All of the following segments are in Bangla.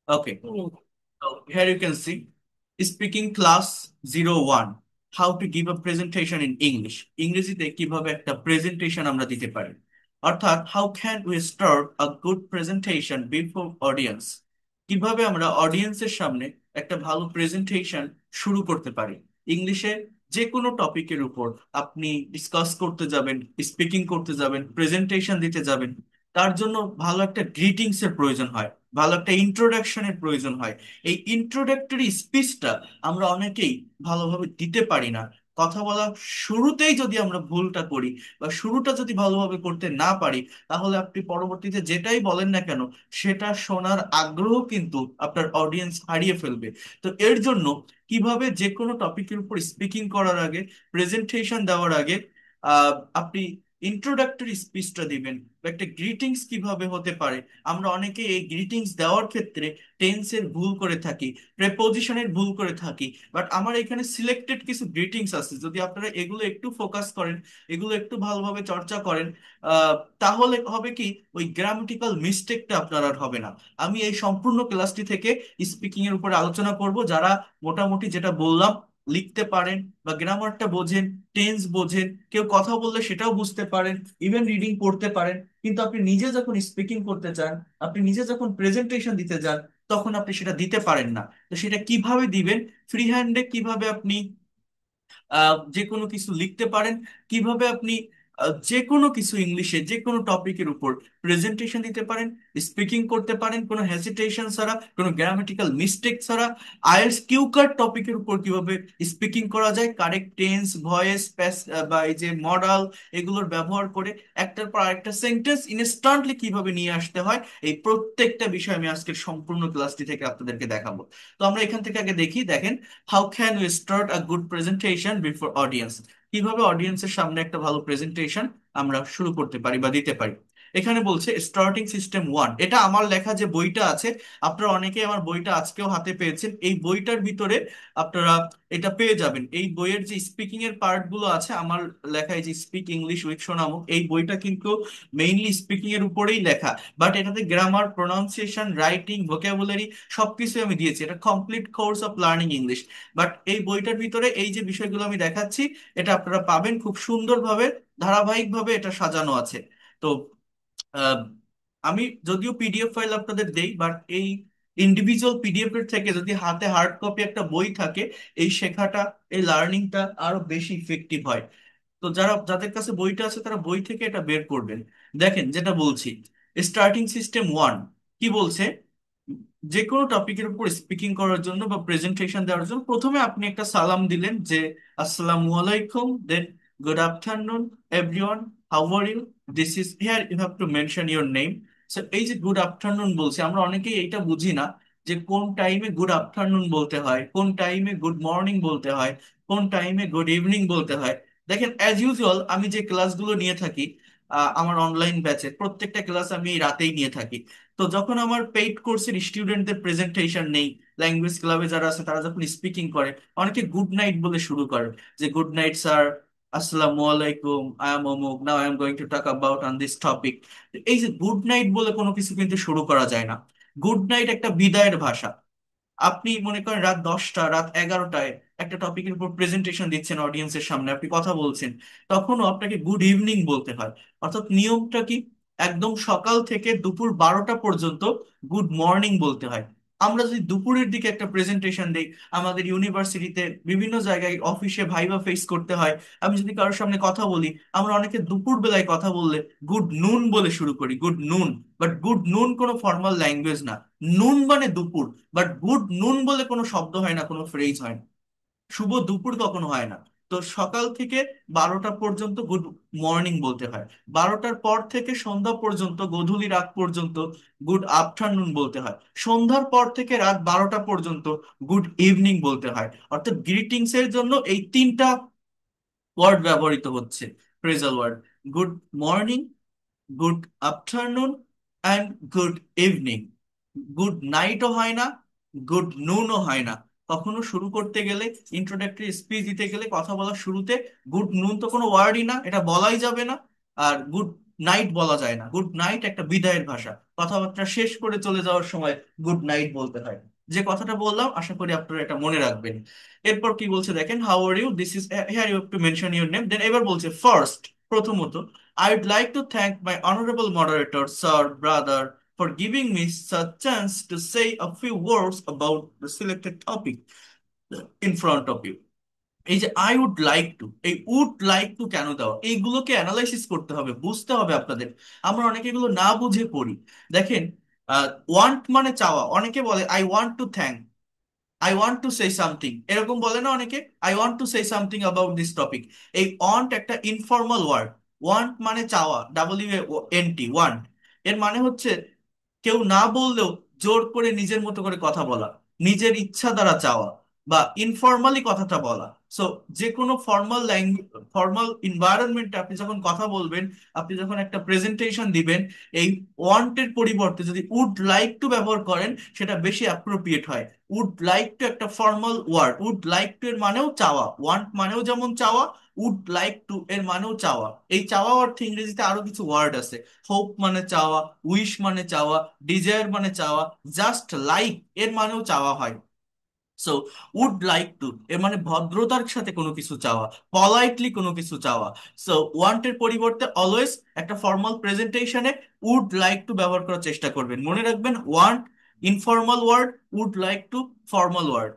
Okay. So here you can see speaking class 01 how to give a presentation in English ইংরেজিতে কিভাবে একটা প্রেজেন্টেশন আমরা দিতে পারি অর্থাৎ how can we start a good presentation before audience কিভাবে আমরা অডিয়েন্সের সামনে একটা ভালো প্রেজেন্টেশন শুরু করতে পারি ইংলিশে যে কোনো টপিকের উপর আপনি ডিসকাস করতে যাবেন স্পিকিং করতে যাবেন প্রেজেন্টেশন দিতে যাবেন তার জন্য ভালো একটা গ্রিটিংস এর প্রয়োজন হয় ভালো একটা ইন্ট্রোডাকশনের প্রয়োজন হয় এই ইন্ট্রোডাক্টরি স্পিচটা আমরা অনেকেই ভালোভাবে দিতে পারি না কথা বলা শুরুতেই যদি আমরা ভুলটা করি বা শুরুটা যদি ভালোভাবে করতে না পারি তাহলে আপনি পরবর্তীতে যেটাই বলেন না কেন সেটা শোনার আগ্রহ কিন্তু আপনার অডিয়েন্স হারিয়ে ফেলবে তো এর জন্য কিভাবে যে কোনো টপিকের উপর স্পিকিং করার আগে প্রেজেন্টেশন দেওয়ার আগে আপনি ইন্ট্রোডাক্টরি স্পিচটা দিবেন বা একটা গ্রিটিংস কিভাবে হতে পারে আমরা অনেকে এই গ্রিটিংস দেওয়ার ক্ষেত্রে টেন্সের ভুল করে থাকি প্রেপোজিশনের ভুল করে থাকি বাট আমার এখানে সিলেক্টেড কিছু গ্রিটিংস আছে যদি আপনারা এগুলো একটু ফোকাস করেন এগুলো একটু ভালোভাবে চর্চা করেন আহ, তাহলে হবে কি ওই গ্রামাটিক্যাল মিস্টেকটা আপনার আর হবে না আমি এই সম্পূর্ণ ক্লাসটি থেকে স্পিকিং এর উপরে আলোচনা করব যারা মোটামুটি যেটা বললাম লিখতে পারেন বা গ্রামারটা বোঝেন টেন্স বোঝেন কেউ কথা বললে সেটাও বুঝতে পারেন ইভেন রিডিং পড়তে পারেন কিন্তু আপনি নিজে যখন স্পিকিং করতে চান আপনি নিজে যখন প্রেজেন্টেশন দিতে যান তখন আপনি সেটা দিতে পারেন না তো সেটা কিভাবে দিবেন ফ্রি হ্যান্ডে কিভাবে আপনি যে কোনো কিছু লিখতে পারেন কিভাবে আপনি যে কোনো কিছু ইংলিশে যে কোনো টপিকের উপর প্রেজেন্টেশন দিতে পারেন স্পিকিং করতে পারেন কোনো হেজিটেশন ছাড়া কোনো গ্রামাটিক্যাল মিস্টেক ছাড়া আইএলটিএস কিউ কার্ড টপিকের উপর কিভাবে স্পিকিং করা যায় কারেক্ট টেন্স ভয়েস বা এই যে মডাল এগুলোর ব্যবহার করে একটার পর আরেকটা সেন্টেন্স ইনস্ট্যান্টলি কিভাবে নিয়ে আসতে হয় এই প্রত্যেকটা বিষয় আমি আজকের সম্পূর্ণ ক্লাসটি থেকে আপনাদেরকে দেখাবো তো আমরা এখান থেকে আগে দেখি দেখেন how can you start a good presentation before audience কিভাবে অডিয়েন্সের সামনে একটা ভালো প্রেজেন্টেশন আমরা শুরু করতে পারি বা দিতে পারি এখানে বলছে স্টার্টিং সিস্টেম ওয়ান এটা আমার লেখা যে বইটা আছে আপনারা অনেকেই আমার বইটা আজকেও হাতে পেয়েছেন এই বইটার ভিতরে আপনারা এটা পেয়ে যাবেন এই বইয়ের যে স্পিকিং এর পার্ট গুলো আছে আমার লেখা এই যে স্পিক ইংলিশ উইথ সোনামুখ এই বইটা কিন্তু মেইনলি স্পিকিং এর উপরেই লেখা বাট এটাতে গ্রামার প্রোনাউন্সিয়েশন রাইটিং ভোকাবুলারি সবকিছু আমি দিয়েছি এটা complete course of learning English but এই বইটার ভিতরে এই যে বিষয়গুলো আমি দেখাচ্ছি এটা আপনারা পাবেন খুব সুন্দরভাবে ধারাবাহিকভাবে এটা সাজানো আছে তো আহ, আমি যদিও পিডিএফ ফাইল আপনাদের দেই বাট এই ইন্ডিভিজুয়াল পিডিএফ এর থেকে যদি হাতে হার্ড কপি একটা বই থাকে এই শেখাটা এই লার্নিংটা আরো বেশি ইফেক্টিভ হয় তো যাদের কাছে বইটা আছে তারা বই থেকে এটা বের করবেন দেখেন যেটা বলছি স্টার্টিং সিস্টেম ওয়ান কি বলছে যে কোনো টপিকের উপর স্পিকিং করার জন্য বা প্রেজেন্টেশন দেওয়ার জন্য প্রথমে আপনি একটা সালাম দিলেন যে আসসালামু আলাইকুম then good afternoon everyone how are you this is here you have to mention your name so এই যে গুড আফটারনুন বলছি আমরা অনেকেই এইটা বুঝি না যে কোন টাইমে গুড আফটারনুন বলতে হয় কোন টাইমে গুড মর্নিং বলতে হয় কোন টাইমে গুড ইভিনিং বলতে হয় দেখেন অ্যাজ ইউজুয়াল আমি যে ক্লাসগুলো নিয়ে থাকি আমার অনলাইন ব্যাচে প্রত্যেকটা ক্লাস আমি রাতেই নিয়ে থাকি তো যখন আমার পেইড কোর্সের স্টুডেন্টদের প্রেজেন্টেশন নেই ল্যাঙ্গুয়েজ ক্লাবে যারা আছে তারা যখন স্পিকিং করে অনেকে গুড নাইট বলে শুরু করে যে গুড নাইট স্যার আসসালামু আলাইকুম আই এম অমুক নাও I am going two talk about on this topic এই যে গুড নাইট বলে কোনো কিছু কিন্তু শুরু করা যায় না গুড নাইট একটা বিদায়ের ভাষা আপনি মনে করেন রাত 10টা রাত 11টায় একটা টপিকের উপর প্রেজেন্টেশন দিচ্ছেন অডিয়েন্সের সামনে আপনি কথা বলছেন তখনও আপনাকে গুড ইভিনিং বলতে হয় অর্থাৎ নিয়মটা কি একদম সকাল থেকে দুপুর 12টা পর্যন্ত গুড মর্নিং বলতে হয় আমরা যদি দুপুরের দিকে একটা প্রেজেন্টেশন দেই আমাদের ইউনিভার্সিটিতে বিভিন্ন জায়গায় অফিসে ভাইবা ফেস করতে হয় আমি যদি কারোর সামনে কথা বলি আমরা অনেকে দুপুর বেলায় কথা বললে গুড নুন বলে শুরু করি গুড নুন বাট গুড নুন কোনো ফর্মাল ল্যাঙ্গুয়েজ না নুন মানে দুপুর বাট গুড নুন বলে কোনো শব্দ হয় না কোনো ফ্রেজ হয় না শুভ দুপুর কখনো হয় না তো সকাল থেকে 12টা পর্যন্ত গুড মর্নিং বলতে হয় 12টার পর থেকে সন্ধ্যা পর্যন্ত গধূলি রাত পর্যন্ত গুড আফটারনুন বলতে হয় সন্ধ্যার পর থেকে রাত 12টা পর্যন্ত গুড ইভিনিং বলতে হয় অর্থাৎ গ্রিটিংস এর জন্য এই তিনটা ওয়ার্ড ব্যবহৃত হচ্ছে phrasal word good morning good afternoon and good evening good নাইটও হয় না গুড নুনও হয় না কখনো শুরু করতে গেলে ইন্ট্রোডাক্টরি স্পিচ দিতে গেলে কথা বলার শুরুতে গুড নুন তো কোনো ওয়ার্ডই না এটা বলাই যাবে না আর গুড নাইট বলা যায় না, গুড নাইট একটা বিদায়ের ভাষা, কথাবার্তা শেষ করে চলে যাওয়ার সময় গুড নাইট বলতে হয়। যে কথাটা বললাম আশা করি আপনারা এটা মনে রাখবেন। এরপর কি বলছে দেখেন, how are you, this is here you have to mention your name. Then এবার বলছে ফার্স্ট, প্রথমত, I would like to thank my honourable moderator sir brother for giving me such chance to say a few words about the selected topic in front of you. এই যে আই উড লাইক টু, এই উড লাইক টু কেন দেওয়া, এইগুলোকে অ্যানালাইসিস করতে হবে, বুঝতে হবে আপনাদের। আমরা অনেকে এগুলো না বুঝে পড়ি। দেখেন, ওয়ান্ট মানে চাওয়া, অনেকে বলে I want to thank, I want to say something, এরকম বলে না অনেকে, I want to say something about this topic. এই ওয়ান্ট একটা ইনফর্মাল ওয়ার্ড। ওয়ান্ট মানে চাওয়া, WANT, ওয়ান্ট। এর মানে হচ্ছে কেউ না বললেও জোর করে নিজের মতো করে কথা বলা, নিজের ইচ্ছা দ্বারা চাওয়া, বা ইনফর্মালি কথাটা বলা। সো যে কোনো ফর্মাল ল্যাঙ্গুয়েজ, ফর্মাল ইনভায়রনমেন্টে আপনি যখন কথা বলবেন, আপনি যখন একটা প্রেজেন্টেশন দিবেন, এই ওয়ান্টের পরিবর্তে যদি উড লাইক টু ব্যবহার করেন, সেটা বেশি অ্যাপ্রোপ্রিয়েট হয়। উড লাইক টু একটা formal word, would like to এর মানেও চাওয়া, ওয়ান্ট মানেও যেমন চাওয়া, উড লাইক টু এর মানেও চাওয়া। এই চাওয়া অর্থে ইংরেজিতে আরো কিছু ওয়ার্ড আছে। হোপ মানে চাওয়া, উইশ মানে চাওয়া, ডিজায়ার মানে চাওয়া, জাস্ট লাইক এর মানেও চাওয়া হয়। সো উড লাইক টু এর মানে ভদ্রতার সাথে কোনো কিছু চাওয়া, পলাইটলি কোনো কিছু চাওয়া। সো ওয়ান্টের পরিবর্তে অলওয়েজ একটা ফর্মাল প্রেজেন্টেশনে উড লাইক টু ব্যবহার করার চেষ্টা করবেন। মনে রাখবেন, want informal word, would like to formal word.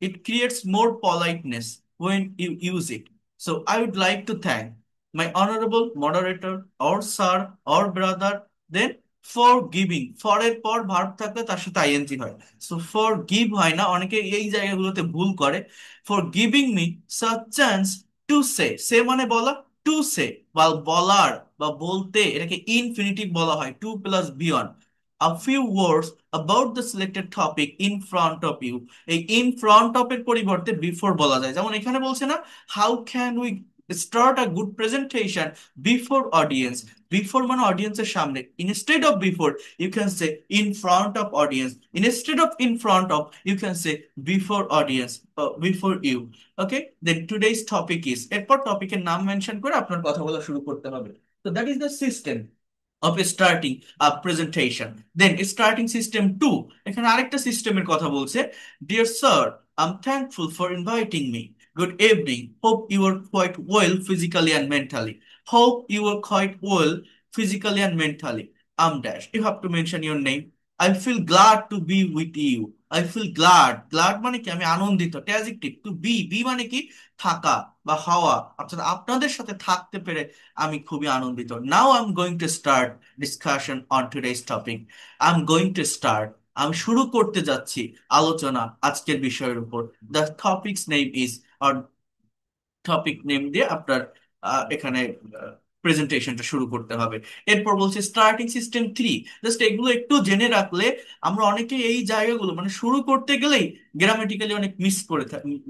It creates more politeness when you use it. So I would like to thank my honorable moderator or sir or brother. Then for giving, for এর পর ভার্ব থাকলে তার সাথে আইএনজি হয়। সো ফর গিভ হয় না, অনেকে এই জায়গাগুলোতে ভুল করে। For giving me such chance to say, say মানে বলা, টু সে বা বলার বা বলতে, এটাকে ইনফিনিটিভ বলা হয়, টু প্লাস বিয়ন, a few words about the selected topic in front of you। এই ইন ফ্রন্ট অফ এর পরিবর্তে বিফোর বলা যায়। যেমন এখানে বলছে না, how can we start a good presentation before audience. Before মানে অডিয়েন্সের সামনে, instead of before you can say in front of audience, instead of in front of you can say before audience, before you. Okay, then today's topic is, এরপর টপিকের নাম মেনশন করে আপনার কথা বলা শুরু করতে হবে। তো that is the system of starting a presentation. Then starting system 2, এখানে আরেকটা সিস্টেমের কথা বলছে। Dear sir, I'm thankful for inviting me. Good evening. Hope you are quite well physically and mentally. Hope you are quite well physically and mentally. I'm dash. You have to mention your name. I feel glad to be with you. I feel glad. Glad মানে কি, আমি আনন্দিত। অ্যাডজেক্টিভ। টু বি, বি মানে কি, থাকা বা হওয়া, অর্থাৎ আপনাদের সাথে থাকতে পেরে আমি খুবই আনন্দিত। Now I am going to start discussion on today's topic. I am going to start, আমি শুরু করতে যাচ্ছি আলোচনা আজকের বিষয়ের উপর। দ্য টপিকস নেম ইজ, আর টপিক নেম দিয়ে আপনার এখানে প্রেজেন্টেশনটা শুরু করতে হবে। এরপর বলছে স্টার্টিং সিস্টেম 3। জাস্ট এগুলো একটু জেনে রাখলে, আমরা অনেকে এই জায়গাগুলো মানে শুরু করতে গেলেই গ্রামাটিক্যালি অনেক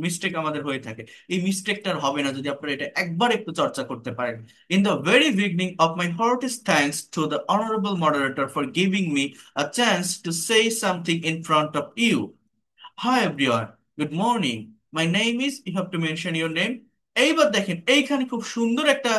মিস্টেক আমাদের হয়ে থাকে। এই মিস্টেকটা হবে না যদি আপনারা এটা একবার একটু চর্চা করতে পারেন। In the very beginning of my heartiest thanks to the honourable moderator for giving me a chance to say something in front of you. Hi everyone, good morning, my name is, you have to mention your name. এইবার দেখেন এইখানে খুব সুন্দর একটা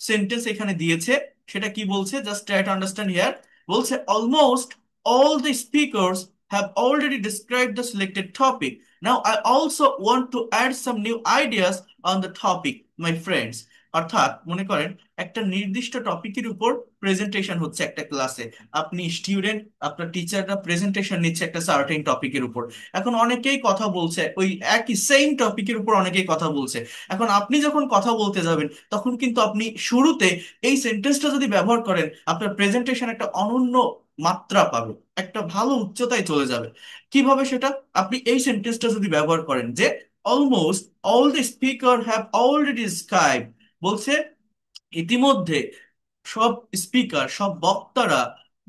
সেন্টেন্স এখানে দিয়েছে। সেটা কি বলছে, just try to understand here. বলছে almost all the speakers have already described the selected topic. Now I also want to add some new ideas on the topic, my friends. অর্থাৎ মনে করেন একটা নির্দিষ্ট টপিকের উপর প্রেজেন্টেশন হচ্ছে একটা ক্লাসে। আপনি স্টুডেন্ট, আপনার টিচাররা প্রেজেন্টেশন নিচ্ছে একটা সার্টেন টপিকের উপর। এখন অনেকেই কথা বলছে ওই একই সেম টপিকের উপর, অনেকেই কথা বলছে। এখন আপনি যখন কথা বলতে যাবেন, তখন কিন্তু আপনি শুরুতে এই সেন্টেন্সটা যদি ব্যবহার করেন, আপনার প্রেজেন্টেশন একটা অনন্য মাত্রা পাবে, একটা ভালো উচ্চতায় চলে যাবে। কিভাবে সেটা, আপনি এই সেন্টেন্সটা যদি ব্যবহার করেন যে almost all the speaker have already scribe. বলছে ইতিমধ্যে সব স্পিকার, সব বক্তারা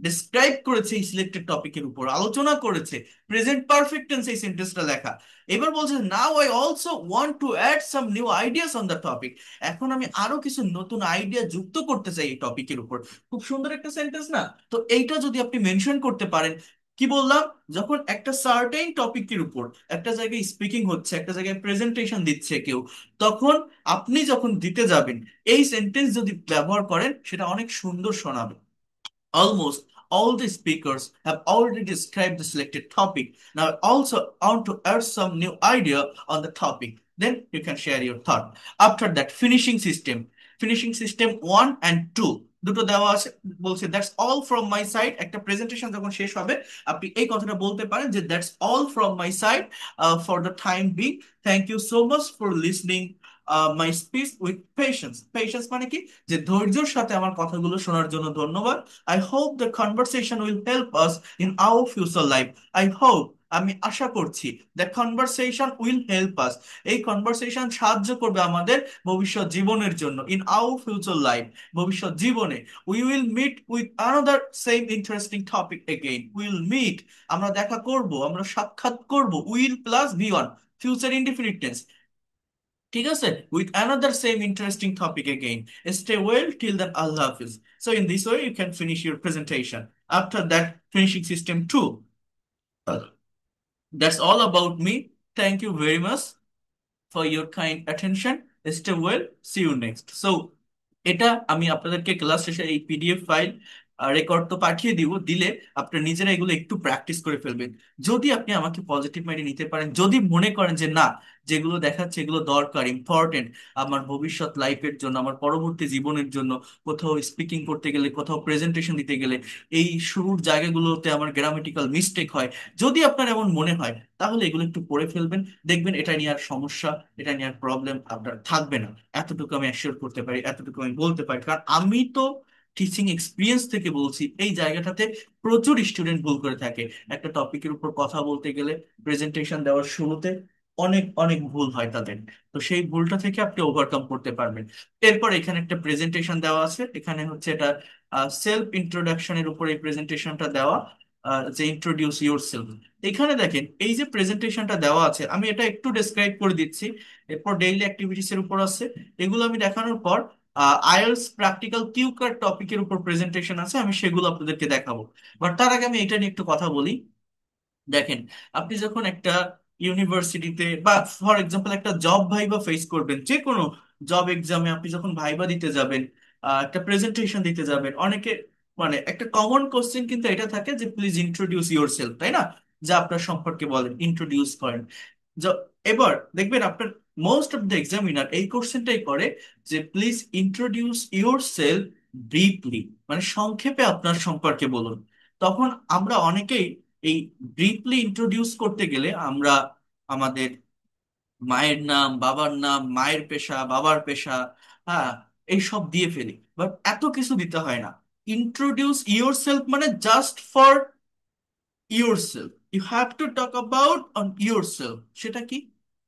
ডিসক্রাইব করেছে এই সিলেক্টেড টপিকের উপর, আলোচনা করেছে। প্রেজেন্ট পারফেক্ট টেন্স এই সেন্টেন্সটা লেখা। এবার বলছে now I also want to add some new ideas on the topic. এখন আমি আরো কিছু নতুন আইডিয়া যুক্ত করতে চাই এই টপিকের উপর। খুব সুন্দর একটা সেন্টেন্স না? তো এইটা যদি আপনি মেনশন করতে পারেন, কি বললাম? যখন একটা সার্টেন টপিকের উপর একটা জায়গায় স্পিকিং হচ্ছে, একটা জায়গায় প্রেজেন্টেশন দিচ্ছে কেউ, তখন আপনি যখন দিতে যাবেন এই সেন্টেন্স যদি ব্যবহার করেন সেটা অনেক সুন্দর শোনাবে। Almost all the speakers have already described the selected topic. Now, I also want to add some new idea on the topic. Then you can share your thought. After that, finishing system. Finishing system 1 and 2 দুটো দেওয়া আছে, বলছে that's all from my side. একটা প্রেজেন্টেশন যখন শেষ হবে আপনি এই কথাটা বলতে পারেন যে that's all from my side for the time being. Thank you so much for listening my speech with patience. Patience মানে কি? যে ধৈর্যের সাথে আমার কথাগুলো শোনার জন্য ধন্যবাদ। I hope the conversation will help us in our future life. I hope, আমি আশা করছি, the conversation will help us, এই কনভারসেশন সাহায্য করবে আমাদের ভবিষ্যৎ জীবনের জন্য, in our future life, ভবিষ্যৎ জীবনে। we will meet with another same interesting topic again. we will meet, আমরা দেখা করব, আমরা সাক্ষাৎ করব, will plus v1, future indefinite tense, ঠিক আছে, with another same interesting topic again. Stay well till then, Allah Hafiz. So in this way you can finish your presentation. After that, finishing system 2. That's all about me. Thank you very much for your kind attention. Stay well. See you next. So এটা আমি আপনাদেরকে ক্লাস শেষে এই পিডিএফ ফাইল রেকর্ড তো পাঠিয়ে দিব, দিলে আপনারা নিজেরা এগুলো একটু প্র্যাকটিস করে ফেলবেন। যদি আপনি আমাকে পজিটিভ মাইন্ডে নিতে পারেন, যদি মনে করেন যে না, যেগুলো দেখাচ্ছে এগুলো দরকার, ইম্পর্টেন্ট আমার ভবিষ্যৎ লাইফের জন্য, আমার পরবর্তী জীবনের জন্য, কোথাও স্পিকিং করতে গেলে, কোথাও প্রেজেন্টেশন দিতে গেলে এই শুরুর জায়গাগুলোতে আমার গ্রামাটিক্যাল মিস্টেক হয়, যদি আপনার এমন মনে হয় তাহলে এগুলো একটু পড়ে ফেলবেন। দেখবেন এটা নিয়ে আর সমস্যা, এটা নিয়ে আর প্রবলেম আপনার থাকবে না। এতটুকু আমি অ্যাসিওর করতে পারি, এতটুকু আমি বলতে পারি, কারণ আমি তো টিচিং এক্সপিরিয়েন্স থেকে বলছি। এই জায়গাটাতে প্রচুর স্টুডেন্ট ভুল করে থাকে। একটা টপিকের উপর কথা বলতে গেলে, প্রেজেন্টেশন দেওয়ার শুরুতে অনেক অনেক ভুল হয় তাদের। তো সেই ভুলটা থেকে আপনি ওভারকাম করতে পারবেন। এরপর এখানে একটা প্রেজেন্টেশন দেওয়া আছে, এখানে হচ্ছে এটা সেলফ ইন্ট্রোডাকশনের উপর এই প্রেজেন্টেশনটা দেওয়া, যে ইন্ট্রোডিউস ইউর সেলফ। এখানে দেখেন এই যে প্রেজেন্টেশনটা দেওয়া আছে, আমি এটা একটু ডেসক্রাইব করে দিচ্ছি। এরপর ডেইলি অ্যাক্টিভিটিস এর উপর আছে, এগুলো আমি দেখানোর পর আইএলটিএস প্র্যাকটিক্যাল কিউ কার্ড টপিকের উপর প্রেজেন্টেশন আছে, আমি সেগুলো আপনাদেরকে দেখাবো। বাট তার আগে আমি এটা নিয়ে একটু কথা বলি। দেখেন, আপনি যখন একটা ইউনিভার্সিটিতে বা ফর এক্সাম্পল একটা জব ভাইবা ফেস করবেন, যে কোনো জব এক্সামে আপনি যখন ভাইবা দিতে যাবেন, একটা প্রেজেন্টেশন দিতে যাবেন, অনেকে মানে একটা কমন কোশ্চেন কিন্তু এটা থাকে যে প্লিজ ইন্ট্রোডিউস ইউর সেলফ, তাই না? যা আপনার সম্পর্কে বলেন, ইন্ট্রোডিউস করেন। এবার দেখবেন আপনার মোস্ট অফ দ্য এক্সামিনার এই কোশ্চেনটাই করে যে please introduce your self briefly, মানে সংক্ষেপে আপনার সম্পর্কে বলুন। তখন আমরা অনেকেই এই ব্রিফলি ইন্ট্রোডিউস করতে গেলে আমরা আমাদের মায়ের নাম, বাবার নাম, মায়ের পেশা, বাবার পেশা, হ্যাঁ, এইসব দিয়ে ফেলি। বাট এত কিছু দিতে হয় না। ইন্ট্রোডিউস ইউর সেলফ মানে just for yourself, you have to talk about on yourself। সেটা কি?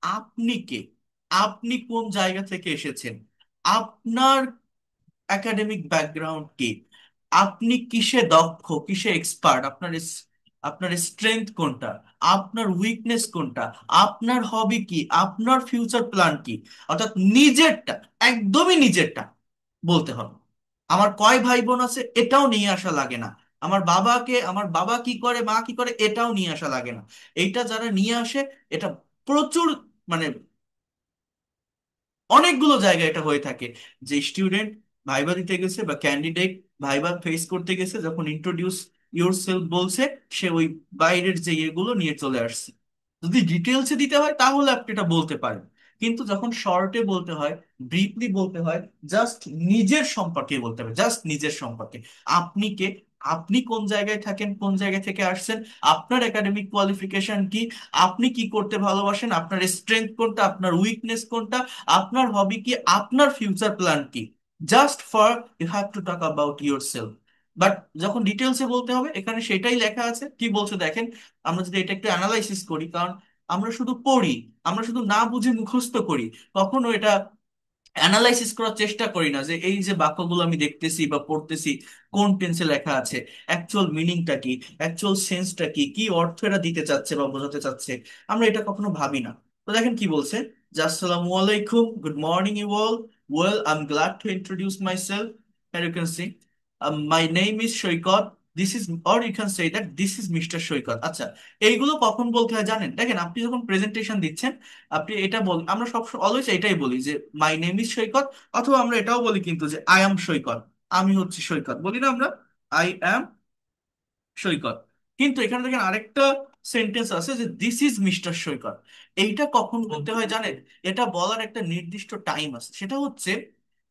আপনি কে? আপনি কোন জায়গা থেকে এসেছেন? আপনার একাডেমিক ব্যাকগ্রাউন্ড কি? আপনি কিসে দক্ষ, কিসে এক্সপার্ট? আপনার স্ট্রেংথ কোনটা? আপনার উইকনেস কোনটা? আপনার হবি কি? আপনার ফিউচার প্ল্যান কি? অর্থাৎ নিজেরটা, একদমই নিজেরটা বলতে হবে। আমার কয় ভাই বোন আছে এটাও নিয়ে আসা লাগে না। আমার বাবা কি করে, মা কি করে, এটাও নিয়ে আসা লাগে না। এইটা যারা নিয়ে আসে, এটা প্রচুর, মানে অনেকগুলো জায়গায় এটা হয়ে থাকে যে স্টুডেন্ট ভাইবা দিতে গেছে বা ক্যান্ডিডেট ভাইবা ফেস করতে গেছে, যখন ইন্ট্রোডিউস ইউর সেলফ বলছে, সে ওই বাইরের যে ইয়েগুলো নিয়ে চলে আসছে। যদি ডিটেলসে দিতে হয় তাহলে আপনি এটা বলতে পারেন, কিন্তু যখন শর্টে বলতে হয়, ব্রিফলি বলতে হয়, জাস্ট নিজের সম্পর্কে বলতে হবে, জাস্ট নিজের সম্পর্কে। আপনি কে? আপনি কোন জায়গায় থাকেন, কোন জায়গা থেকে আসছেন, আপনার একাডেমিক কোয়ালিফিকেশন কি, আপনি কি করতে ভালোবাসেন, আপনার স্ট্রেংথ কোনটা, আপনার উইকনেস কোনটা, আপনার হবি কি, আপনার ফিউচার প্ল্যান কি। Just for you have to talk about your self. But যখন ডিটেলসে বলতে হবে, এখানে সেটাই লেখা আছে। কি বলছে দেখেন, আমরা যদি এটা একটু অ্যানালাইসিস করি, কারণ আমরা শুধু পড়ি, আমরা শুধু না বুঝে মুখস্থ করি, কখনো এটা অ্যানালাইসিস করার চেষ্টা করি না যে এই যে বাক্যগুলো আমি দেখতেছি বা পড়তেছি কোন টেন্সে লেখা আছে, অ্যাকচুয়াল মিনিংটা কি, অ্যাকচুয়াল সেন্সটা কি, কি অর্থ এটা দিতে চাচ্ছে বা বোঝাতে চাচ্ছে। আমরা এটা কখনো ভাবি না। তো দেখেন কি বলছে, যে আসসালামু আলাইকুম, good morning you all, well I am glad to introduce myself. Here you can see, my name is Shoykot. This is, or you can say that this is mister Saikat. আচ্ছা, এইগুলো কখন বলতে হয় জানেন? দেখেন, আপনি যখন প্রেজেন্টেশন দিচ্ছেন, আপনি এটা বল, আমরা সব অলওয়েজ এটাই বলি যে মাই নেম ইজ সৈকত, অথবা আমরা এটাও বলি কিন্তু যে আই অ্যাম সৈকত, আমি হচ্ছি সৈকত, বলি না আমরা আই অ্যাম সৈকত। কিন্তু এখানে দেখেন আরেকটা সেন্টেন্স আছে যে দিস ইজ মিস্টার সৈকত। এইটা কখন বলতে হয় জানেন? এটা বলার একটা নির্দিষ্ট টাইম আছে, সেটা হচ্ছে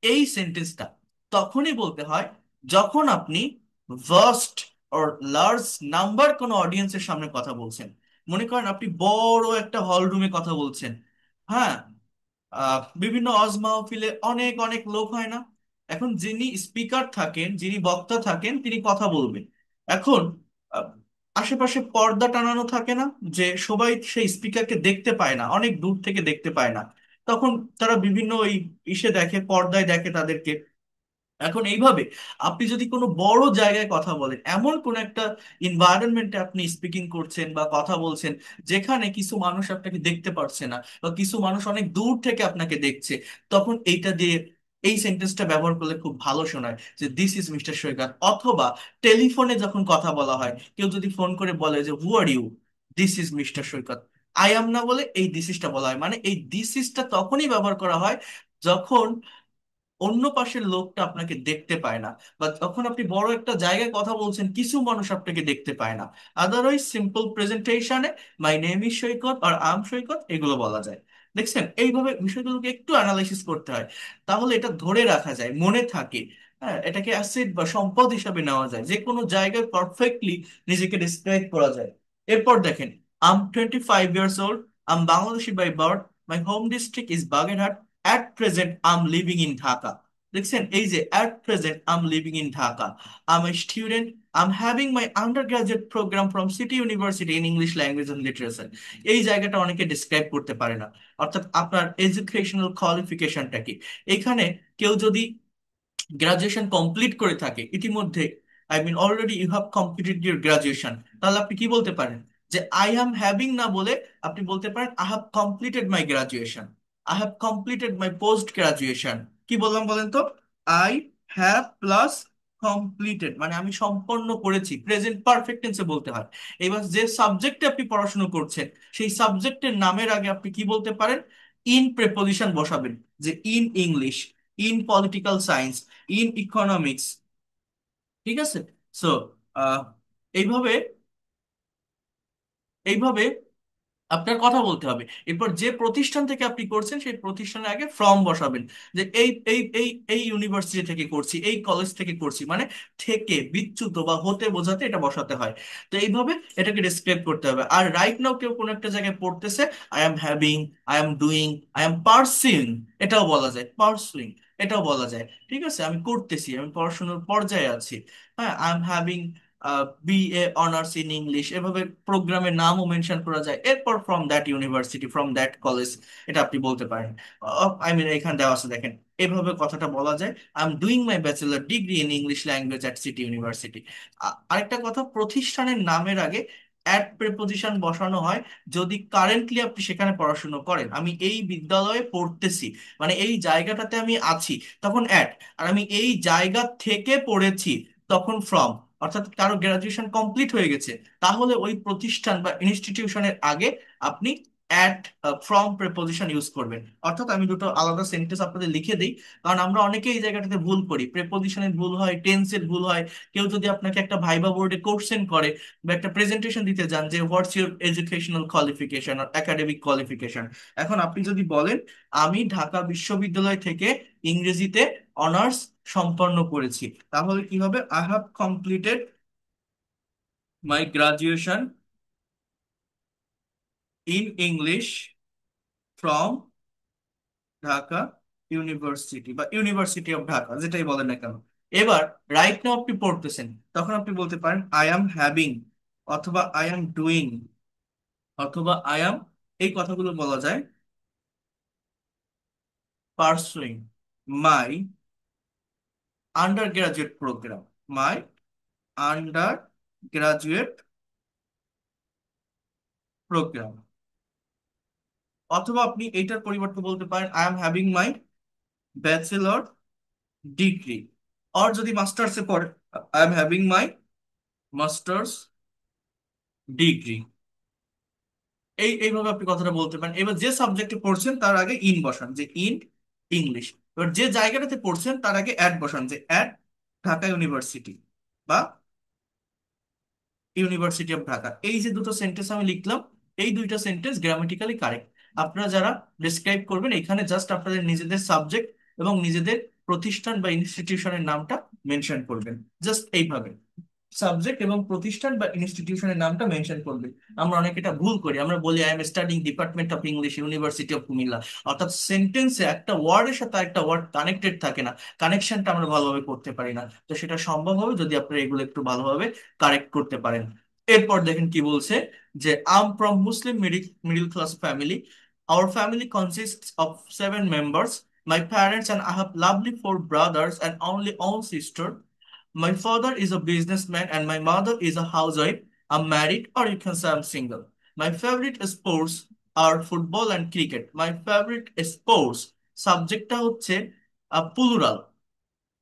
এই সেন্টেন্সটা তখনই বলতে হয় যখন আপনি ভাস্ট অর লার্জ নাম্বার কোনো অডিয়েন্সের সামনে কথা বলছেন। মনে করেন আপনি বড় একটা হল রুমে কথা বলছেন, হ্যাঁ, বিভিন্ন ওয়াজ মাহফিলে অনেক অনেক লোক হয় না? এখন যিনি স্পিকার থাকেন, যিনি বক্তা থাকেন, তিনি কথা বলবেন। এখন আহ, আশেপাশে পর্দা টানানো থাকে না, যে সবাই সেই স্পিকারকে দেখতে পায় না, অনেক দূর থেকে দেখতে পায় না। তখন তারা বিভিন্ন ওই ইসে দেখে, পর্দায় দেখে তাদেরকে। এখন এইভাবে আপনি যদি কোনো বড় জায়গায় কথা বলেন, এমন কোন একটা ইনভায়রনমেন্টে আপনি স্পিকিং করছেন বা কথা বলছেন, যেখানে কিছু মানুষ আপনাকে দেখতে পারছে না বা কিছু মানুষ অনেক দূর থেকে আপনাকে দেখছে, তখন এইটা দিয়ে এই সেন্টেন্সটা ব্যবহার করলে খুব ভালো শোনায় যে দিস ইজ মিস্টার সৈকত। অথবা টেলিফোনে যখন কথা বলা হয়, কেউ যদি ফোন করে বলে যে who are you, this is mister Saikat, I am না বলে এই দিস ইজটা বলা হয়। মানে এই দিস ইজটা তখনই ব্যবহার করা হয় যখন অন্য পাশের লোকটা আপনাকে দেখতে পায় না, বা তখন আপনি বড় একটা জায়গায় কথা বলছেন, কিছু মানুষ আপনাকে দেখতে পায় না। আদারওয়াইজ সিম্পল প্রেজেন্টেশনে মাই নেম ইজ সৈকত আর আম সৈকত এগুলো বলা যায়। দেখছেন, এইভাবে বিষয়গুলোকে একটু অ্যানালাইসিস করতে হয়, তাহলে এটা ধরে রাখা যায়, মনে থাকে। হ্যাঁ, এটাকে অ্যাসেট বা সম্পদ হিসাবে নেওয়া যায়, যে কোনো জায়গায় পারফেক্টলি নিজেকে ডিসক্রাইব করা যায়। এরপর দেখেন, I'm 25 years old, I'm Bangladeshi by birth, my home district is Bagerhat, at present I'm living in Dhaka. দেখছেন, এই যে at present I'm living in Dhaka, I'm a student, I'm having my undergraduate program from City University in English Language and Literature। এই জায়গাটা অনেকে ডিসক্রাইব করতে পারে না, অর্থাৎ আপনার এডুকেশনাল কোয়ালিফিকেশনটা কি। এখানে কেউ যদি গ্রাজুয়েশন কমপ্লিট করে থাকে ইতিমধ্যে, I mean already you have completed your graduation, তাহলে আপনি কি বলতে পারেন? যে আই অ্যাম হ্যাভিং না বলে আপনি বলতে পারেন I have completed my graduation, I have completed my post graduation. কি বললাম বলেন তো? আই হ্যাভ প্লাস কমপ্লিটেড, মানে আমি সম্পন্ন করেছি, প্রেজেন্ট পারফেক্ট টেন্সে বলতে হয়। এবার যে সাবজেক্টে আপনি পড়াশোনা করছেন, সেই সাবজেক্টের নামের আগে আপনি কি বলতে পারেন? ইন প্রেপোজিশন বসাবেন, যে in English, in political science, in economics. ঠিক আছে? সো এইভাবে এইভাবে আপনার কথা বলতে হবে। এরপর যে প্রতিষ্ঠান থেকে আপনি করছেন, সেই প্রতিষ্ঠানের আগে ফ্রম বসাবেন, যে এই এই এই এই ইউনিভার্সিটি থেকে করছি, এই কলেজ থেকে করছি, মানে থেকে বিচ্যুত বা হতে বোঝাতে এটা বসাতে হয়। তো এইভাবে এটাকে ডিসক্রাইব করতে হবে। আর রাইট নাও কেউ কোনো একটা জায়গায় পড়তেছে, I am having, I am doing, I am pursuing, এটাও বলা যায়, পার্সুইং এটাও বলা যায়। ঠিক আছে, আমি করতেছি, আমি পড়াশোনার পর্যায়ে আছি। হ্যাঁ, I am having BA honours in English, এভাবে প্রোগ্রামের নামও মেনশন করা যায়। এরপর from that university, from that college, এটা আপনি বলতে পারেন। আই মিন এখানে দেওয়া আছে দেখেন, এভাবে কথাটা বলা যায়, I am doing my bachelor degree in English language at city university. আরেকটা কথা, প্রতিষ্ঠানের নামের আগে অ্যাট প্রিপোজিশন বসানো হয় যদি কারেন্টলি আপনি সেখানে পড়াশোনা করেন। আমি এই বিদ্যালয়ে পড়তেছি, মানে এই জায়গাটাতে আমি আছি, তখন অ্যাট। আর আমি এই জায়গা থেকে পড়েছি, তখন ফ্রম। অর্থাৎ কারো গ্রাজুয়েশন কমপ্লিট হয়ে গেছে, তাহলে ওই প্রতিষ্ঠান বা ইনস্টিটিউশনের আগে আপনি অ্যাট ফ্রম প্রেপোজিশন ইউজ করবেন। অর্থাৎ আমি দুটো আলাদা সেন্টেন্স আপনাদের লিখে দিই, কারণ আমরা অনেকেই এই জায়গাটাতে ভুল করি, প্রেপোজিশনের ভুল হয়, টেন্সের ভুল হয়। কেউ যদি আপনাকে একটা ভাইবা বোর্ডে কোশ্চেন করে বা একটা প্রেজেন্টেশন দিতে যান যে হোয়াটস ইউর এডুকেশনাল কোয়ালিফিকেশন আর একাডেমিক কোয়ালিফিকেশন, এখন আপনি যদি বলেন আমি ঢাকা বিশ্ববিদ্যালয় থেকে ইংরেজিতে অনার্স সম্পন্ন করেছি, তাহলে কি হবে? I have completed my graduation in English from Dhaka university বা ইউনিভার্সিটি অফ ঢাকা, যেটাই বলেন না কেন। এবার রাইট নাও আপনি পড়তেছেন, তখন আপনি বলতে পারেন আই অ্যাম হ্যাভিং, অথবা আই অ্যাম ডুইং, অথবা আই অ্যাম, এই কথাগুলো বলা যায়, pursuing my undergraduate program, my undergraduate program. অথবা আপনি এইটার পরিবর্তে বলতে পারেন I am having my bachelor degree. আর যদি মাস্টার্সে পড়ে, I am having my masters degree. এইভাবে আপনি কথাটা বলতে পারেন। এবার যে সাবজেক্টে পড়ছেন তার আগে ইন বসান, যে ইন ইংলিশ। এবার যে জায়গাটাতে পড়ছেন তার আগে অ্যাড বসান, যে অ্যাড ঢাকা ইউনিভার্সিটি বা ইউনিভার্সিটি অফ ঢাকা। এই যে দুটো সেন্টেন্স আমি লিখলাম, এই দুইটা সেন্টেন্স গ্রামাটিক্যালি কারেক্ট। আপনারা যারা ডিসক্রাইব করবেন এখানে জাস্ট আপনাদের নিজেদের সাবজেক্ট এবং নিজেদের প্রতিষ্ঠান বা ইনস্টিটিউশনের নামটা মেনশন করবেন, জাস্ট এইভাবে। সাবজেক্ট এবং প্রতিষ্ঠান বা ইনস্টিটিউশনের নামটা মেনশন করবে। আমরা অনেক এটা ভুল করি, আমরা বলি I am studying department of English, university of Comilla. অর্থাৎ সেন্টেন্সে একটা ওয়ার্ডের সাথে একটা ওয়ার্ড কানেক্টেড থাকে না, কানেকশনটা আমরা ভালোভাবে করতে পারি না। তো সেটা সম্ভব হবে যদি আপনারা এগুলো একটু ভালোভাবে কারেক্ট করতে পারেন। এরপর দেখেন কি বলছে, যে I'm from Muslim middle class family, our family consists of 7 members, my parents and I have lovely 4 brothers and only one sister. My father is a businessman and my mother is a housewife. I'm married, or you can say I'm single. My favorite sports are football and cricket. My favorite sports সাবজেক্টটা হচ্ছে প্লুরাল।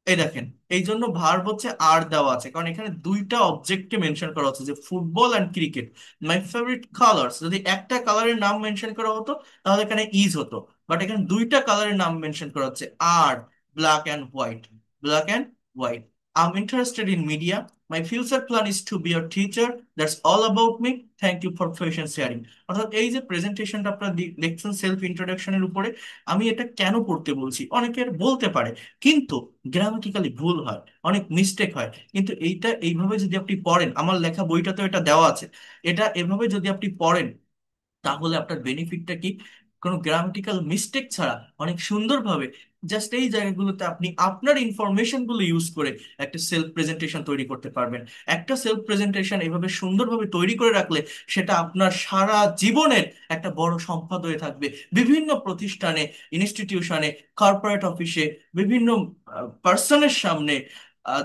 এই দেখেন, এই জন্য ভার্ব হচ্ছে আর দেওয়া আছে, কারণ এখানে দুইটা অবজেক্টকে মেনশন করা হচ্ছে, যে football and cricket. My favourite colours, যদি একটা কালারের নাম মেনশন করা হতো তাহলে এখানে ইজ হতো, বাট এখানে দুইটা কালারের নাম মেনশন করা হচ্ছে, আর black and white, black and white. I am interested in media, my future plan is to be a teacher, that's all about me, thank you for patience sharing. অর্থাৎ এই যে প্রেজেন্টেশনটা আপনারা দেখছেন সেলফ ইন্ট্রোডাকশনের উপরে, আমি এটা কেন পড়তে বলছি, অনেকের বলতে পারে কিন্তু গ্রামাটিক্যালি ভুল হয়, অনেক মিস্টেক হয়, কিন্তু এইটা এইভাবে যদি আপনি পড়েন, আমার লেখা বইটা তো এটা দেওয়া আছে, এটা এভাবে যদি আপনি পড়েন তাহলে আপনার বেনিফিটটা কি, কোনো গ্রামাটিক্যাল মিস্টেক ছাড়া অনেক সুন্দরভাবে জাস্ট এই জায়গাগুলোতে আপনি আপনার ইনফরমেশন গুলো ইউজ করে একটা সেলফ প্রেজেন্টেশন তৈরি করতে পারবেন। একটা সেলফ প্রেজেন্টেশন এভাবে সুন্দরভাবে তৈরি করে রাখলে সেটা আপনার সারা জীবনের একটা বড় সম্পদ হয়ে থাকবে। বিভিন্ন প্রতিষ্ঠানে, ইনস্টিটিউশনে, কর্পোরেট অফিসে, বিভিন্ন পার্সনের সামনে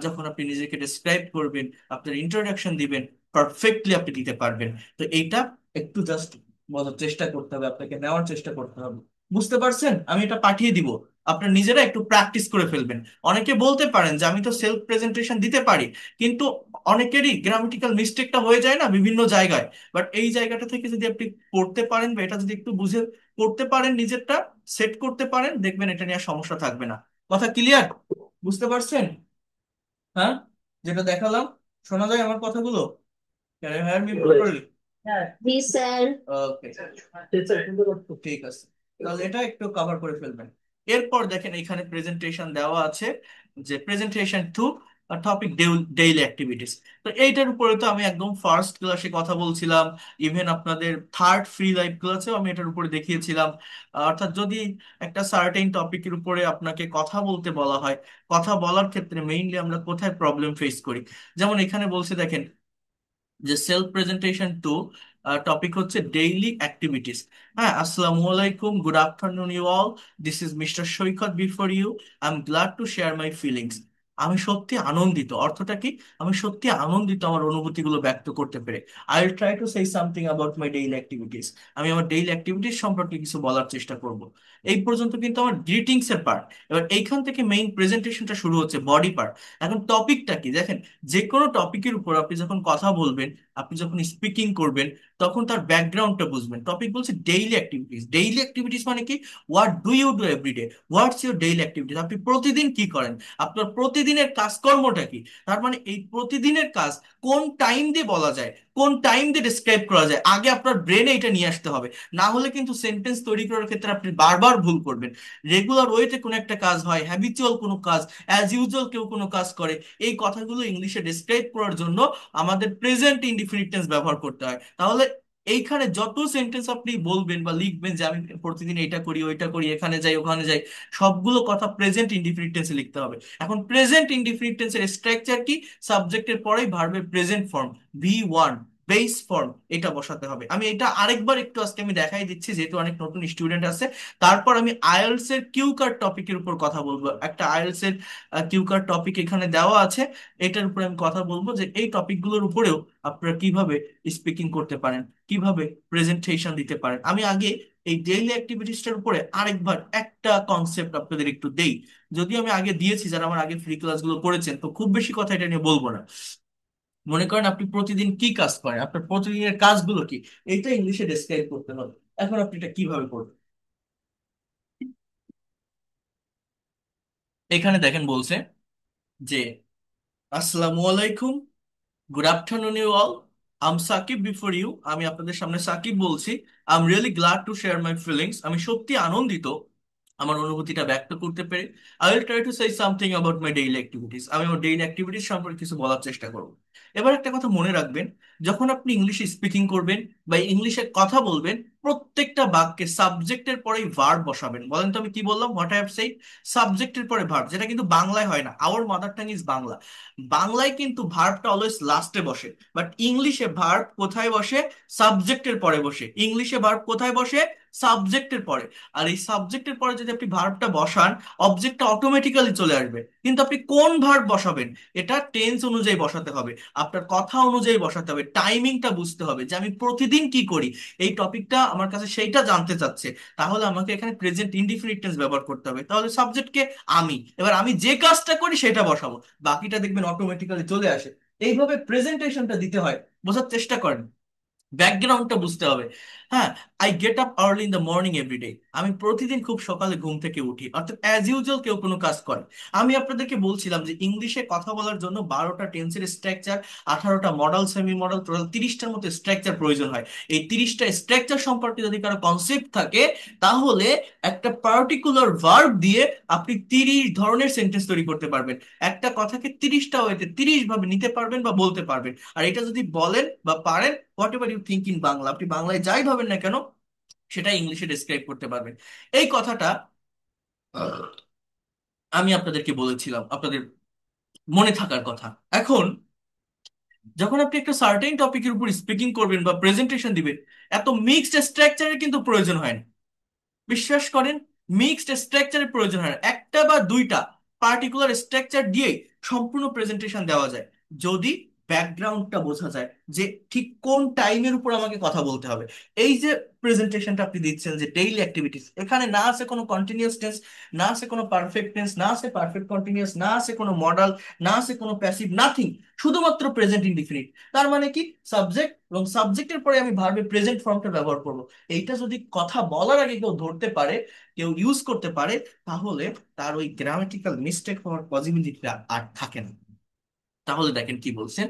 যখন আপনি নিজেকে ডিসক্রাইব করবেন, আপনার ইন্ট্রোডাকশন দিবেন, পারফেক্টলি আপনি দিতে পারবেন। তো এইটা একটু জাস্ট বোঝার চেষ্টা করতে হবে, আপনাকে নেওয়ার চেষ্টা করতে হবে। বুঝতে পারছেন? আমি এটা পাঠিয়ে দিব, আপনার নিজেরা একটু প্র্যাকটিস করে ফেলবেন। অনেকে বলতে পারেন যে আমি তো সেলফ প্রেজেন্টেশন দিতে পারি, কিন্তু অনেকেরই গ্রামাটিক্যাল মিস্টেকটা হয়ে যায় না বিভিন্ন জায়গায়। বাট এই জায়গাটা থেকে যদি আপনি পড়তে পারেন বা এটা যদি একটু বুঝে পড়তে পারেন, নিজেরটা সেট করতে পারেন, দেখবেন এটা নিয়ে আর সমস্যা থাকবে না। কথা ক্লিয়ার? বুঝতে পারছেন? হ্যাঁ, যেটা দেখালাম, শোনা যায় আমার কথাগুলো? Can you hear me properly? জি স্যার। ওকে, ঠিক আছে, তাহলে এটা একটু কভার করে ফেলবেন। এরপর দেখেন এখানে প্রেজেন্টেশন দেওয়া আছে, যে presentation two topic daily activities. তো এইটার উপরে তো আমি একদম ফার্স্ট ক্লাসে কথা বলছিলাম, ইভেন আপনাদের থার্ড ফ্রি লাইভ ক্লাসেও আমি এটার উপরে দেখিয়েছিলাম। অর্থাৎ যদি একটা সার্টেন টপিকের উপরে আপনাকে কথা বলতে বলা হয়, কথা বলার ক্ষেত্রে মেইনলি আমরা কোথায় প্রবলেম ফেস করি, যেমন এখানে বলছে দেখেন, যে সেলফ প্রেজেন্টেশন টু টপিক হচ্ছে ডেইলি অ্যাক্টিভিটিস। হ্যাঁ, আসসালামু আলাইকুম, good afternoon you all, this is mister Saikat before you, I am glad to share my feelings. আমি সত্যি আনন্দিত, অর্থটা কি, আমি সত্যি আনন্দিত আমার অনুভূতিগুলো ব্যক্ত করতে পেরে। I will try to say something about my daily activities. আমি আমার ডেইলি অ্যাক্টিভিটিস সম্পর্কে কিছু বলার চেষ্টা করব। এই পর্যন্ত কিন্তু আমার গ্রিটিংস এর পার্ট। এবার এইখান থেকে মেইন প্রেজেন্টেশনটা শুরু হচ্ছে, বডি পার্ট। এখন টপিকটা কি দেখেন, যে কোনো টপিকের উপর আপনি যখন কথা বলবেন, আপনি যখন স্পিকিং করবেন, তখন তার ব্যাকগ্রাউন্ডটা বুঝবেন। টপিক বলছে ডেইলি অ্যাক্টিভিটিস। ডেইলি অ্যাক্টিভিটিস মানে কি, what do you do everyday, what's your daily activities, আপনি প্রতিদিন কি করেন, আপনার প্রতিদিনের কাজকর্মটা কি। তার মানে এই প্রতিদিনের কাজ কোন টাইম দিয়ে বলা যায়, কোন টাইম দিয়ে ডিসক্রাইব করা যায়, আগে আপনার ব্রেনে এটা নিয়ে আসতে হবে। না হলে কিন্তু সেন্টেন্স তৈরি করার ক্ষেত্রে আপনি বারবার ভুল করবেন। রেগুলার ওয়েতে কোনো একটা কাজ হয়, হ্যাবিচুয়াল কোনো কাজ, অ্যাজ ইউজুয়াল কেউ কোনো কাজ করে, এই কথাগুলো ইংলিশে ডিসক্রাইব করার জন্য আমাদের প্রেজেন্ট ইনডিফিনিট টেন্স ব্যবহার করতে হয়। তাহলে এইখানে যত সেন্টেন্স আপনি বলবেন বা লিখবেন, যে আমি প্রতিদিন এটা করি, ওইটা করি, এখানে যাই, ওখানে যাই, সবগুলো কথা প্রেজেন্ট ইনডিফিনিট টেন্সে লিখতে হবে। এখন প্রেজেন্ট ইনডিফিনিট টেন্সের স্ট্রাকচার কি, সাবজেক্টের পরেই ভার্বের present form V1, base form, এটা বসাতে হবে। আমি এটা আরেকবার একটু আজকে আমি দেখাই দিচ্ছি, যেহেতু অনেক নতুন স্টুডেন্ট আছে। তারপর আমি আইএলটিএস এর কিউ কার্ড টপিকের উপর কথা বলবো। একটা আইএলটিএস এর কিউ কার্ড টপিক এখানে দেওয়া আছে, এটার উপরে আমি কথা বলবো, যে এই টপিকগুলোর উপরেও আপনারা কিভাবে স্পিকিং করতে পারেন, কিভাবে প্রেজেন্টেশন দিতে পারেন। আমি আগে এই ডেইলি অ্যাক্টিভিটিসটার উপরে আরেকবার একটা কনসেপ্ট আপনাদের একটু দেই। যদিও আমি আগে দিয়েছি, যারা আমার আগে ফ্রি ক্লাসগুলো করেছেন, তো খুব বেশি কথা এটা নিয়ে বলবো না। মনে করেন আপনি প্রতিদিন কি কাজ করেন, আপনার প্রতিদিনের কাজগুলো কি, এইটা ইংলিশে ডেসক্রাইব করতে হবে। এখন আপনি এটা কিভাবে করবেন? এখানে দেখেন বলছে যে আসসালামু আলাইকুম, good afternoon you all, I'm Sakib before you, আমি আপনাদের সামনে সাকিব বলছি। I am really glad to share my feelings, আমি সত্যি আনন্দিত আমার অনুভূতিটা ব্যক্ত করতে পেরে। I will try to say something about my daily activities, আমি আমার ডেইলি অ্যাক্টিভিটিস সম্পর্কে কিছু বলার চেষ্টা করব। এবার একটা কথা মনে রাখবেন, যখন আপনি ইংলিশে স্পিকিং করবেন বা ইংলিশে কথা বলবেন, প্রত্যেকটা বাক্যে সাবজেক্টের পরেই ভার্ব বসাবেন। বলেন তো আমি কি বললাম, হোয়াট আই হ্যাভ সেড? সাবজেক্টের পরে ভার্ব, যেটা কিন্তু বাংলায় হয় না। Hour mother tongue is Bangla. বাংলায় কিন্তু ভার্বটা অলওয়েজ লাস্টে বসে, বাট ইংলিশে ভার্ব কোথায় বসে? সাবজেক্টের পরে বসে। ইংলিশে ভার্ব কোথায় বসে? সাবজেক্টের পরে। আর এই সাবজেক্টের পরে যদি আপনি ভার্বটা বসান, অবজেক্টটা অটোমেটিক্যালি চলে আসবে। কিন্তু আপনি কোন ভার্ব বসাবেন, এটা টেন্স অনুযায়ী বসাতে হবে, আপনার কথা অনুযায়ী বসাতে হবে, টাইমিংটা বুঝতে হবে যে আমি প্রতিদিন কি করি, এই টপিকটা আমার কাছে সেইটা জানতে চাচ্ছে। তাহলে আমাকে এখানে প্রেজেন্ট ইনডিফিনিট টেন্স ব্যবহার করতে হবে। তাহলে সাবজেক্টকে আমি, এবার আমি যে কাজটা করি সেটা বসাবো, বাকিটা দেখবেন অটোমেটিক্যালি চলে আসে। এইভাবে প্রেজেন্টেশনটা দিতে হয়। বোঝার চেষ্টা করেন, ব্যাকগ্রাউন্ডটা বুঝতে হবে। হ্যাঁ, I get up early in the morning everyday, আমি প্রতিদিন খুব সকালে ঘুম থেকে উঠি, অর্থাৎ অ্যাজ ইউজুয়াল কেউ কোনো কাজ করে। আমি আপনাদেরকে বলছিলাম যে ইংলিশে কথা বলার জন্য 12টা টেন্সের স্ট্রাকচার, 18টা মডাল, সেমি মডাল, টোটাল 30টার মতো স্ট্রাকচার প্রয়োজন হয়। এই 30টা স্ট্রাকচার সম্পর্কে যদি কারো কনসেপ্ট থাকে, তাহলে একটা পার্টিকুলার ভার্ব দিয়ে আপনি 30 ধরনের সেন্টেন্স তৈরি করতে পারবেন। একটা কথাকে 30টা ওয়েতে 30 ভাবে নিতে পারবেন বা বলতে পারবেন। আর এটা যদি বলেন বা পারেন, whatever you think in Bangla, আপনি বাংলায় যাই ভাবেন না কেন, সেটা ইংলিশে ডেসক্রাইব করতে পারবেন। এই কথাটা আমি আপনাদেরকে বলেছিলাম, আপনাদের মনে থাকার কথা। এখন যখন আপনি একটা সার্টেন টপিকের উপর স্পিকিং করবেন বা প্রেজেন্টেশন দিবেন, এত মিক্সড স্ট্রাকচারের কিন্তু প্রয়োজন হয় না। বিশ্বাস করেন, মিক্সড স্ট্রাকচারের প্রয়োজন হয় না। একটা বা দুইটা পার্টিকুলার স্ট্রাকচার দিয়ে সম্পূর্ণ প্রেজেন্টেশন দেওয়া যায়, যদি ব্যাকগ্রাউন্ডটা বোঝা যায় যে ঠিক কোন টাইমের উপর আমাকে কথা বলতে হবে। এই যে প্রেজেন্টেশনটা আপনি দিচ্ছেন যে ডেইলি অ্যাক্টিভিটিস, এখানে না আছে কোনো কন্টিনিউয়াস টেন্স, না আছে কোনো পারফেক্ট টেন্স, না আছে পারফেক্ট কন্টিনিউয়াস, না আছে কোনো মডাল, না আছে কোনো প্যাসিভ, নাথিং, শুধুমাত্র প্রেজেন্ট ইনডিফিনিট। তার মানে কি, সাবজেক্ট এবং সাবজেক্টের পরে আমি ভার্বের প্রেজেন্ট ফর্মটা ব্যবহার করব। এইটা যদি কথা বলার আগে কেউ ধরতে পারে, কেউ ইউজ করতে পারে, তাহলে তার ওই গ্রামাটিক্যাল মিস্টেক হওয়ার পসিবিলিটিটা আর থাকে না। তাহলে দেখেন কি বলছেন,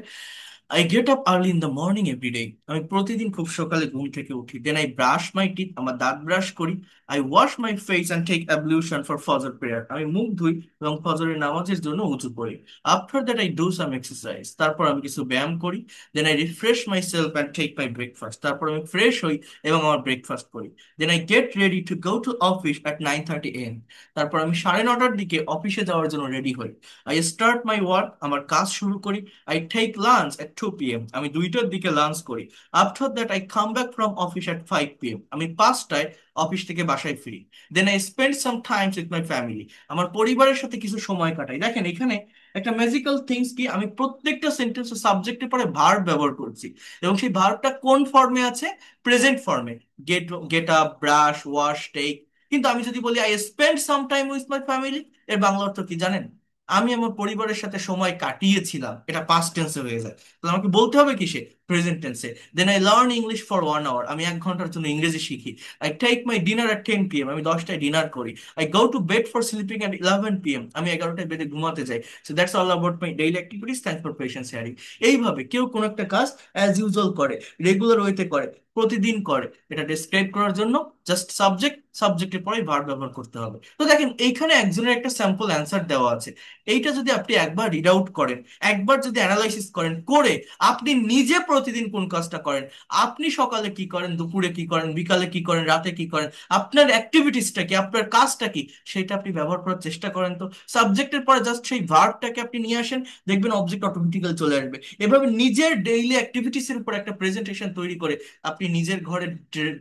I get up early in the morning every day, আমি প্রতিদিন খুব সকালে ঘুম থেকে উঠি। Then I brush my teeth, আমার দাঁত ব্রাশ করি। I wash my face and take ablution for ফজর প্রেয়ার, আমি মুখ ধুই এবং ফজরের নামাজের জন্য উজু করি। After that I do some exercise, তারপর আমি কিছু ব্যায়াম করি। Then I refresh my self and take my breakfast, তারপর আমি ফ্রেশ হই এবং আমার ব্রেকফাস্ট করি। Then I get ready to go to office at 9:30 AM, তারপর আমি 9:30টার দিকে অফিসে যাওয়ার জন্য রেডি হই। আই স্টার্ট মাই ওয়ার্ক, আমার কাজ শুরু করি। I take lunch at 2 p.m, আমি 2টার দিকে লাঞ্চ করি। After that I come back from office at 5 p.m, আমি 5টায় অফিস থেকে বাসায় ফিরি। Then I spend some times with my family, আমার পরিবারের সাথে কিছু সময় কাটাই। দেখেন এখানে একটা ম্যাজিক্যাল থিংস কি, আমি প্রত্যেকটা সেন্টেন্সে সাবজেক্টের পরে ভার্ব ব্যবহার করছি, এবং সেই ভার্বটা কোন ফর্মে আছে? প্রেজেন্ট ফর্মে। Get, get up, brush, wash, take. কিন্তু আমি যদি বলি I spend some time with my family, এর বাংলা অর্থ কি জানেন? আমি আমার পরিবারের সাথে সময় কাটিয়েছিলাম, এটা পাস্ট টেন্সে হয়ে যায়। তাহলে আমাকে বলতে হবে কিসে? প্রেজেন্ট টেন্সে। Then I learn English for 1 hour, আমি 1 ঘন্টার জন্য ইংরেজি শিখি। I take my dinner at 10 p.m, আমি 10টায় ডিনার করি। I go to bed for sleeping at 11 p.m, আমি 11টায় বেডে ঘুমাতে যাই। So that's all about my daily activities, thanks for patience sharing. এইভাবে কেউ কোনো একটা কাজ অ্যাজ ইউজুয়াল করে, রেগুলার ওয়েতে করে, প্রতিদিন করে, এটা ডেসক্রাইব করার জন্য জাস্ট সাবজেক্ট, সাবজেক্টের পরে ভার্ব ব্যবহার করতে হবে। তো দেখেন এইখানে একজনের একটা স্যাম্পল অ্যান্সার দেওয়া আছে। এইটা যদি আপনি একবার রিড আউট করেন, একবার যদি অ্যানালাইসিস করেন, করে আপনি নিজে প্রতিদিন কোন কাজটা করেন, আপনি সকালে কি করেন, দুপুরে কি করেন, বিকালে কি করেন, রাতে কি করেন, আপনার অ্যাক্টিভিটিসটা কি, আপনার কাজটা কি, সেটা আপনি ব্যবহার করার চেষ্টা করেন। তো সাবজেক্টের পরে জাস্ট সেই ভার্বটাকে আপনি নিয়ে আসেন, দেখবেন অবজেক্ট অটোমেটিক্যালি চলে আসবে। এভাবে নিজের ডেইলি অ্যাক্টিভিটিসের উপর একটা প্রেজেন্টেশন তৈরি করে আপনি নিজের ঘরের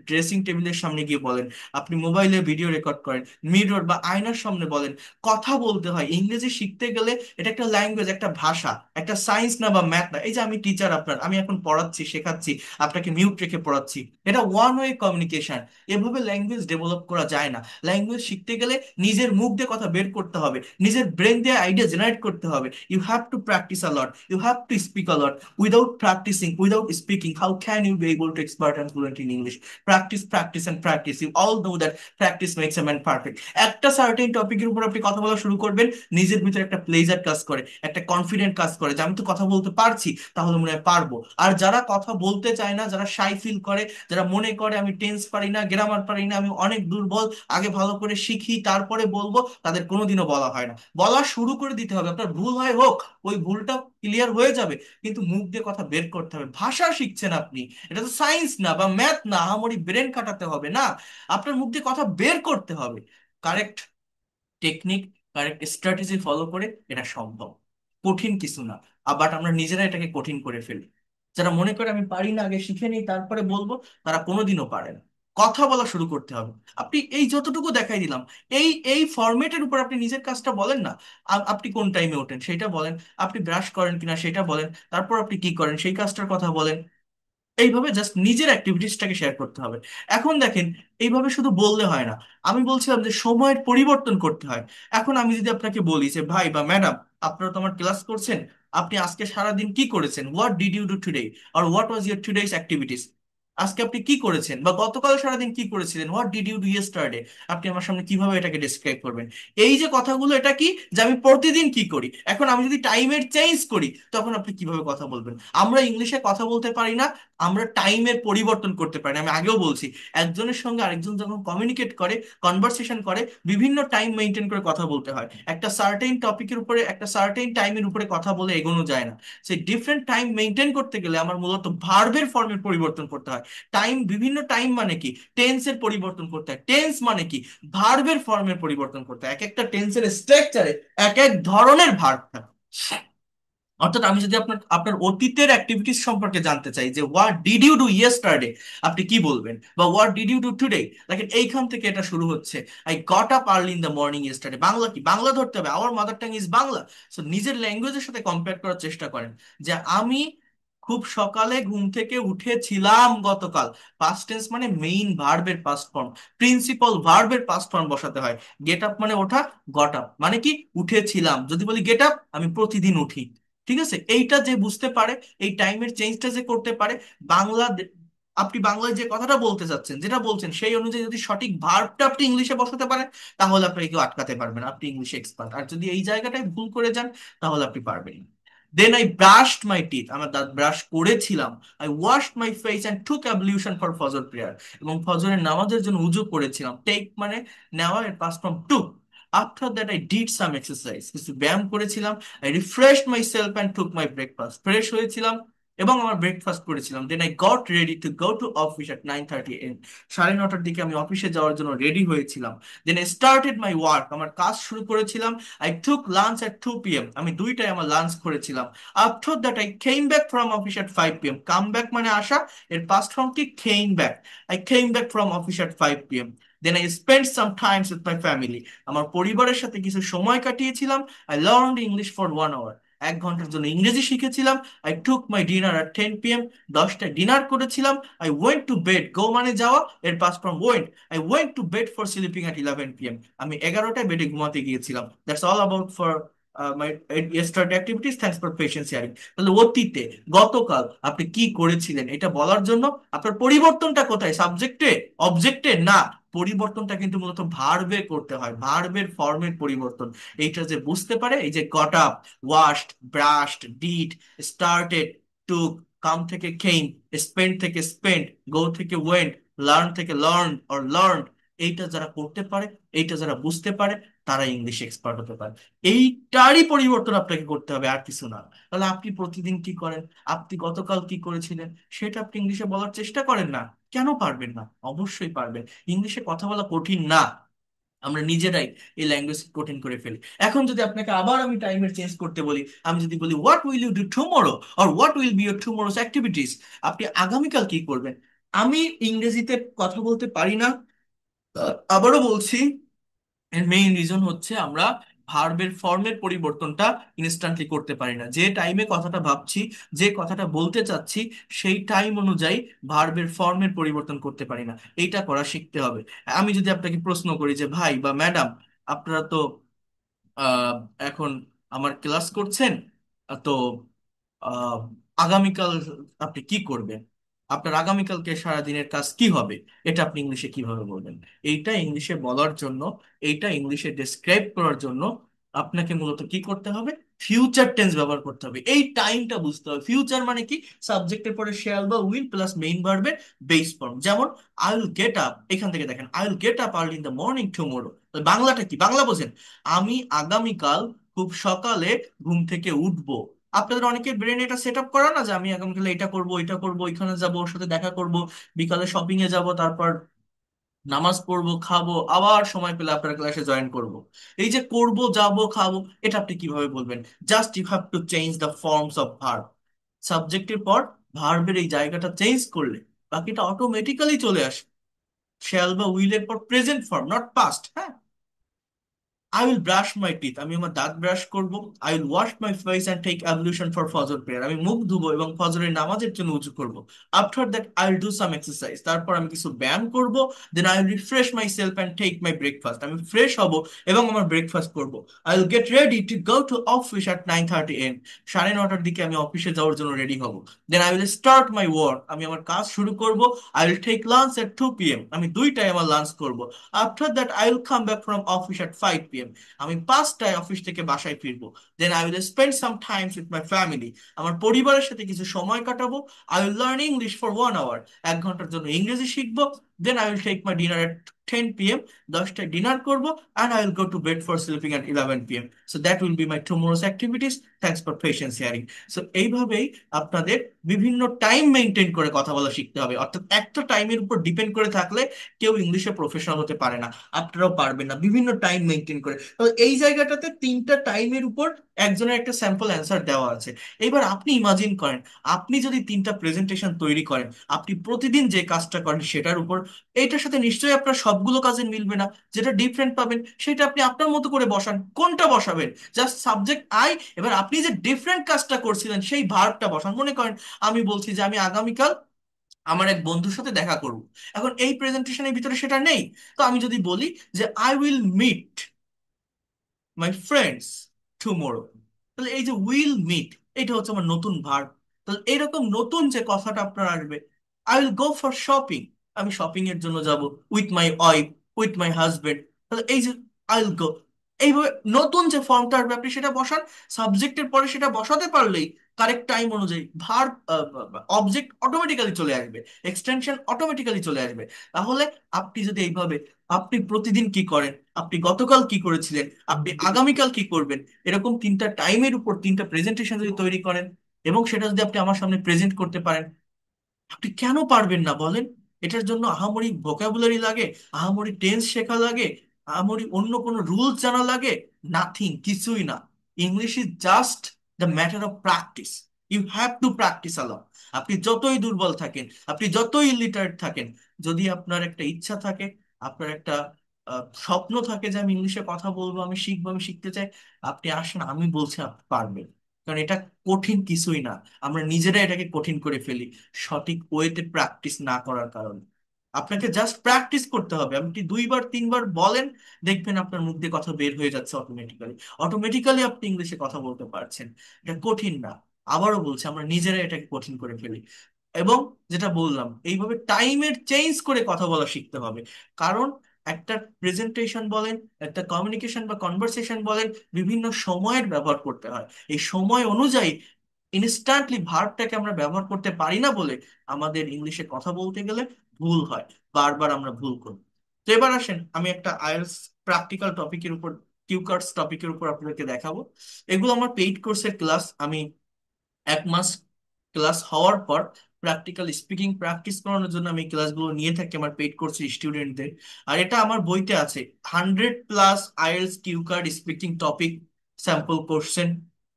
ড্রেসিং টেবিলের সামনে গিয়ে বলেন, আপনি মোবাইলে ভিডিও রেকর্ড করেন, মিরর বা আয়নার সামনে বলেন। কথা বলতে হয়, ইংরেজি শিখতে গেলে এটা একটা ল্যাঙ্গুয়েজ, একটা ভাষা, একটা সায়েন্স না বা ম্যাথ না। এই যে আমি টিচার আপনার, আমি এখন পড়াচ্ছি শেখাচ্ছি, আপনাকে মিউট রেখে পড়াচ্ছি, এটা ওয়ান ওয়ে কমিউনিকেশন। এভাবে ল্যাঙ্গুয়েজ ডেভেলপ করা যায় না। ল্যাঙ্গুয়েজ শিখতে গেলে নিজের মুখ দিয়ে কথা বের করতে হবে, নিজের ব্রেন দিয়ে আইডিয়া জেনারেট করতে হবে। You have to practise a lot, you have to speak a lot. Without practising, without speaking, how can you be able to expert and fluent in English? Practice, practice and practice. You all know that practice makes a man perfect. একটা সার্টেন টপিকের উপর আপনি কথা বলা শুরু করবেন, নিজের ভিতরে একটা প্লেজার কাজ করে, একটা কনফিডেন্ট কাজ করে যে আমি তো কথা বলতে পারছি, তাহলে মনে হয় পারবো। আর যারা কথা বলতে চায় না, যারা শাই ফিল করে, যারা মনে করে আমি টেন্স পারি না, গ্রামার পারি না, আমি অনেক দুর্বল, আগে ভালো করে শিখি তারপরে বলবো, তাদের কোনোদিনও বলা হয় না। বলা শুরু করে দিতে হবে, আপনার ভুল হয় হোক, ওই ভুলটা ক্লিয়ার হয়ে যাবে, কিন্তু মুখ দিয়ে কথা বের করতে হবে। ভাষা শিখছেন আপনি, এটা তো সায়েন্স না বা ম্যাথ না, আহামরি ব্রেন খাটাতে হবে না, আপনার মুখ দিয়ে কথা বের করতে হবে। Correct technique, correct strategy follow করে এটা সম্ভব, কঠিন কিছু না। বাট আমরা নিজেরা এটাকে কঠিন করে ফেলি। যারা মনে করে আমি পারি না, আগে শিখে নিই তারপরে বলবো, তারা কোনোদিনও পারে না। কথা বলা শুরু করতে হবে। আপনি এই যতটুকু দেখাই দিলাম, এই এই ফরম্যাটের উপর আপনি নিজের কাজটা বলেন না। আপনি কোন টাইমে ওঠেন সেটা বলেন, আপনি ব্রাশ করেন কিনা সেটা বলেন, তারপর আপনি কি করেন সেই কাজটার কথা বলেন। এইভাবে জাস্ট নিজের অ্যাক্টিভিটিসটাকে শেয়ার করতে হবে। এখন দেখেন, এইভাবে শুধু বললে হয় না। আমি বলছিলাম যে সময়ের পরিবর্তন করতে হয়। এখন আমি যদি আপনাকে বলি যে ভাই বা ম্যাডাম, আপনারা তো আমার ক্লাস করছেন, আপনি আজকে সারা দিন কি করেছেন, what did you do today, আর what was your today's activities? আজকে আপনি কি করেছেন, বা গতকাল সারাদিন কি করেছিলেন, what did you do yesterday? আপনি আমার সামনে কিভাবে এটাকে ডিসক্রাইব করবেন? এই যে কথাগুলো, এটা কি যে আমি প্রতিদিন কি করি। এখন আমি যদি টাইমের চেঞ্জ করি, তখন আপনি কিভাবে কথা বলবেন? আমরা ইংলিশে কথা বলতে পারি না, আমরা টাইমের পরিবর্তন করতে পারি না। আমি আগেও বলছি, একজনের সঙ্গে আরেকজন যখন কমিউনিকেট করে, কনভারসেশন করে, বিভিন্ন টাইম মেনটেন করে কথা বলতে হয়। একটা সার্টেন টপিকের উপরে, একটা সার্টেন টাইমের উপরে কথা বলে এগোনো যায় না। সেই ডিফারেন্ট টাইম মেনটেন করতে গেলে আমার মূলত ভার্বের ফর্মের পরিবর্তন করতে হয়। টাইম, বিভিন্ন টাইম মানে কি, টেন্সের পরিবর্তন করতে হয়। টেন্স মানে কি, ভার্বের ফর্মের পরিবর্তন করতে হয়। এক একটা টেন্সের স্ট্রাকচারে এক এক ধরনের ভার্ব থাকে। অর্থাৎ আমি যদি আপনার আপনার অতীতের অ্যাক্টিভিটিস সম্পর্কে জানতে চাই, যে what did you do yesterday, আপনি কি বলবেন? বা what did you do today, দেখেন এইখান থেকে এটা শুরু হচ্ছে। I got up early in the morning yesterday. Bangla কি, বাংলা ধরতে হবে, our mother tongue is Bangla. So নিজের ল্যাঙ্গুয়েজের সাথে কম্পেয়ার করার চেষ্টা করেন, যে আমি খুব সকালে ঘুম থেকে উঠেছিলাম গতকাল। পাস্ট টেন্স মানে মেইন ভার্বের পাস্ট ফর্ম, প্রিন্সিপাল ভার্বের পাস্ট ফর্ম বসাতে হয়। গেট আপ মানে ওঠা, গট আপ মানে কি উঠেছিলাম। যদি বলি গেট আপ, আমি প্রতিদিন উঠি। ঠিক আছে, এইটা যে বুঝতে পারে, এই টাইমের চেঞ্জটা যে করতে পারে, বাংলা আপনি বাংলায় যে কথাটা বলতে চাচ্ছেন, যেটা বলছেন, সেই অনুযায়ী যদি সঠিক ভার্বটা আপনি ইংলিশে বসাতে পারেন, তাহলে আপনাকে কেউ আটকাতে পারবে না, আপনি ইংলিশে এক্সপার্ট। আর যদি এই জায়গাটায় ভুল করে যান, তাহলে আপনি পারবেন না। Then I brushed my teeth, আমার দাঁত ব্রাশ করেছিলাম। I washed my face and took ablution for ফজর প্রেয়ার, এবং ফজরের নামাজের জন্য উজু করেছিলাম। টেক মানে নেওয়া, এর past form took. After that I did some exercise, কিছু ব্যায়াম করেছিলাম। I refreshed my self and took my breakfast, fresh হয়েছিলাম এবং আমার ব্রেকফাস্ট করেছিলাম। Then I got ready to go to office at 9:30 AM। 9:30 দিকে আমি অফিসে যাওয়ার জন্য রেডি হয়েছিলাম। Then I started my work, আমার কাজ শুরু করেছিলাম। I took lunch at 2 PM, আমি 2টায় আমার লাঞ্চ করেছিলাম। After that I came back from office at 5 PM। Come back মানে আসা, এর পাস্ট ফর্ম কি, came back. I came back from office at 5 PM। Then I spend some times with my family, আমার পরিবারের সাথে কিছু সময় কাটিয়েছিলাম। I learned English for 1 hour, 1 ঘন্টার জন্য ইংরেজি শিখেছিলাম। I took my dinner at 10 PM, 10টায় ডিনার করেছিলাম। I went to bed, go মানে যাওয়া, এর past form went. I went to bed for sleeping at 11 PM, আমি 11টায় বেডে ঘুমাতে গিয়েছিলাম। That's all about for my yesterday activities, thanks for patience sharing. তাহলে অতীতে, গতকাল আপনি কি করেছিলেন, এটা বলার জন্য আপনার পরিবর্তনটা কোথায়, সাবজেক্টে, অবজেক্টে না। পরিবর্তনটা কিন্তু মূলত ভার্বে করতে হয়, ভার্বের ফর্মের পরিবর্তন। এইটা যে বুঝতে পারে, এই যে got up, washed, brushed, did, started, took, come থেকে কেম, স্পেন্ড থেকে স্পেন্ড, গো থেকে ওয়েন্ট, লার্ন থেকে লার্ন অর লার্ন, এইটা যারা করতে পারে, এইটা যারা বুঝতে পারে, তারা ইংলিশ এক্সপার্ট হতে পারে। এইটারই পরিবর্তন আপনাকে করতে হবে, আর কিছু না। তাহলে আপনি প্রতিদিন কি করেন, আপনি গতকাল কি করেছিলেন, সেটা আপনি ইংলিশে বলার চেষ্টা করেন না। কেন পারবেন না? অবশ্যই পারবেন। ইংলিশে কথা বলা কঠিন না, আমরা নিজেরাই এই ল্যাঙ্গুয়েজ কঠিন করে ফেলি। এখন যদি আপনাকে আবার আমি টাইমের চেঞ্জ করতে বলি, আমি যদি বলি what will you do tomorrow, or what will be your tomorrow's activities, আপনি আগামীকাল কি করবেন? আমি ইংরেজিতে কথা বলতে পারি না, আবারও বলছি, এর মেইন রিজন হচ্ছে আমরা ভার্বের ফর্মের পরিবর্তনটা ইনস্ট্যান্টলি করতে পারি না। যে টাইমে কথাটা ভাবছি, যে কথাটা বলতে চাচ্ছি, সেই টাইম অনুযায়ী ভার্বের ফর্মের পরিবর্তন করতে পারি না। এইটা করা শিখতে হবে। আমি যদি আপনাকে প্রশ্ন করি যে ভাই বা ম্যাডাম, আপনারা তো আহ, এখন আমার ক্লাস করছেন, তো আহ, আগামীকাল আপনি কি করবেন, আপনার আগামীকালকে সারাদিনের কাজ কি হবে, এটা আপনি ইংলিশে কিভাবে বলবেন? এইটা ইংলিশে বলার জন্য, এইটা ইংলিশে ডেসক্রাইব করার জন্য আপনাকে মূলত কি করতে হবে? ফিউচার টেন্স ব্যবহার করতে হবে। এই টাইমটা বুঝতে হবে। ফিউচার মানে কি? সাবজেক্টের পরে শ্যাল বা উইল প্লাস মেইন ভার্বের বেস ফর্ম। যেমন আই উইল গেট আপ, এখান থেকে দেখেন I will get up early in the morning tomorrow. বাংলাটা কি? বাংলা বোঝেন? আমি আগামীকাল খুব সকালে ঘুম থেকে উঠবো। আপনাদের অনেকের ব্রেন এটা সেট আপ করা না, যে আমি আগামীকাল এটা করব, এটা করব, ওইখানে যাব, ওর সাথে দেখা করব, বিকালে শপিং এ যাব, তারপর নামাজ পড়বো, খাবো, আবার সময় পেলে আপনার ক্লাসে জয়েন করব। এই যে করব, যাব, খাবো, এটা আপনি কিভাবে বলবেন? Just you have to change the forms of verb. সাবজেক্টের পর ভার্বের এই জায়গাটা চেঞ্জ করলে বাকিটা অটোমেটিক্যালি চলে আসে। শ্যাল বা উইলের পর প্রেজেন্ট ফর্ম, নট পাস্ট। হ্যাঁ, I will brush my teeth, আমি আমার দাঁত ব্রাশ করব। I will wash my face and take ablution for ফজর প্রেয়ার, আমি মুখ ধুবো এবং ফজরের নামাজের জন্য উজু করব। After that I will do some exercise, তারপর আমি কিছু ব্যায়াম করব। Then I will refresh my self and take my breakfast, আমি ফ্রেশ হব এবং আমার ব্রেকফাস্ট করব। I will get ready to go to office at 9:30 AM, 9:30টার দিকে আমি অফিসে যাওয়ার জন্য রেডি হব। Then I will start my work, আমি আমার কাজ শুরু করব। I will take lunch at 2 PM, আমি 2টায় আমার লাঞ্চ করব। After that I will come back from office at 5 PM, আমি 5টায় অফিস থেকে বাসায় ফিরবো। Then I will spend some times with my family, আমার পরিবারের সাথে কিছু সময় কাটাবো। I will learn English for 1 hour, 1 ঘন্টার জন্য ইংরেজি শিখবো। Then I will take my dinner at 10 PM, 10টায় ডিনার করবো। And I will go to bed for sleeping at 11 PM। So that will be my tomorrow's activities. Thanks for patience hearing. So এইভাবেই আপনাদের বিভিন্ন টাইম মেনটেন করে কথা বলা শিখতে হবে। অর্থাৎ একটা টাইমের উপর ডিপেন্ড করে থাকলে কেউ ইংলিশে প্রফেশনাল হতে পারে না, আপনারাও পারবেন না। বিভিন্ন টাইম মেনটেন করে, তো এই জায়গাটাতে 3টা টাইমের উপর একজনের একটা স্যাম্পল অ্যান্সার দেওয়া আছে। এবার আপনি ইমাজিন করেন, আপনি যদি 3টা প্রেজেন্টেশন তৈরি করেন, আপনি প্রতিদিন যে কাজটা করেন সেটার উপর, এইটার সাথে নিশ্চয়ই আপনার সবগুলো কাজে মিলবে না। যেটা ডিফারেন্ট পাবেন সেটা আপনি আপনার মতো করে বসান। কোনটা বসাবেন? জাস্ট সাবজেক্ট আই, এবার আপনি যে ডিফারেন্ট কাজটা করছিলেন সেই ভার্বটা বসান। মনে করেন আমি বলছি যে আমি আগামীকাল আমার এক বন্ধুর সাথে দেখা করব। এখন এই প্রেজেন্টেশনের ভিতরে সেটা নেই। তো আমি যদি বলি যে I will meet my friends tomorrow, তাহলে এই যে উইল মিট, এটা হচ্ছে আমার নতুন ভার্ব। তাহলে এইরকম নতুন যে কথাটা আপনার আসবে, I will go for shopping, আমি শপিং এর জন্য যাব with my wife, with my husband. তাহলে এই যে আই উইল গো, এইভাবে নতুন যে ফর্মটা আসবে আপনি সেটা বসান। সাবজেক্টের পরে সেটা বসাতে পারলেই কারেক্ট টাইম অনুযায়ী ভার্ব, অবজেক্ট অটোমেটিক্যালি চলে আসবে, এক্সটেনশন অটোমেটিক্যালি চলে আসবে। তাহলে আপনি যদি এইভাবে, আপনি প্রতিদিন কি করেন, আপনি গতকাল কি করেছিলেন, আপনি আগামীকাল কি করবেন, এরকম 3টা টাইমের উপর 3টা প্রেজেন্টেশন যদি তৈরি করেন এবং সেটা যদি আপনি আমার সামনে প্রেজেন্ট করতে পারেন, আপনি কেন পারবেন না বলেন? এটার জন্য আহামরি ভোকাবুলারি লাগে? আহামরি টেন্স শেখা লাগে? আহামরি অন্য কোনো রুলস জানা লাগে? নাথিং, কিছুই না। English is just the matter of practice. You have to practise along. আপনি যতই দুর্বল থাকেন, আপনি যতই ইলিটারেট থাকেন, যদি আপনার একটা ইচ্ছা থাকে, আপনার একটা স্বপ্ন থাকে যে আমি ইংলিশে কথা বলবো, আমি শিখবো, আমি শিখতে চাই, আপনি আসেন, আমি বলছি আপনি পারবেন। কারণ এটা কঠিন কিছুই না, আমরা নিজেরা এটাকে কঠিন করে ফেলি সঠিক ওয়েতে প্র্যাকটিস না করার কারণে। আপনাকে জাস্ট প্র্যাকটিস করতে হবে। আপনি 2বার 3বার বলেন, দেখবেন আপনার মুখ দিয়ে কথা বের হয়ে যাচ্ছে অটোমেটিক্যালি। অটোমেটিক্যালি আপনি ইংলিশে কথা বলতে পারছেন। এটা কঠিন না। আবারও বলছি, আমরা নিজেরা এটাকে কঠিন করে ফেলি। এবং যেটা বললাম, এইভাবে টাইমের চেঞ্জ করে কথা বলা শিখতে হবে। কারণ একটা প্রেজেন্টেশন বলেন, একটা কমিউনিকেশন বা কনভারসেশন বলেন, বিভিন্ন সময়ের ব্যবহার করতে হয়। এই সময় অনুযায়ী ইনস্ট্যান্টলি ভার্বটাকে আমরা ব্যবহার করতে পারি না বলে আমাদের ইংলিশে কথা বলতে গেলে ভুল হয়, বারবার আমরা ভুল করি। তো এবার আসেন, আমি একটা আইএলটিএস প্র্যাকটিক্যাল টপিকের উপর, কিউ কার্ডস টপিকের উপর আপনাদেরকে দেখাবো। এগুলো আমার পেইড কোর্সের ক্লাস। আমি 1 মাস ক্লাস হওয়ার পর প্র্যাকটিক্যাল স্পিকিং প্র্যাকটিস করানোর জন্য আমি ক্লাসগুলো নিয়ে থাকি আমার পেইড কোর্সের স্টুডেন্টদের। আর এটা আমার বইতে আছে, 100+ IELTS cue card speaking topic, sample question,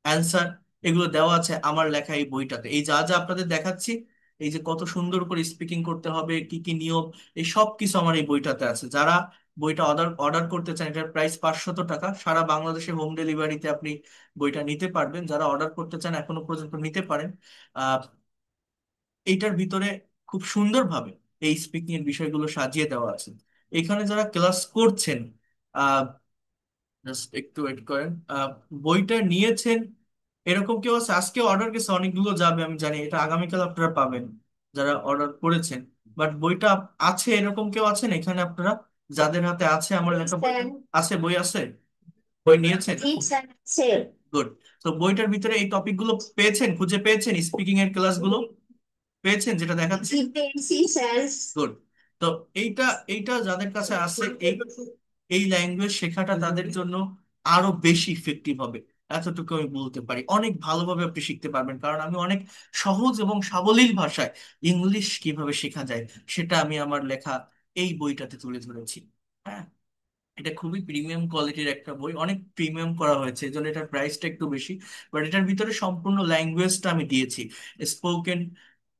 answer, এগুলো দেওয়া আছে আমার লেখা এই বইটাতে। এই যা যা আপনাদের দেখাচ্ছি, এই যে কত সুন্দর করে স্পিকিং করতে হবে, কি কি নিয়ম, এই সব কিছু আমার এই বইটাতে আছে। যারা বইটা অর্ডার অর্ডার করতে চান, এটার প্রাইস 500 টাকা। সারা বাংলাদেশে হোম ডেলিভারিতে আপনি বইটা নিতে পারবেন। যারা অর্ডার করতে চান এখনো পর্যন্ত নিতে পারেন। আহ এইটার ভিতরে খুব সুন্দরভাবে এই স্পিকিং এর বিষয়গুলো সাজিয়ে দেওয়া আছে। এখানে যারা ক্লাস করছেন, জাস্ট একটু ওয়েট করেন। বইটা নিয়েছেন এরকম কেউ আছে? আজকে অর্ডার গেছে, অনেকগুলো যাবে আমি জানি, এটা আগামীকাল আপনারা পাবেন যারা অর্ডার করেছেন। বাট বইটা আছে এরকম কেউ আছেন এখানে আপনারা, যাদের হাতে আছে আমার লেখা বই? আছে, বই আছে? বই নিয়েছেন? গুড। তো বইটার ভিতরে এই টপিকগুলো পেয়েছেন, খুঁজে পেয়েছেন, স্পিকিং এর ক্লাসগুলো পেয়েছেন যেটা দেখাচ্ছে? গুড। তো এইটা এইটা যাদের কাছে আছে, এই এই ল্যাঙ্গুয়েজ শেখাটা তাদের জন্য আরো বেশি ইফেক্টিভ হবে। এতটুকু আমি বলতে পারি, অনেক ভালোভাবে আপনি শিখতে পারবেন, কারণ আমি অনেক সহজ এবং সাবলীল ভাষায় ইংলিশ কিভাবে শেখা যায় সেটা আমি আমার লেখা এই বইটাতে তুলে ধরেছি। হ্যাঁ, এটা খুবই প্রিমিয়াম কোয়ালিটির একটা বই, অনেক প্রিমিয়াম করা হয়েছে, এই জন্য এটার প্রাইসটা একটু বেশি। বাট এটার ভিতরে সম্পূর্ণ ল্যাঙ্গুয়েজটা আমি দিয়েছি। স্পোকেন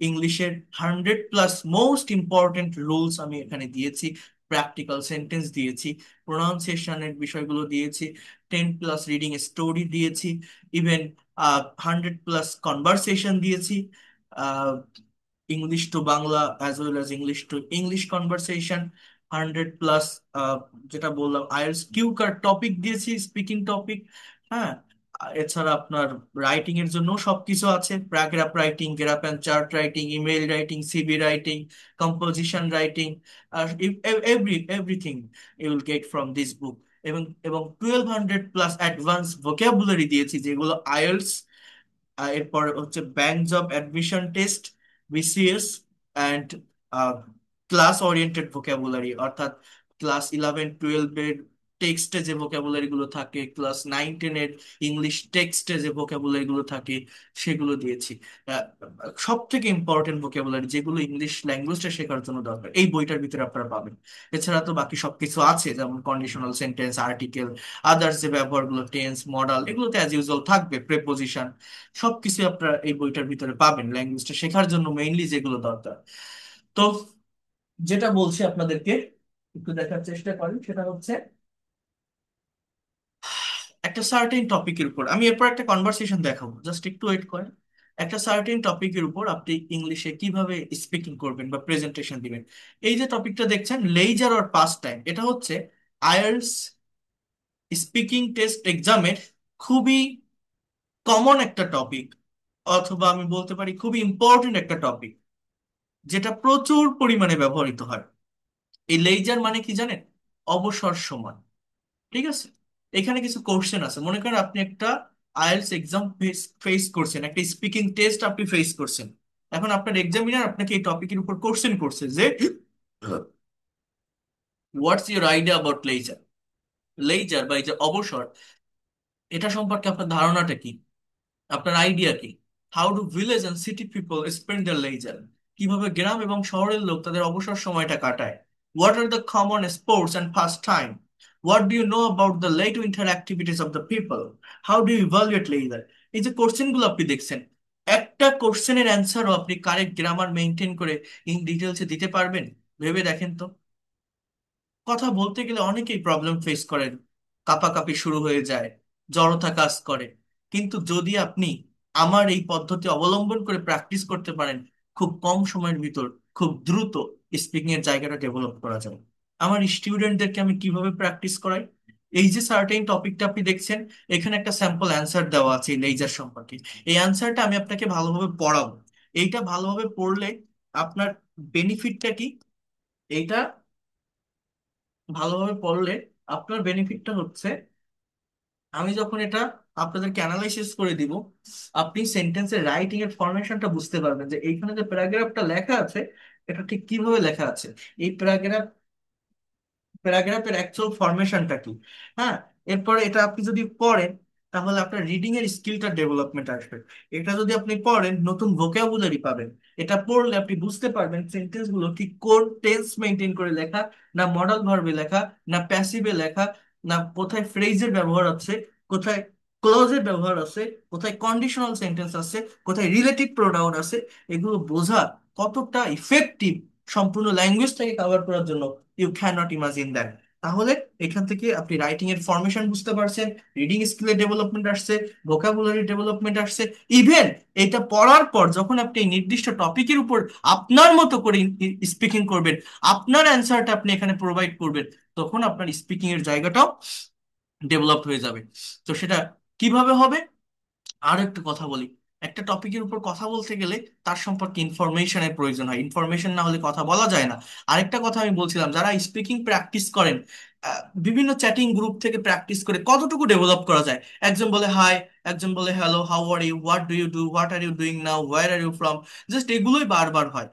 ইংলিশের 100+ মোস্ট ইম্পর্টেন্ট রুলস আমি এখানে দিয়েছি, প্র্যাকটিক্যাল সেন্টেন্স দিয়েছি, প্রোনাউন্সিয়েশনের বিষয়গুলো দিয়েছি, 10+ রিডিং স্টোরি দিয়েছি, ইভেন 100+ কনভারসেশন দিয়েছি, English to Bangla as well as English to English conversation, 100+, যেটা বললাম আইএলটিএস কিউ কার্ড টপিক দিয়েছি, স্পিকিং টপিক। হ্যাঁ, এছাড়া আপনার রাইটিং এর জন্য সবকিছু আছে, paragraph writing, graph and chart writing, email writing, CV writing, composition writing, everything you will get from this book. এবং এবং 1200+ অ্যাডভান্স ভোকাবুলারি দিয়েছি, যেগুলো আইএলটিএস, এরপর হচ্ছে bank job admission test, BCS, and class oriented vocabulary, অর্থাৎ ক্লাস 11-12 এর টেক্সটে যে ভোকাবুলারি গুলো থাকে, ক্লাস 9-10 এর ইংলিশ টেক্সটে যে ভোকাবুলারি গুলো থাকে সেগুলো দিয়েছি। সব থেকে ইম্পর্টেন্ট ভোকাবুলারি যেগুলো ইংলিশ ল্যাঙ্গুয়েজটা শেখার জন্য দরকার এই বইটার ভিতরে আপনারা পাবেন। এছাড়া তো বাকি সবকিছু আছে, যেমন কন্ডিশনাল সেন্টেন্স, আর্টিকেল, আদার্স যে ব্যবহারগুলো, টেন্স, মডাল, এগুলোতে অ্যাজ ইউজুয়াল থাকবে, প্রেপোজিশন, সবকিছু আপনারা এই বইটার ভিতরে পাবেন ল্যাঙ্গুয়েজটা শেখার জন্য মেইনলি যেগুলো দরকার। তো যেটা বলছি আপনাদেরকে, একটু দেখার চেষ্টা করেন, সেটা হচ্ছে একটা সার্টেন টপিকের উপর আমি এরপর একটা কনভারসেশন দেখাবো, জাস্ট একটু ওয়েট করেন। একটা সার্টেন টপিকের উপর আপনি ইংলিশে কিভাবে স্পিকিং করবেন বা প্রেজেন্টেশন দিবেন। এই যে টপিকটা দেখছেন, লেইজার অর পাস্ট টাইম, এটা হচ্ছে আইএলটিএস স্পিকিং টেস্ট এক্সামের খুবই কমন একটা টপিক, অথবা আমি বলতে পারি খুবই ইম্পর্টেন্ট একটা টপিক, যেটা প্রচুর পরিমাণে ব্যবহৃত হয়। এই লেইজার মানে কি জানেন? অবসর সময়। ঠিক আছে, এখানে কিছু কোশ্চেন আছে, মনে করেন আপনি একটা আইএলটিএস এক্সাম ফেস করছেন, একটা স্পিকিং টেস্ট আপনি ফেস করছেন। এখন আপনার এক্সামিনার আপনাকে এই টপিকের উপর কোশ্চেন করছে যে what's your idea about leisure. Leisure বা এই যে অবসর, এটা সম্পর্কে আপনার ধারণাটা কি, আপনার আইডিয়া কি? How do village and city people spend their leisure, কিভাবে গ্রাম এবং শহরের লোক তাদের অবসর সময়টা কাটায়। What are the common sports and fast time, what do you know about the late winter activities of the people, how do you evaluate leisure. এই যে কোশ্চেন গুলো আপনি দেখছেন, একটা কোশ্চেনের অ্যান্সারও আপনি কারেক্ট গ্রামার মেনটেন করে ইন ডিটেলসে দিতে পারবেন? ভেবে দেখেন তো। কথা বলতে গেলে অনেকেই প্রবলেম ফেস করেন, কাঁপাকাঁপি শুরু হয়ে যায়, জড়তা কাজ করে। কিন্তু যদি আপনি আমার এই পদ্ধতি অবলম্বন করে প্র্যাকটিস করতে পারেন, খুব কম সময়ের ভিতর খুব দ্রুত স্পিকিং এর জায়গাটা ডেভেলপ করা যায়। আমার স্টুডেন্টদেরকে আমি কিভাবে প্র্যাকটিস করাই, এই যে সার্টেন টপিকটা আপনি দেখছেন, এখানে একটা স্যাম্পল অ্যান্সার দেওয়া আছে লেজার সম্পর্কে। এই অ্যান্সারটা আমি আপনাকে ভালোভাবে পড়াবো। এইটা ভালোভাবে পড়লে আপনার বেনিফিটটা কি, এইটা ভালোভাবে পড়লে আপনার বেনিফিটটা হচ্ছে, আমি যখন এটা আপনাদেরকে অ্যানালাইসিস করে দিব, আপনি সেন্টেন্সের রাইটিং এর ফরমেশনটা বুঝতে পারবেন যে এইখানে যে প্যারাগ্রাফটা লেখা আছে এটা ঠিক কিভাবে লেখা আছে, এই প্যারাগ্রাফের অ্যাকচুয়াল ফরমেশনটা কি। হ্যাঁ, এরপরে এটা আপনি যদি পড়েন তাহলে আপনার রিডিং এর স্কিলটা ডেভেলপমেন্ট আসবে। এটা যদি আপনি পড়েন নতুন ভোকাবুলারি পাবেন। এটা পড়লে আপনি বুঝতে পারবেন সেন্টেন্স গুলো ঠিক কোন টেন্স মেনটেন করে লেখা, না মডাল ভার্বে লেখা, না প্যাসিভে লেখা, না কোথায় ফ্রেজের ব্যবহার আছে, কোথায় ক্লজের ব্যবহার আছে, কোথায় কন্ডিশনাল সেন্টেন্স আছে, কোথায় রিলেটিভ প্রোনাউন আছে। এগুলো বোঝা কতটা ইফেক্টিভ সম্পূর্ণ ল্যাঙ্গুয়েজটাকে কভার করার জন্য, you can not imagine that. তাহলে এখান থেকে আপনি রাইটিং এর ফরমেশন বুঝতে পারছেন, রিডিং স্কিলের ডেভেলপমেন্ট আসছে, ভোকাবুলারি ডেভেলপমেন্ট আসছে। ইভেন এটা পড়ার পর যখন আপনি এই নির্দিষ্ট টপিকের উপর আপনার মতো করে স্পিকিং করবেন, আপনার অ্যান্সারটা আপনি এখানে প্রোভাইড করবেন, তখন আপনার স্পিকিং এর জায়গাটাও ডেভেলপ হয়ে যাবে। তো সেটা কিভাবে হবে? আর একটু কথা বলি। একটা টপিকের উপর কথা বলতে গেলে তার সম্পর্কে ইনফরমেশনের প্রয়োজন হয়, ইনফরমেশন না হলে কথা বলা যায় না। আরেকটা কথা আমি বলছিলাম, যারা স্পিকিং প্র্যাকটিস করেন, বিভিন্ন চ্যাটিং গ্রুপ থেকে প্র্যাকটিস করে কতটুকু ডেভেলপ করা যায়। একজন বলে হাই, একজন বলে hello, how are you, what do you do, what are you doing now, where are you from, just এগুলোই বারবার হয়।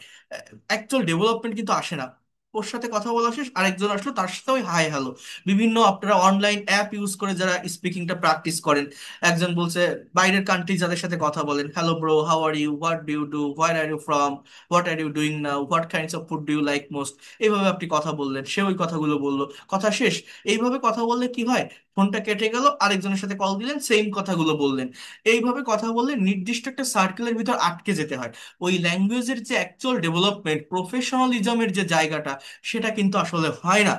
অ্যাকচুয়াল ডেভেলপমেন্ট কিন্তু আসে না। ওর সাথে কথা বলা শেষ, আরেকজন আসলো, তার সাথে ওই হাই হ্যালো। বিভিন্ন আপনারা অনলাইন অ্যাপ ইউজ করে যারা স্পিকিংটা প্র্যাকটিস করেন, একজন বলছে বাইরের কান্ট্রি যাদের সাথে কথা বলেন, hello bro, how are you, what do you do, where are you from, what are you doing now, what kinds of food do you like most. এইভাবে আপনি কথা বললেন, সে ওই কথাগুলো বললো, কথা শেষ। এইভাবে কথা বললে কি হয়, ফোনটা কেটে গেল, আরেকজনের সাথে কল দিলেন, সেম কথাগুলো বললেন। এইভাবে কথা বললে নির্দিষ্ট একটা সার্কেলের ভিতর আটকে যেতে হয়। ওই ল্যাঙ্গুয়েজের যে অ্যাকচুয়াল ডেভেলপমেন্ট, প্রফেশনালিজমের যে জায়গাটা, সেটা কিন্তু আসলে হয় না।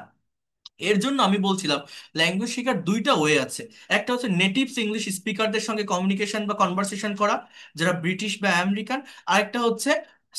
এর জন্য আমি বলছিলাম, ল্যাঙ্গুয়েজ শেখার দুইটা ওয়ে আছে। একটা হচ্ছে নেটিভস ইংলিশ স্পিকারদের সঙ্গে কমিউনিকেশন বা কনভারসেশন করা, যারা ব্রিটিশ বা আমেরিকান। আরেকটা হচ্ছে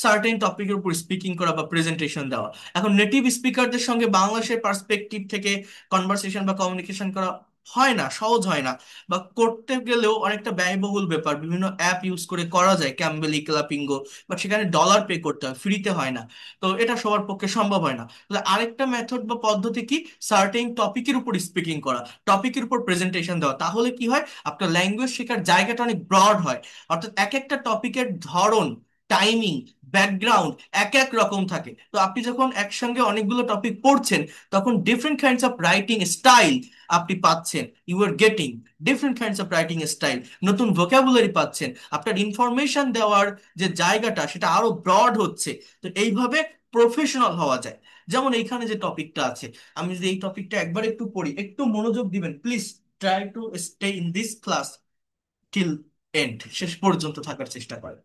সার্টেন টপিকের উপর স্পিকিং করা বা প্রেজেন্টেশন দেওয়া। এখন নেটিভ স্পিকারদের সঙ্গে বাংলাদেশের পার্সপেক্টিভ থেকে কনভারসেশন বা কমিউনিকেশন করা হয় না, সহজ হয় না, বা করতে গেলেও অনেকটা ব্যয়বহুল ব্যাপার। বিভিন্ন অ্যাপ ইউজ করে করা যায়, ক্যাম্বেলি, ক্লাপিঙ্গো, বাট সেখানে ডলার পে করতে হয়, ফ্রিতে হয় না। তো এটা সবার পক্ষে সম্ভব হয় না। তাহলে আরেকটা মেথড বা পদ্ধতি কি, সার্টেন টপিকের উপর স্পিকিং করা, টপিকের উপর প্রেজেন্টেশন দেওয়া। তাহলে কি হয়, আপনার ল্যাঙ্গুয়েজ শেখার জায়গাটা অনেক ব্রড হয়। অর্থাৎ এক একটা টপিকের ধরন, টাইমিং, ব্যাকগ্রাউন্ড এক এক রকম থাকে। তো আপনি যখন একসঙ্গে অনেকগুলো টপিক পড়ছেন, তখন different kinds of writing style আপনি পাচ্ছেন। You are getting different kinds of writing style, নতুন ভোকাবুলারি পাচ্ছেন, আপনার ইনফরমেশন দেওয়ার যে জায়গাটা সেটা আরো ব্রড হচ্ছে। তো এইভাবে প্রফেশনাল হওয়া যায়। যেমন এইখানে যে টপিকটা আছে, আমি যদি এই টপিকটা একবার একটু পড়ি, একটু মনোযোগ দিবেন please. Try to stay in this class till and, শেষ পর্যন্ত থাকার চেষ্টা করেন।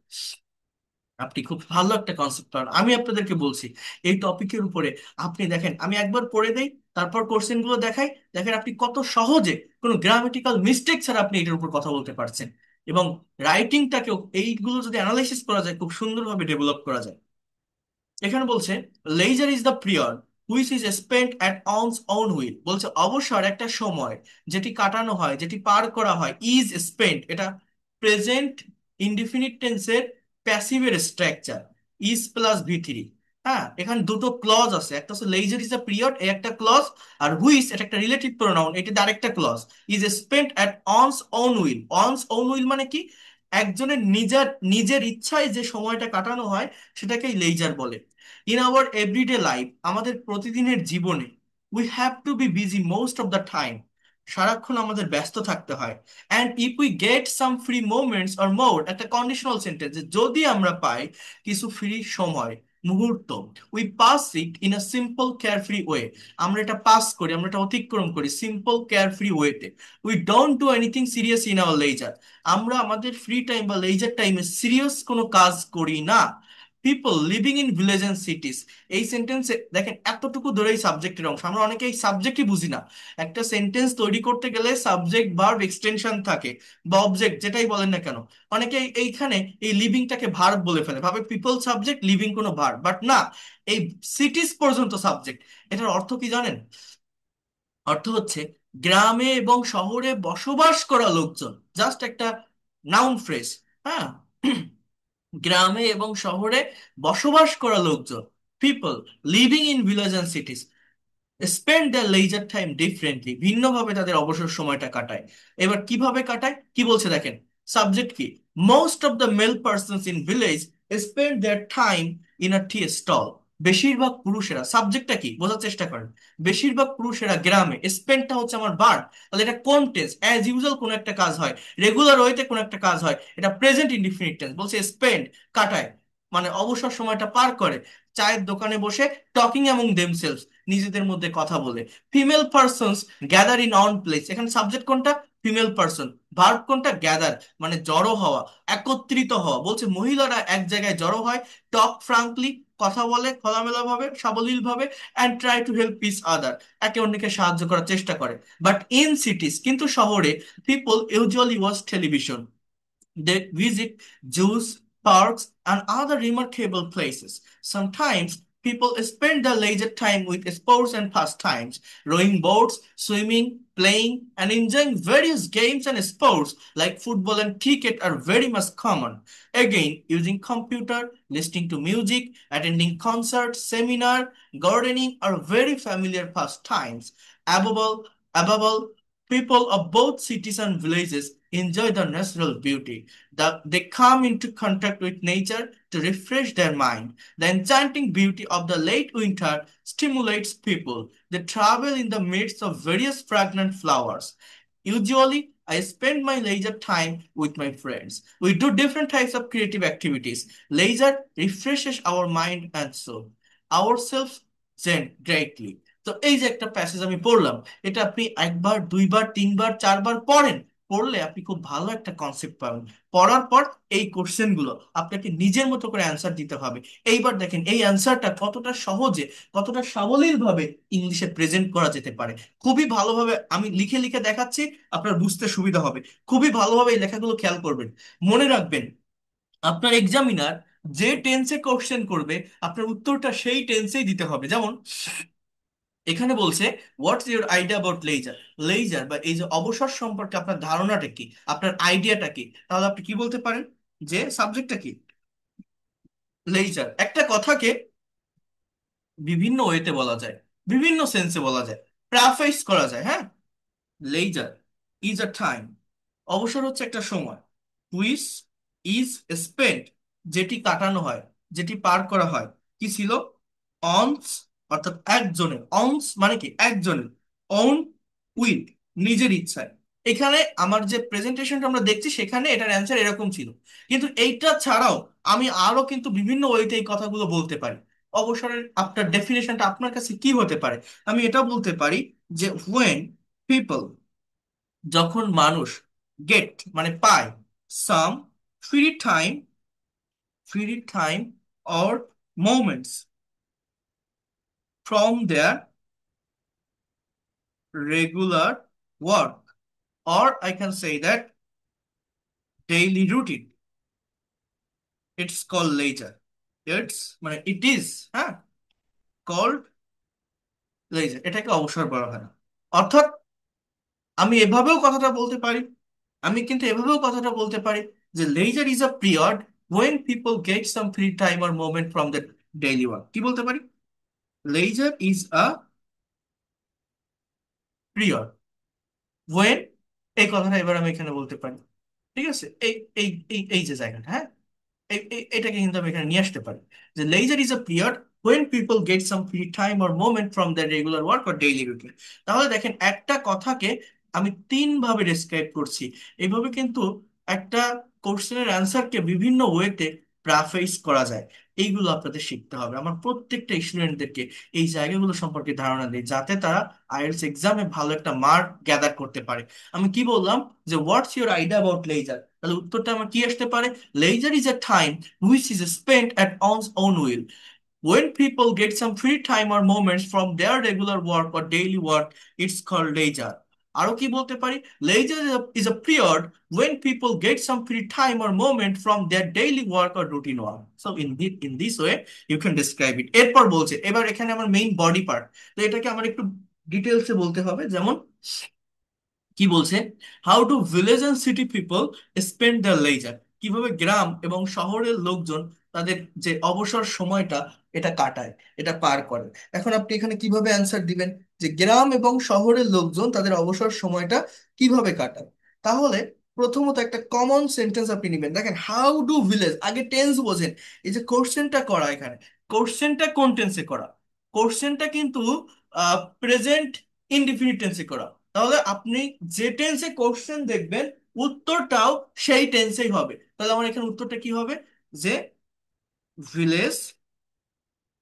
আপনি খুব ভালো একটা কনসেপ্ট পান, আমি আপনাদেরকে বলছি। এই টপিকের উপরে আপনি দেখেন, আমি একবার পড়ে দেই, তারপর কোশ্চেন গুলো দেখাই। দেখেন আপনি কত সহজে, কোনো গ্রামেটিক্যাল মিস্টেক ছাড়া আপনি এটার উপর কথা বলতে পারছেন। এবং রাইটিংটাকেও এইগুলো যদি অ্যানালাইসিস করা যায়, খুব সুন্দরভাবে ডেভেলপ করা যায়। এখানে বলছে leisure is the period which is spent at one's own will. বলছে অবসর একটা সময় যেটি কাটানো হয়, যেটি পার করা হয়। ইজ স্পেন্ট, এটা প্রেজেন্ট ইনডিফিনিট টেন্সের প্যাসিভের structure, is plus V three. হ্যাঁ, এখানে দুটো ক্লজ আছে, একটা হচ্ছে লেজার ইজ দ্য পিরিয়ড, এই একটা ক্লজ। আর হুইচ, এটা একটা রিলেটিভ প্রোনাউন, এটা আরেকটা clause. Is spent at one's own will. One's own will মানে কি, একজনের নিজের নিজের ইচ্ছায় যে সময়টা কাটানো হয়, সেটাকেই লেজার বলে। ইন আওয়ার এভরিডে লাইফ, আমাদের প্রতিদিনের জীবনে, we have to B busy most of the time, সারাক্ষণ আমাদের ব্যস্ত থাকতে হয়। And if we get some free moments or more, একটা কন্ডিশনাল সেন্টেন্স, যদি আমরা পাই কিছু ফ্রি সময়, মুহূর্ত, we pass it in a simple care free way, আমরা এটা পাস করি, আমরা এটা অতিক্রম করি সিম্পল কেয়ার ফ্রি ওয়েতে। We don't do anything serious in our leisure, আমরা আমাদের ফ্রি টাইম বা লেজার টাইমে সিরিয়াস কোনো কাজ করি না। People living in village and cities, এই সেন্টেন্সে দেখেন এতটুকু ধরে এই সাবজেক্টের অংশ, আমরা অনেকে এই সাবজেক্টই বুঝি না। একটা সেন্টেন্স তৈরি করতে গেলে সাবজেক্ট ভার্ব এক্সটেনশন থাকে, বা অবজেক্ট যেটাই বলেন না কেন। অনেকে এইখানে এই লিভিংটাকে ভার্ব বলে ফেলে, ভাবে পিপল সাবজেক্ট, লিভিং কোনো ভার্ব, বাট না। এই সিটিস পর্যন্ত সাবজেক্ট। এটার অর্থ কি জানেন? অর্থ হচ্ছে গ্রামে এবং শহরে বসবাস করা লোকজন, জাস্ট একটা নাউন ফ্রেজ। হ্যাঁ, গ্রামে এবং শহরে বসবাস করা লোকজন, people living in village and সিটিজ, spend their leisure time differently, ভিন্নভাবে তাদের অবসর সময়টা কাটায়। এবার কিভাবে কাটায়, কি বলছে দেখেন, সাবজেক্ট কি, most of the male persons in village spend their time in a tea stall. বেশিরভাগ পুরুষেরা, সাবজেক্টটা কি বোঝার চেষ্টা করেন, বেশিরভাগ পুরুষেরা গ্রামে, স্পেন্ডটা হচ্ছে আমার ভার্ব। তাহলে এটা কোন টেন্স, অ্যাজ ইউজুয়াল কোন একটা কাজ হয়, রেগুলার ওয়েতে কোন একটা কাজ হয়, এটা প্রেজেন্ট ইনডিফিনিট টেন্স। বলছে স্পেন্ড, কাটায়, মানে অবসর সময়টা পার করে চায়ের দোকানে বসে, টকিং অ্যামং দেমসেলস, নিজেদের মধ্যে কথা বলে। Female persons gather in one place, এখানে সাবজেক্ট কোনটা, ফিমেল পার্সন, ভার্ব কোনটা, গ্যাদার, মানে জড়ো হওয়া, একত্রিত হওয়া। বলছে মহিলারা এক জায়গায় জড়ো হয়, টক ফ্রাঙ্কলি, কথা বলে খোলামেলা ভাবে, সাবলীল ভাবে, and try to help each other, একে অন্যকে সাহায্য করার চেষ্টা করে। বাট ইন সিটিজ, কিন্তু শহরে, people usually watch television, they visit zoos, parks, and other remarkable places. Sometimes people spend their leisure time with sports and pastimes, rowing boats, swimming, playing, and enjoying various games and sports like football and cricket are very much common. Again, using computer, listening to music, attending concerts, seminar, gardening are very familiar pastimes. Above all, above all, people of both cities and villages enjoy the natural beauty. They come into contact with nature to refresh their mind. The enchanting beauty of the late winter stimulates people. They travel in the midst of various fragrant flowers. Usually, I spend my leisure time with my friends. We do different types of creative activities. Leisure refreshes our mind and soul. Ourselves greatly. তো এই যে একটা প্যাসেজ আমি পড়লাম, এটা আপনি একবার, দুইবার, তিনবার, চারবার পড়েন, পড়লে আপনি খুব ভালো একটা কনসেপ্ট পাবেন। পড়ার পর এই কোশ্চেন গুলো আপনাকে নিজের মতো করে অ্যান্সার দিতে হবে। এইবার দেখেন এই অ্যান্সারটা কতটা সহজে, কতটা সাবলীল ভাবে ইংলিশে প্রেজেন্ট করা যেতে পারে। খুবই ভালোভাবে আমি লিখে লিখে দেখাচ্ছি, আপনার বুঝতে সুবিধা হবে। খুবই ভালোভাবে এই লেখাগুলো খেয়াল করবেন। মনে রাখবেন, আপনার এক্সামিনার যে টেন্সে কোশ্চেন করবে, আপনার উত্তরটা সেই টেন্সেই দিতে হবে। যেমন এখানে বলছে, what's your idea about leisure. Leisure বা এই যে অবসর সম্পর্কে আপনার ধারণাটা কি, আপনার আইডিয়াটা কি, তাহলে আপনি কি বলতে পারেন যে সাবজেক্টটা কি, লেজার। একটা কথাকে বিভিন্ন ওয়েতে বলা যায়, বিভিন্ন সেন্সে বলা যায়, প্রাফেস করা যায়, হ্যাঁ। লেজার ইজ আ টাইম, অবসর হচ্ছে একটা সময়, হুইচ ইজ স্পেন্ট, যেটি কাটানো হয়, যেটি পার করা হয়, কি ছিল, অনস, অর্থাৎ একজনের, অনস মানে কি একজনের, অন উইল, নিজের ইচ্ছায়। এখানে আমার যে প্রেজেন্টেশনটা আমরা দেখছি সেখানে এটার অ্যান্সার এরকম ছিল, কিন্তু এইটা ছাড়াও আমি আরো কিন্তু বিভিন্ন ওয়েতে এই কথাগুলো বলতে পারি। অবসরের আপনার ডেফিনেশনটা আপনার কাছে কি হতে পারে, আমি এটা বলতে পারি যে when people, যখন মানুষ, গেট মানে পায়, some free time, free time or moments from their regular work, or I can say that daily routine, it's called leisure. It's মানে it is, হ্যাঁ, called leisure, এটাকে অবসর বলা হয় না। অর্থাৎ আমি এভাবেও কথাটা বলতে পারি, আমি কিন্তু এভাবেও কথাটা বলতে পারি যে leisure is a period when people get some free time or moment from the daily work। কি বলতে পারি, leisure is a period when, এই কথাটা এবার আমি এখানে বলতে পারি। ঠিক আছে, এই এই এই এই যে জায়গাটা, হ্যাঁ, এটাকে কিন্তু আমি এখানে নিয়ে আসতে পারি যে leisure is a period when people get some free time or moment from their regular work or daily routine। তাহলে দেখেন একটা কথাকে আমি তিন ভাবে ডেসক্রাইব করছি। এইভাবে কিন্তু একটা কোশ্চেনের অ্যান্সারকে বিভিন্ন ওয়েতে প্রাফেস করা যায়। এইগুলো আপনাদের শিখতে হবে। আমার প্রত্যেকটা স্টুডেন্টদেরকে এই জায়গাগুলো সম্পর্কে ধারণা দিই, যাতে তারা আইএলটিএস এক্সামে ভালো একটা মার্ক গ্যাদার করতে পারে। আমি কি বললাম যে what's your idea about leisure, তাহলে উত্তরটা আমার কি আসতে পারে, leisure is a time which is spent at one's own will. When people get some free time or moments from their regular work or daily work, it's called leisure. আরো কি বলতে পারি, leisure is a period when people get some free time or moment from their daily work or routine work. So in this way you can describe it। এরপর বলছে, এবার এখানে আমার মেইন বডি পার্ট, তো এটাকে আমার একটু ডিটেলসে বলতে হবে। যেমন কি বলছে, how do village and city people spend the leisure, কিভাবে গ্রাম এবং শহরের লোকজন তাদের যে অবসর সময়টা এটা কাটায়, এটা পার করে। এখন আপনি এখানে কিভাবে অ্যান্সার দিবেন যে গ্রাম এবং শহরের লোকজন তাদের অবসর সময়টা কিভাবে কাটায়। তাহলে প্রথমত একটা কমন সেন্টেন্স আপনি নেবেন। দেখেন হাউ ডু ভিলেজ, আগে টেন্স বোঝেন। এই যে কোশ্চেনটা করা এখানে, কোশ্চেনটা কোন টেন্সে করা, কোশ্চেনটা কিন্তু প্রেজেন্ট ইনডিফিনিট টেন্সে করা। তাহলে আপনি যে টেন্সে কোশ্চেন দেখবেন উত্তরটাও সেই টেন্সেই হবে। তাহলে আমার এখানে উত্তরটা কি হবে, যে ভিলেজ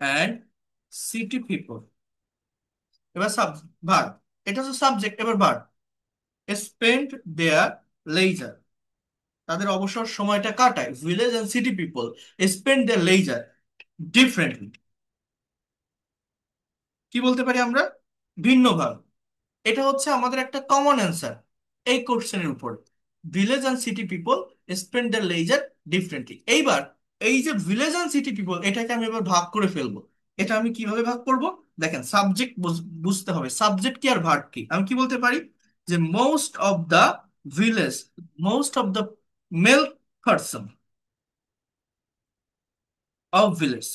অ্যান্ড সিটি পিপল, এবার ভার্ব, এটা হচ্ছে সাবজেক্ট, এবার ভার্ব, স্পেন্ড দেয়ার লেজার, তাদের অবসর সময়টা কাটায়, village and city people spend their leisure differently. কি বলতে পারি আমরা? ভিন্নভাবে। এটা হচ্ছে আমাদের একটা কমন অ্যান্সার এই কোশ্চেনের উপর। Village and city people spend the leisure differently. এইবার এই যে ভিলেজ অ্যান্ড সিটি পিপল, এটাকে আমি এবার ভাগ করে ফেলবো। এটা আমি কিভাবে ভাগ করব? দেখেন, সাবজেক্ট বুঝতে হবে, সাবজেক্ট কি আর ভার্ব কি। আমি কি বলতে পারি যে most of the village, most of the male person of village,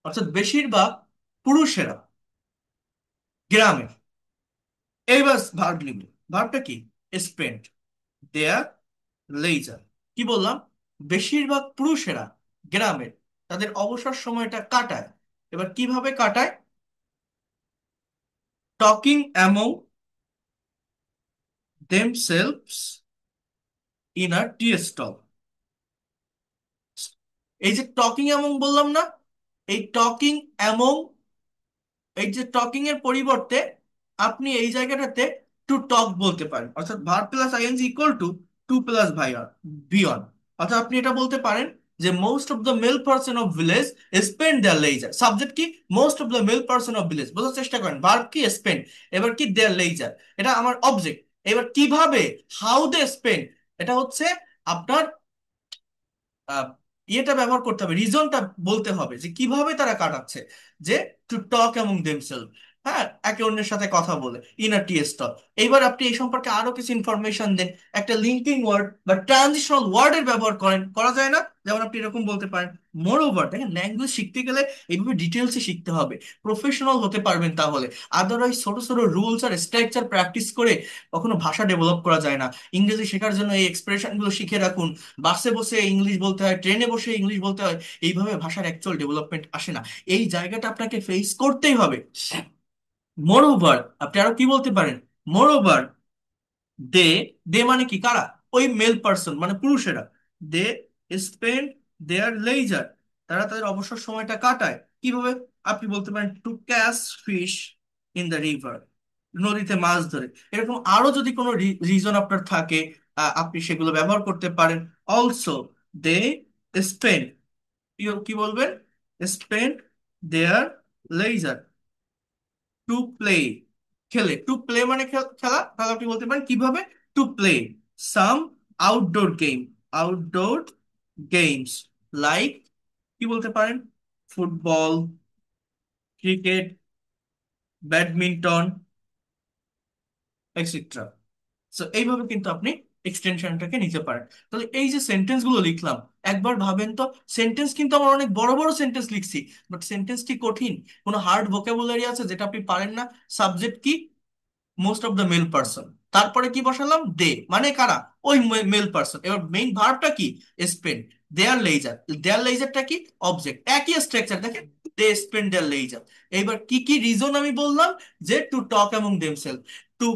অর্থাৎ বেশিরভাগ পুরুষেরা গ্রামে। এইবার ভার্ব লিখব। ভার্বটা কি? Spend their leisure. কি বললাম? বেশিরভাগ পুরুষেরা গ্রামের তাদের অবসর সময়টা কাটায়। এবার কিভাবে কাটায়? Talking among themselves in a tea stall. এই যে টকিং অ্যামং বললাম না, এই টকিং অ্যামং, এই যে টকিং এর পরিবর্তে আপনি এই জায়গাটাতে টু টক বলতে পারেন, অর্থাৎ verb plus ING equal to to plus বিয়ন। অর্থাৎ আপনি এটা বলতে পারেন যে most of the male person of village spend their leisure. Subject কি? Most of the male person of village, বোঝার চেষ্টা করেন। ভার্ব কি? স্পেন্ড। এবার কি? Their leisure. এটা আমার অবজেক্ট। এবার কিভাবে, হাউ দে স্পেন্ড, এটা হচ্ছে আপনার আহ, ইয়েটা ব্যবহার করতে হবে, রিজনটা বলতে হবে যে কিভাবে তারা কাটাচ্ছে। যে টু টক অ্যামং দেমসেলফ, হ্যাঁ, একে অন্যের সাথে কথা বলে ইন আ টি স্টল। এইবার আপনি এই সম্পর্কে আরো কিছু ইনফরমেশন দেন, একটা লিঙ্কিং ওয়ার্ড বা ট্রানজিশনাল ওয়ার্ডের ব্যবহার করেন, করা যায় না? যেমন আপনি এরকম বলতে পারেন মোর ওভার। দেখেন, ল্যাঙ্গুয়েজ শিখতে গেলে এইভাবে ডিটেলসে শিখতে হবে, প্রফেশনাল হতে পারবেন তাহলে। আদারওয়াইজ ছোট ছোট রুলস আর স্ট্রাকচার প্র্যাকটিস করে কখনো ভাষা ডেভেলপ করা যায় না। ইংরেজি শেখার জন্য এই এক্সপ্রেশন গুলো শিখে রাখুন। বাসে বসে ইংলিশ বলতে হয়, ট্রেনে বসে ইংলিশ বলতে হয়, এইভাবে ভাষার অ্যাকচুয়াল ডেভেলপমেন্ট আসে না। এই জায়গাটা আপনাকে ফেস করতেই হবে। মোর ওভার, আপনি আরো কি বলতে পারেন? মোর ওভার দে, দে মানে কি? কারা? ওই মেল পার্সন মানে পুরুষেরা। দে স্পেন্ড দেয়ার লেজার, তারা তাদের অবসর সময়টা কাটায় কিভাবে? আপনি বলতে পারেন two catch fish in the river, নদীতে মাছ ধরে। এরকম আরো যদি কোনো রিজন আপনার থাকে, আপনি সেগুলো ব্যবহার করতে পারেন। অলসো দে স্পেন্ড, কি বলবেন? Spend their leisure to play, খেলে। টু প্লে মানে খেলা। তাহলে আপনি বলতে পারেন কিভাবে? To play some outdoor game, outdoor games like, কি বলতে পারেন? Football, cricket, badminton, etcetera. So এইভাবে কিন্তু আপনি এক্সটেনশনটাকে নিতে পারেন। তাহলে এই যে সেন্টেন্স গুলো লিখলাম, একবার ভাবেন তো, সেন্টেন্স কিন্তু আমরা অনেক বড় বড় সেন্টেন্স লিখছি, বাট সেন্টেন্স কি কঠিন? কোনো হার্ড ভোকাবুলারি আছে যেটা আপনি পারেন না? সাবজেক্ট কি? Most of the male person. তারপরে কি বসালাম? দে, মানে কারা? ওই মেল পার্সন। এবার মেইন ভার্বটা কি? Spend their laser. দেয়ার লেজারটা কি? অবজেক্ট। একই স্ট্রাকচার দেখেন, দে স্পেন্ড দেয়ার লেজার। এইবার কি কি রিজন আমি বললাম? যে to talk among themself, to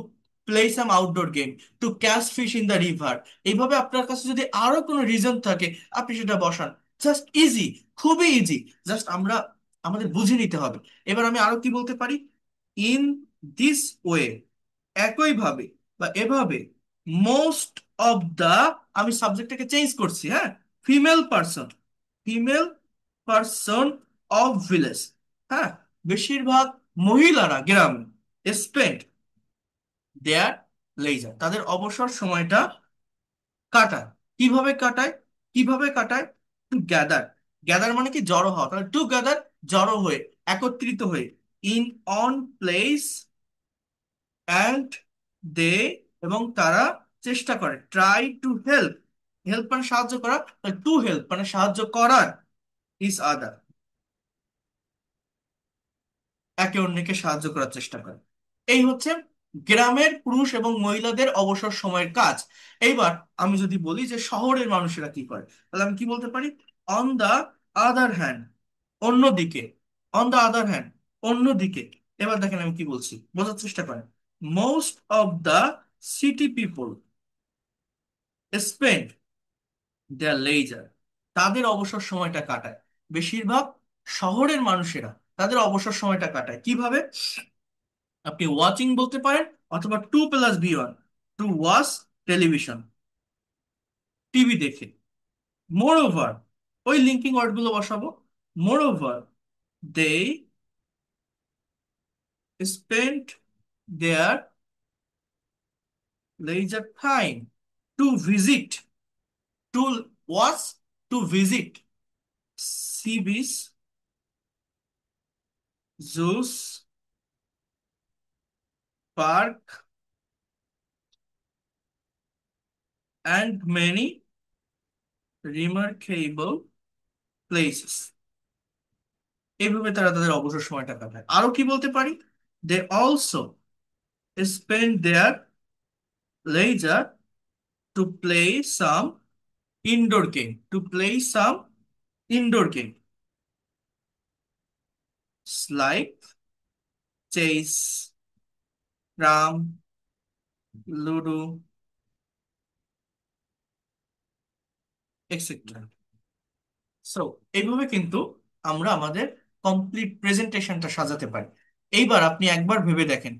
play some outdoor game, to catch fish in the river. এইভাবে আপনার কাছে যদি আরো কোনো রিজন থাকে, আপনি সেটা বসান। জাস্ট ইজি, খুবই ইজি। জাস্ট আমরা আমাদের বুঝে নিতে হবে। এবার আমি আরো কি বলতে পারি? ইন দিস ওয়ে, একইভাবে বা এভাবে। মোস্ট অফ দা, আমি সাবজেক্টটাকে চেঞ্জ করছি, হ্যাঁ, female person, female person of village, হ্যাঁ, বেশিরভাগ মহিলারা গ্রামে স্পেন্ড দেয়ার লেজার, তাদের অবসর সময়টা কাটায়। কিভাবে কাটায়? কিভাবে কাটায়? Two gather. গ্যাদার মানে কি? জড়ো হওয়া। তাহলে টু গ্যাদার, জড়ো হয়ে, একত্রিত হয়ে। In one place and they, এবং তারা চেষ্টা করে। ট্রাই টু হেল্প, হেল্প মানে সাহায্য করা, টু হেল্প মানে সাহায্য করার। ইজ আদার, একে অন্যকে সাহায্য করার চেষ্টা করে। এই হচ্ছে গ্রামের পুরুষ এবং মহিলাদের অবসর সময়ের কাজ। এইবার আমি যদি বলি যে শহরের মানুষেরা কি করে, তাহলে আমি কি বলতে পারি? অন দা আদার হ্যান্ড, অন্যদিকে। অন দা আদার হ্যান্ড, অন্যদিকে। এবার দেখেন আমি কি বলছি, বোঝার চেষ্টা করেন। Most of the city people spend their leisure, তাদের অবসর সময়টা কাটায়। বেশিরভাগ শহরের মানুষেরা তাদের অবসর সময়টা কাটায় কিভাবে? আপনি ওয়াচিং বলতে পারেন, অথবা to plus V one, to watch television, TV দেখে। মোর ওভার, ওই লিঙ্কিং ওয়ার্ড গুলো বসাবো। Moreover, they spend their leisure time to visit, to watch, to visit sea beach, zoos, park, and many remarkable places. এইভাবে তারা তাদের অবসর সময়টা কাটায়। আরো কি বলতে পারি? They also spend their leisure to play some indoor game, to play some indoor game like chess, ram, ludo, etc. So এইভাবে কিন্তু আমরা আমাদের কমপ্লিট প্রেজেন্টেশনটা সাজাতে পারি। এইবার আপনি একবার ভেবে দেখেন,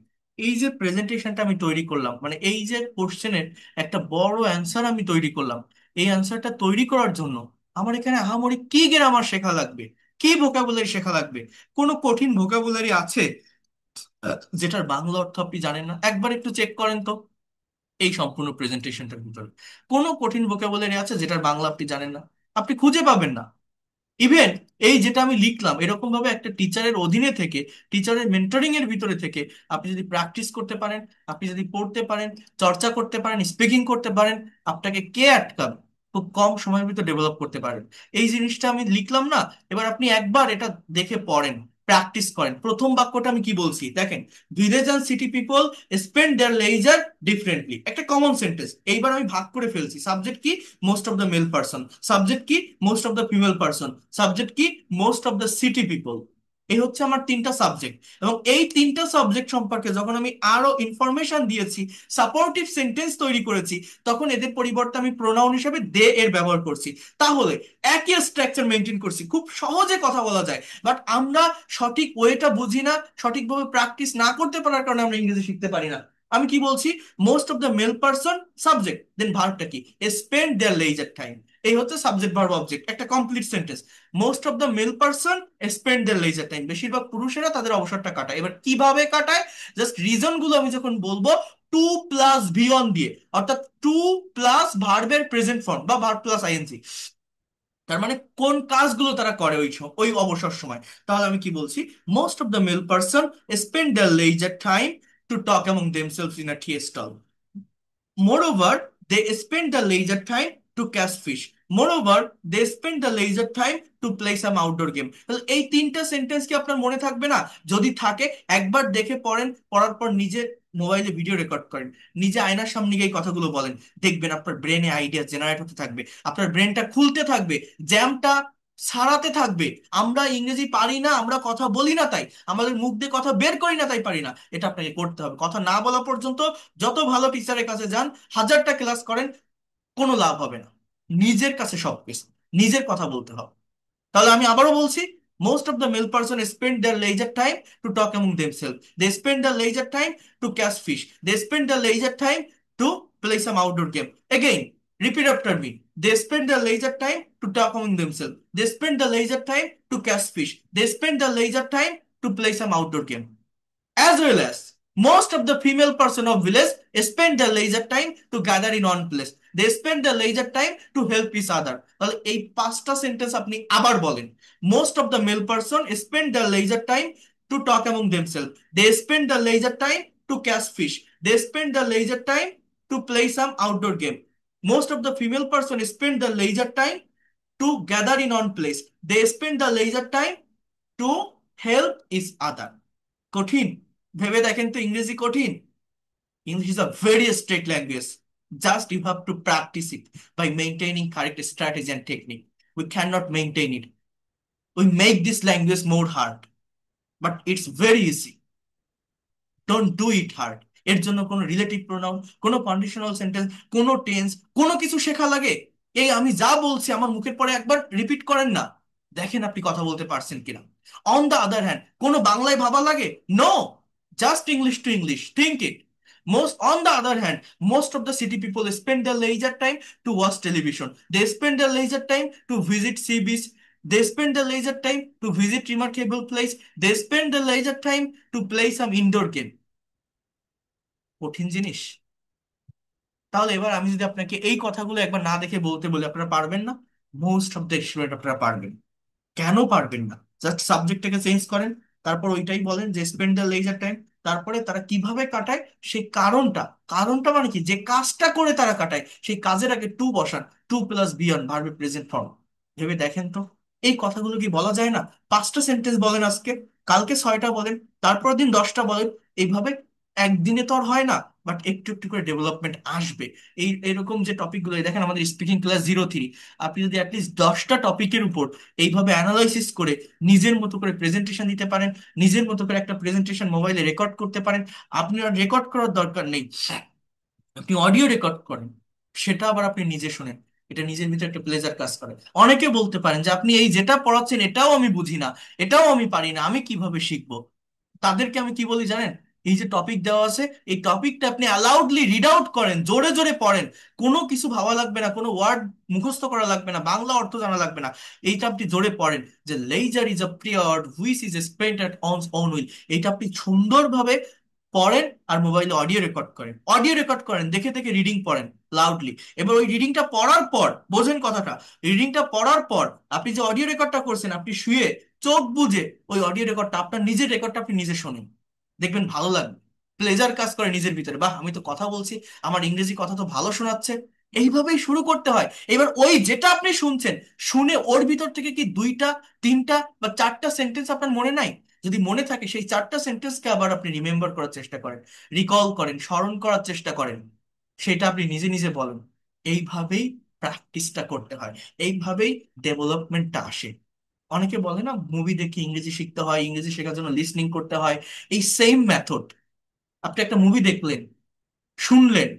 এই যে প্রেজেন্টেশনটা আমি তৈরি করলাম, মানে এই যে কোশ্চেনের একটা বড় অ্যান্সার আমি তৈরি করলাম, এই অ্যান্সারটা তৈরি করার জন্য আমার এখানে আহামরি কি গ্রামার শেখা লাগবে, কি ভোকাবুলারি শেখা লাগবে? কোনো কঠিন ভোকাবুলারি আছে যেটার বাংলা অর্থ আপনি জানেন না? একবার একটু চেক করেন তো এই সম্পূর্ণ প্রেজেন্টেশনটার ভিতরে কোনো কঠিন ভোকাবুলারি আছে যেটার বাংলা আপনি জানেন না? আপনি খুঁজে পাবেন না। ইভেন এই যেটা আমি লিখলাম, এরকম ভাবে একটা টিচারের অধীনে থেকে, টিচারের মেন্টরিং এর ভিতরে থেকে আপনি যদি প্র্যাকটিস করতে পারেন, আপনি যদি পড়তে পারেন, চর্চা করতে পারেন, স্পিকিং করতে পারেন, আপনাকে কে আটকাবে? খুব কম সময়ের ভিতর ডেভেলপ করতে পারেন। এই জিনিসটা আমি লিখলাম না, এবার আপনি একবার এটা দেখে পড়েন, প্র্যাকটিস করেন। প্রথম বাক্যটা আমি কি বলছি দেখেন, village and city people spend their leisure differently, একটা কমন সেন্টেন্স। এইবার আমি ভাগ করে ফেলছি, সাবজেক্ট কি? Most of the male person. Subject কি? Most of the female person. Subject কি? Most of the city people. এই হচ্ছে আমার তিনটা সাবজেক্ট। এবং এই তিনটা সাবজেক্ট সম্পর্কে যখন আমি আরো ইনফরমেশন দিয়েছি, সাপোর্টিভ সেন্টেন্স তৈরি করেছি, তখন এদের পরিবর্তে আমি প্রোনাউন হিসেবে দে এর ব্যবহার করছি। তাহলে একই স্ট্রাকচার মেনটেন করছি, খুব সহজে কথা বলা যায়। বাট আমরা সঠিক ওয়েটা বুঝি না, সঠিকভাবে প্র্যাকটিস না করতে পারার কারণে আমরা ইংরেজি শিখতে পারি না। আমি কি বলছি? Most of the male person, subject, then ভার্বটা কি? Spend their leisure time. এই হচ্ছে সাবজেক্ট ভার্ব অবজেক্ট, একটা complete sentence. Most of the male person spend their leisure time, বেশিরভাগ পুরুষেরা তাদের অবসরটা কাটায়। এবার কিভাবে কাটায়? জাস্ট রিজন গুলো আমি যখন বলবো, টু প্লাস ভি অন দিয়ে, অর্থাৎ টু প্লাস ভার্বের প্রেজেন্ট ফর্ম বা ভার্ব প্লাস আইএনজি, তার মানে কোন কাজগুলো তারা করে ওই অবসর সময়। তাহলে আমি কি বলছি? Most of the male person spend the leisure time to talk among themselves in a tea stall. Moreover, they spend the leisure time to catch fish. Moreover, they spend the leisure time to play some outdoor game. তাহলে এই তিনটা সেন্টেন্স কি আপনার মনে থাকবে না? যদি থাকে একবার দেখে পড়েন, পড়ার পর নিজে মোবাইলে ভিডিও রেকর্ড করেন, নিজে আয়নার সামনে গিয়ে এই কথাগুলো বলেন, দেখবেন আপনার ব্রেনে আইডিয়া জেনারেট হতে থাকবে, আপনার ব্রেনটা খুলতে থাকবে, জ্যামটা ছাড়াতে থাকবে। আমরা ইংরেজি পারি না, আমরা কথা বলি না তাই, আমাদের মুখ দিয়ে কথা বের করি না তাই পারি না। এটা আপনাকে করতে হবে। কথা না বলা পর্যন্ত যত ভালো টিচারের কাছে যান, হাজারটা ক্লাস করেন, কোনো লাভ হবে না। নিজের কাছে সবকিছু, নিজের কথা বলতে হবে। তাহলে আমি আবারও বলছি, most of the male person spend their leisure time to talk among themself, they spend the leisure time to catch fish, they spend the leisure time to play some outdoor game. Again, repeat after me. They spend the leisure time to talk among themselves. They spend the leisure time to catch fish. They spend the leisure time to play some outdoor game. As well as most of the female person of village spend their leisure time to gather in one place. They spend their leisure time to help each other. তাহলে এই পাঁচটা সেন্টেন্স আপনি আবার বলেন। Most of the male person spend the leisure time to talk among themselves. They spend the leisure time to catch fish. They spend the leisure time to play some outdoor game. Most of the female person spend the leisure time to gather in one place. They spend the leisure time to help each other. কঠিন? ভেবে দেখেন তো, ইংরেজি কঠিন? English is a very straight language. Just you have to practice it by maintaining correct strategy and technique. We cannot maintain it. We make this language more hard, but it's very easy. Don't do it hard. এর জন্য কোনো রিলেটিভ প্রোনাউন, কোনো কন্ডিশনাল সেন্টেন্স, কোনো টেন্স, কোনো কিছু শেখা লাগে? এই আমি যা বলছি আমার মুখের পরে একবার রিপিট করেন না, দেখেন আপনি কথা বলতে পারছেন কিনা। অন দ্য আদার হ্যান্ড, কোনো বাংলায় ভাবা লাগে? No, just English to English, think it. Most on the other hand, most of the city people spend their leisure time to watch television. They spend their leisure time to visit sea beach, they spend the leisure time to visit remarkable place, they spend the leisure time to play some indoor game. কঠিন জিনিস। তাহলে এবার আমি যদি আপনাকে এই কথাগুলো একবার না দেখে বলতে বলি, আপনারা পারবেন না? মোস্ট অফ দ্য স্টুডেন্ট আপনারা পারবেন। কেন পারবেন না? জাস্ট সাবজেক্টটাকে চেঞ্জ করেন, তারপর ওইটাই বলেন যে স্পেন্ড দ্য লেজার টাইম, তারপরে তারা কিভাবে কাটায় সেই কারণটা। কারণটা মানে কি, যে কাজটা করে তারা কাটায় সেই কাজের আগে টু বসান, টু প্লাস বি অন ভার্বে প্রেজেন্ট ফর্ম। ভেবে দেখেন তো, এই কথাগুলো কি বলা যায় না? 5টা সেন্টেন্স বলেন আজকে, কালকে 6টা বলেন, তারপর দিন 10টা বলেন। এইভাবে একদিনে তো আর হয় না, বাট একটু একটু করে ডেভেলপমেন্ট আসবে। এই এরকম যে টপিকগুলো, এই দেখেন আমাদের স্পিকিং ক্লাস 03, আপনি যদি অ্যাটলিস্ট 10টা টপিকের উপর এইভাবে অ্যানালাইসিস করে নিজের মতো করে প্রেজেন্টেশন দিতে পারেন, নিজের মতো করে একটা প্রেজেন্টেশন মোবাইলে রেকর্ড করতে পারেন। আপনি আর রেকর্ড করার দরকার নেই, আপনি অডিও রেকর্ড করেন, সেটা আবার আপনি নিজে শুনেন। এটা নিজের ভিতরে একটা প্লেজার কাজ করে। অনেকে বলতে পারেন যে আপনি এই যেটা পড়াচ্ছেন এটাও আমি বুঝি না, এটাও আমি পারি না, আমি কিভাবে শিখবো? তাদেরকে আমি কি বলি জানেন? এই যে টপিক দেওয়া আছে, এই টপিকটা আপনি অ্যালাউডলি রিড আউট করেন, জোরে জোরে পড়েন। কোনো কিছু ভাবা লাগবে না, কোনো ওয়ার্ড মুখস্থ করা লাগবে না, বাংলা অর্থ জানা লাগবে না। এইটা আপনি জোরে পড়েন যে leisure is a period which is spent at one's own will. এইটা আপনি সুন্দরভাবে পড়েন, আর মোবাইলে অডিও রেকর্ড করেন, অডিও রেকর্ড করেন, দেখে দেখে রিডিং পড়েন লাউডলি। এবার ওই রিডিংটা পড়ার পর, বোঝেন কথাটা, রিডিংটা পড়ার পর আপনি যে অডিও রেকর্ডটা করছেন, আপনি শুয়ে চোখ বুজে ওই অডিও রেকর্ডটা, আপনার নিজের রেকর্ডটা আপনি নিজে শোনেন, দেখবেন ভালো লাগবে। প্লেজার কাজ করে নিজের ভিতরে, বাহ আমি তো কথা বলছি, আমার ইংরেজি কথা তো ভালো শোনাচ্ছে। এইভাবেই শুরু করতে হয়। এবার ওই যেটা আপনি শুনছেন, শুনে ওর ভিতর থেকে কি 2টা, 3টা বা 4টা সেন্টেন্স আপনার মনে নাই? যদি মনে থাকে, সেই 4টা সেন্টেন্সকে আবার আপনি রিমেম্বার করার চেষ্টা করেন, রিকল করেন, স্মরণ করার চেষ্টা করেন, সেটা আপনি নিজে নিজে বলেন। এইভাবেই প্র্যাকটিসটা করতে হয়, এইভাবেই ডেভেলপমেন্টটা আসে। অনেকে বলে না মুভি দেখে ইংরেজি শিখতে হয়, ইংরেজি শেখার জন্য লিসনিং করতে হয়। এই সেম মেথড। আপনি একটা মুভি দেখলেন, শুনলেন,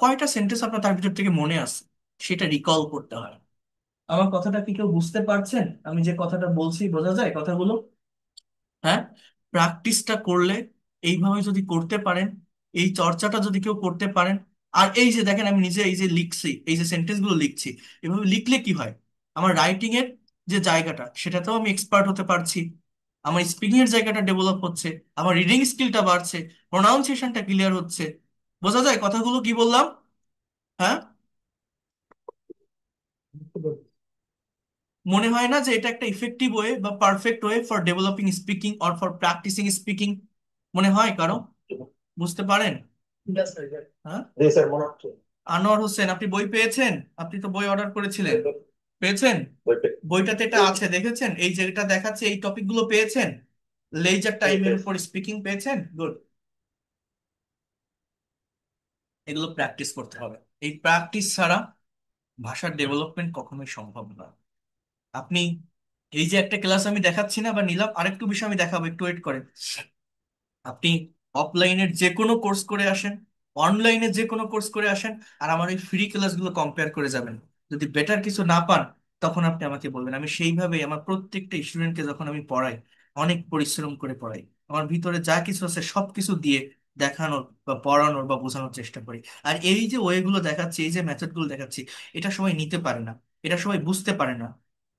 কয়টা সেন্টেন্স আপনার তার ভিতর থেকে মনে আছে, সেটা রিকল করতে হয়। আমার কথাটা কি কেউ বুঝতে পারছেন? আমি যে কথাটা বলছি বোঝা যায় কথাগুলো? হ্যাঁ। প্র্যাকটিসটা করলে, এইভাবে যদি করতে পারেন, এই চর্চাটা যদি কেউ করতে পারেন, আর এই যে দেখেন আমি নিজে এই যে লিখছি, এই যে সেন্টেন্স গুলো লিখছি, এভাবে লিখলে কি হয়, আমার রাইটিং এর যে জায়গাটা সেটাতেও আমি এক্সপার্ট হতে পারছি, আমার স্পিকিং এর জায়গাটা ডেভেলপ হচ্ছে, আমার রিডিং স্কিলটা বাড়ছে, প্রোনাউন্সিয়েশনটা ক্লিয়ার হচ্ছে। বোঝা যায় কথাগুলো কি বললাম? হ্যাঁ। মনে হয় না যে এটা একটা ইফেক্টিভ ওয়ে বা perfect way for developing speaking or for practicing speaking? মনে হয় কারো? বুঝতে পারেন? হ্যাঁ। জি স্যার, মনে হচ্ছে। আনোয়ার হোসেন, আপনি বই পেয়েছেন? আপনি তো বই অর্ডার করেছিলেন, পেয়েছেন? বইটাতে এটা আছে, দেখেছেন? এই যেটা দেখাচ্ছে এই টপিক গুলো পেয়েছেন? লেজার টাইমের উপর স্পিকিং পেয়েছেন? গুড। এগুলো প্র্যাকটিস করতে হবে। এই প্র্যাকটিস ছাড়া ভাষার ডেভেলপমেন্ট কখনোই সম্ভব না। আপনি এই যে একটা ক্লাস আমি দেখাচ্ছি না বা নিলাম, আরেকটু বিষয় আমি দেখাবো, একটু ওয়েট করেন। আপনি অফলাইনের যে কোনো কোর্স করে আসেন, অনলাইনে যে কোনো কোর্স করে আসেন, আর আমার এই ফ্রি ক্লাসগুলো কম্পেয়ার করে যাবেন। যদি বেটার কিছু না পান, তখন আপনি আমাকে বলবেন। আমি সেইভাবে আমার প্রত্যেকটা স্টুডেন্টকে যখন আমি পড়াই, অনেক পরিশ্রম করে পড়াই, আমার ভিতরে যা কিছু আছে সব কিছু দিয়ে দেখানোর বা পড়ানোর বা বোঝানোর চেষ্টা করি। আর এই যে ওয়েগুলো দেখাচ্ছি, এই যে মেথডগুলো দেখাচ্ছি, এটা সবাই নিতে পারে না, এটা সবাই বুঝতে পারে না।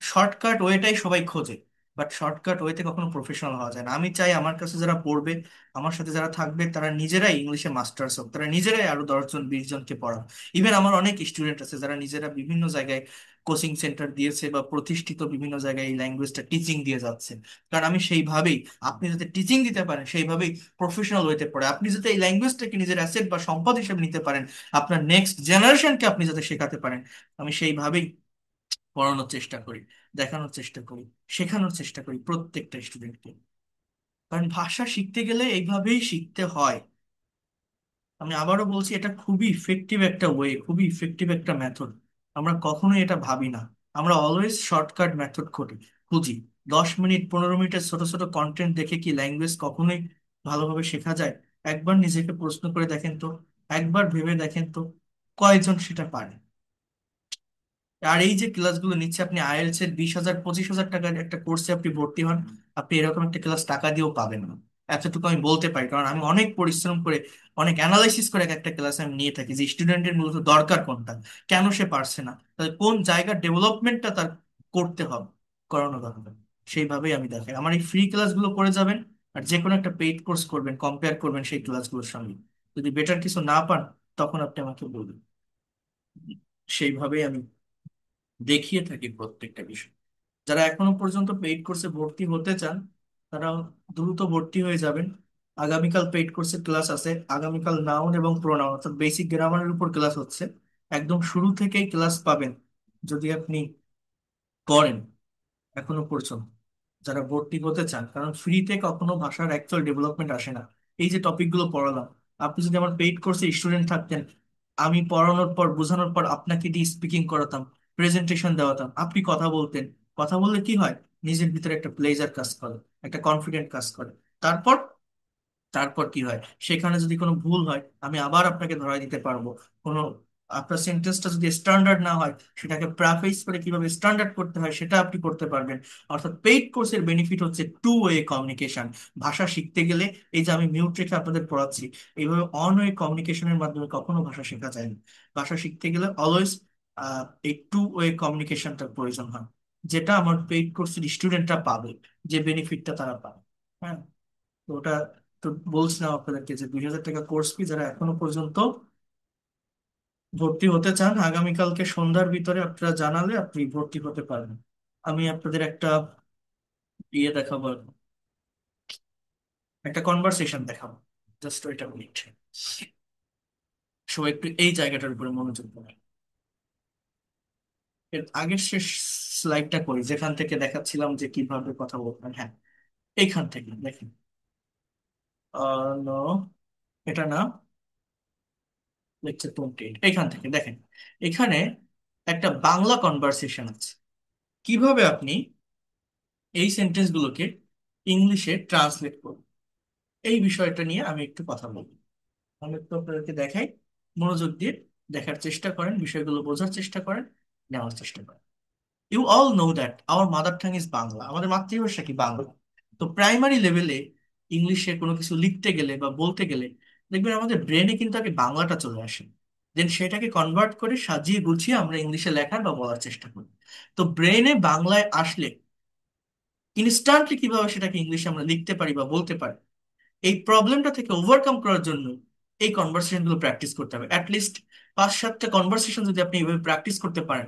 শর্টকাট ওয়েটাই সবাই খোঁজে, বাট শর্টকাট ওয়েতে কখনো প্রফেশনাল হওয়া যায় না। আমি চাই আমার কাছে যারা পড়বে, আমার সাথে যারা থাকবে, তারা নিজেরাই ইংলিশে মাস্টার্স হোক, তারা নিজেরাই আরো 10 জন 20 জনকে পড়ান। ইভেন আমার অনেক স্টুডেন্ট আছে যারা নিজেরা বিভিন্ন জায়গায় কোচিং সেন্টার দিয়েছে বা প্রতিষ্ঠিত বিভিন্ন জায়গায় এই ল্যাঙ্গুয়েজটা টিচিং দিয়ে যাচ্ছে। কারণ আমি সেইভাবেই, আপনি যাতে টিচিং দিতে পারেন সেইভাবেই প্রফেশনাল ওয়েতে পড়ে, আপনি যাতে এই ল্যাঙ্গুয়েজটাকে নিজের অ্যাসেট বা সম্পদ হিসেবে নিতে পারেন, আপনার নেক্সট জেনারেশনকে আপনি যাতে শেখাতে পারেন, আমি সেইভাবেই পড়ানোর চেষ্টা করি, দেখানোর চেষ্টা করি, শেখানোর চেষ্টা করি প্রত্যেকটা স্টুডেন্টকে। কারণ ভাষা শিখতে গেলে এইভাবেই শিখতে হয়। আমি আবারও বলছি, এটা খুবই ইফেক্টিভ একটা ওয়ে, খুবই ইফেক্টিভ একটা মেথড। আমরা কখনোই এটা ভাবি না, আমরা অলওয়েজ শর্টকাট মেথড খুঁজি। 10 মিনিট 15 মিনিটের ছোট ছোট কন্টেন্ট দেখে কি ল্যাঙ্গুয়েজ কখনোই ভালোভাবে শেখা যায়? একবার নিজেকে প্রশ্ন করে দেখেন তো, একবার ভেবে দেখেন তো, কয়জন সেটা পারে? আর এই যে ক্লাসগুলো নিচ্ছে, আপনি আইএলটিএস এর 20,000 25,000 টাকার একটা কোর্সে আপনি ভর্তি হন, আপনি এরকম একটা ক্লাস টাকা দিয়েও পাবেন না। এতটুকু আমি বলতে পারি, কারণ আমি অনেক পরিশ্রম করে, অনেক অ্যানালাইসিস করে এক একটা ক্লাস আমি নিয়ে থাকি যে স্টুডেন্টের মূলত দরকার কোনটা, কেন সে পারছে না, তাহলে কোন জায়গার ডেভেলপমেন্টটা তার করতে হবে। করানো দরকার। সেইভাবেই আমি দেখাই। আমার এই ফ্রি ক্লাসগুলো করে যাবেন, আর যে কোনো একটা পেইড কোর্স করবেন, কম্পেয়ার করবেন সেই ক্লাসগুলোর সঙ্গে। যদি বেটার কিছু না পান, তখন আপনি আমাকে বলবেন। সেইভাবেই আমি দেখিয়ে থাকি প্রত্যেকটা বিষয়। যারা এখনো পর্যন্ত পেইড কোর্সে ভর্তি হতে চান, তারা দ্রুত ভর্তি হয়ে যাবেন। আগামীকাল পেইড কোর্সের ক্লাস আছে। আগামীকাল নাউন এবং প্রোনাউন অর্থাৎ বেসিক গ্রামারের উপর ক্লাস হচ্ছে। একদম শুরু থেকেই ক্লাস পাবেন যদি আপনি করেন এখনো পর্যন্ত, যারা ভর্তি হতে চান। কারণ ফ্রিতে কখনো ভাষার অ্যাকচুয়াল ডেভেলপমেন্ট আসে না। এই যে টপিকগুলো পড়ালাম, আপনি যদি আমার পেইড কোর্সে স্টুডেন্ট থাকতেন, আমি পড়ানোর পর বোঝানোর পর আপনাকে দিয়ে স্পিকিং করাতাম, প্রেজেন্টেশন দেওয়াতাম, আপনি কথা বলতেন। কথা বললে কি হয়? নিজের ভিতরে একটা প্লেজার কাজ করে, একটা কনফিডেন্ট কাজ করে। তারপর তারপর কি হয়, সেখানে যদি কোনো ভুল হয় আমি আবার আপনাকে ধরায় দিতে পারবো। কোনো আপনার সেন্টেন্সটা যদি স্ট্যান্ডার্ড না হয়, সেটাকে প্রাফেস করে কিভাবে স্ট্যান্ডার্ড করতে হয় সেটা আপনি করতে পারবেন। অর্থাৎ পেইড কোর্সের বেনিফিট হচ্ছে টু ওয়ে কমিউনিকেশন। ভাষা শিখতে গেলে, এই যে আমি মিউট রেখে আপনাদের পড়াচ্ছি, এইভাবে অন ওয়ে কমিউনিকেশনের মাধ্যমে কখনো ভাষা শেখা যায় না। ভাষা শিখতে গেলে অলওয়েজ এই টু ওয়ে কমিউনিকেশনটার প্রয়োজন হয়, যেটা আমার পেইড কোর্সের স্টুডেন্টরা পাবে, যে বেনিফিটটা তারা পাবে। হ্যাঁ, তো ওটা তো বলছিলাম আপনাদেরকে যে 2000 টাকা কোর্স ফি, যারা এখনো পর্যন্ত ভর্তি হতে চান, আগামীকালকে সন্ধ্যার ভিতরে আপনারা জানালে আপনি ভর্তি হতে পারবেন। আমি আপনাদের একটা ইয়ে দেখাবো, একটা কনভারসেশন দেখাবো। জাস্ট ওইটা মিনিট, সবাই একটু এই জায়গাটার উপরে মনোযোগ দেবেন। এর আগের শেষ স্লাইডটা করি, যেখান থেকে দেখাচ্ছিলাম যে কিভাবে কথা বলবেন। হ্যাঁ, এইখান থেকে দেখেন। নো, এটা না, লেকচার 28, এইখান থেকে দেখেন। এখানে একটা বাংলা কনভারসেশন আছে, কিভাবে আপনি এই সেন্টেন্স গুলোকে ইংলিশে ট্রান্সলেট করবেন। এই বিষয়টা নিয়ে আমি একটু কথা বলবো। আমি একটু আপনাদেরকে দেখাই, মনোযোগ দিয়ে দেখার চেষ্টা করেন, বিষয়গুলো বোঝার চেষ্টা করেন, নেওয়ার চেষ্টা করেন। You all know that our mother tongue is Bangla. আমাদের মাতৃভাষা কি বাংলা। তো প্রাইমারি লেভেলে ইংলিশে কোনো কিছু লিখতে গেলে বা বলতে গেলে, দেখবেন আমাদের ব্রেনে কিন্তু আগে বাংলাটা চলে আসে, দেন সেটাকে কনভার্ট করে সাজিয়ে গুছিয়ে আমরা ইংলিশে লেখার বা বলার চেষ্টা করি। তো ব্রেনে বাংলায় আসলে ইনস্ট্যান্টলি কিভাবে সেটাকে ইংলিশে আমরা লিখতে পারি বা বলতে পারি, এই প্রবলেমটা থেকে ওভারকাম করার জন্য এই কনভারসেশন গুলো প্র্যাকটিস করতে হবে। অ্যাটলিস্ট 5-7টা কনভারসেশন যদি আপনি এইভাবে প্র্যাকটিস করতে পারেন,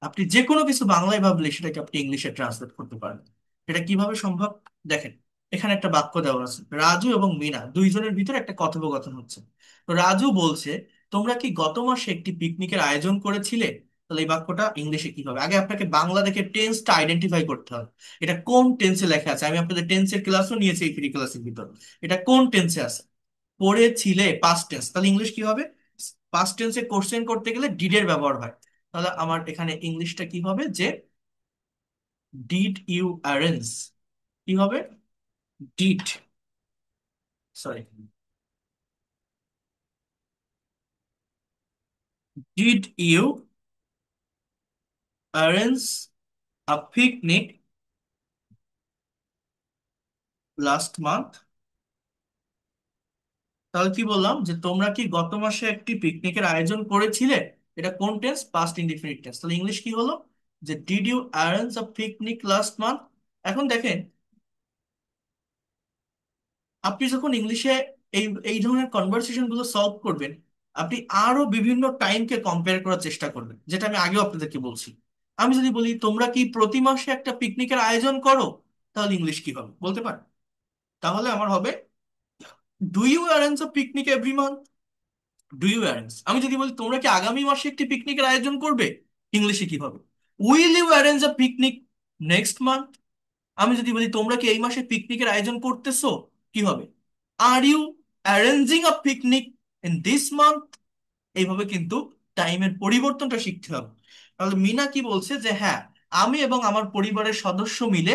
আপনি যে কোনো কিছু বাংলায় ভাবলে সেটাকে আপনি ইংলিশে ট্রান্সলেট করতে পারেন। এটা কিভাবে সম্ভব? দেখেন, এখানে একটা বাক্য দেওয়া আছে, রাজু এবং মিনা দুইজনের ভিতরে একটা কথোপকথন হচ্ছে। তো রাজু বলছে, তোমরা কি গত মাসে একটি পিকনিকের আয়োজন করেছিলে? তাহলে এই বাক্যটা ইংলিশে কি হবে? আগে আপনাকে বাংলা দেখে টেন্সটা আইডেন্টিফাই করতে হবে। এটা কোন টেন্সে লেখা আছে? আমি আপনাদের টেন্সের ক্লাসও নিয়েছি এই ফ্রি ক্লাসের ভিতর। এটা কোন টেন্সে আছে? পড়েছিলে, পাস্ট টেন্স, তাহলে ইংলিশ কি হবে? পাস্ট টেন্সে কোশ্চেন করতে গেলে ডিডের ব্যবহার হয়। তাহলে আমার এখানে ইংলিশটা কি হবে? যে ডিড ইউ অ্যারেঞ্জ, কি হবে? Did, sorry, did you arrange a picnic last month. তাহলে কি বললাম, যে তোমরা কি গত মাসে একটি পিকনিকের আয়োজন করেছিলে? এটা কোন টেন্স? Past indefinite tense. তাহলে ইংলিশ কি হলো? যে did you arrange a picnic last month. এখন দেখেন, আপনি যখন ইংলিশে এই এই ধরনের কনভারসেশন গুলো সলভ করবেন, আপনি আরো বিভিন্ন টাইমকে কম্পেয়ার করার চেষ্টা করবেন, যেটা আমি আগেও আপনাদেরকে বলছি। আমি যদি বলি তোমরা কি প্রতি মাসে একটা পিকনিকের আয়োজন করো, তাহলে ইংলিশ কি হবে বলতে পারেন? তাহলে আমার হবে, do you arrange a picnic every month? Do you arrange. আমি যদি বলি তোমরা কি আগামী মাসে একটি পিকনিকের আয়োজন করবে, ইংলিশে কি হবে? Will you arrange a picnic next month? আমি যদি বলি তোমরা কি এই মাসে পিকনিকের আয়োজন করতেছো, কি হবে? Are you arranging a picnic in this month? এইভাবে কিন্তু টাইমের পরিবর্তনটা শিখতে হবে। তাহলে মিনা কি বলছে, যে হ্যাঁ, আমি এবং আমার পরিবারের সদস্য মিলে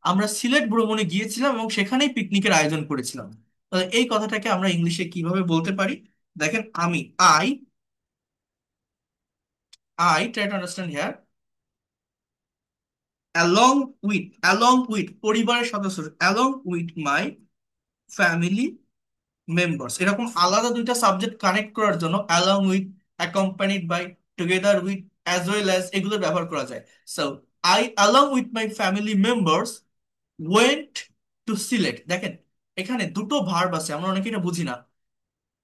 আমরা সিলেট ভ্রমণে গিয়েছিলাম এবং সেখানেই পিকনিকের আয়োজন করেছিলাম। তাহলে এই কথাটাকে আমরা ইংলিশে কিভাবে বলতে পারি? দেখেন, আমি, I try to understand here, along with পরিবারের সদস্য, along with my family members, এরকম আলাদা দুইটা সাবজেক্ট কানেক্ট করার জন্য along with, accompanied by, together with, as well as এগুলো ব্যবহার করা যায়। So I along with my family members went to Sylhet. দেখেন এখানে দুটো ভার্ব আছে, আমরা অনেকে এটা বুঝি না।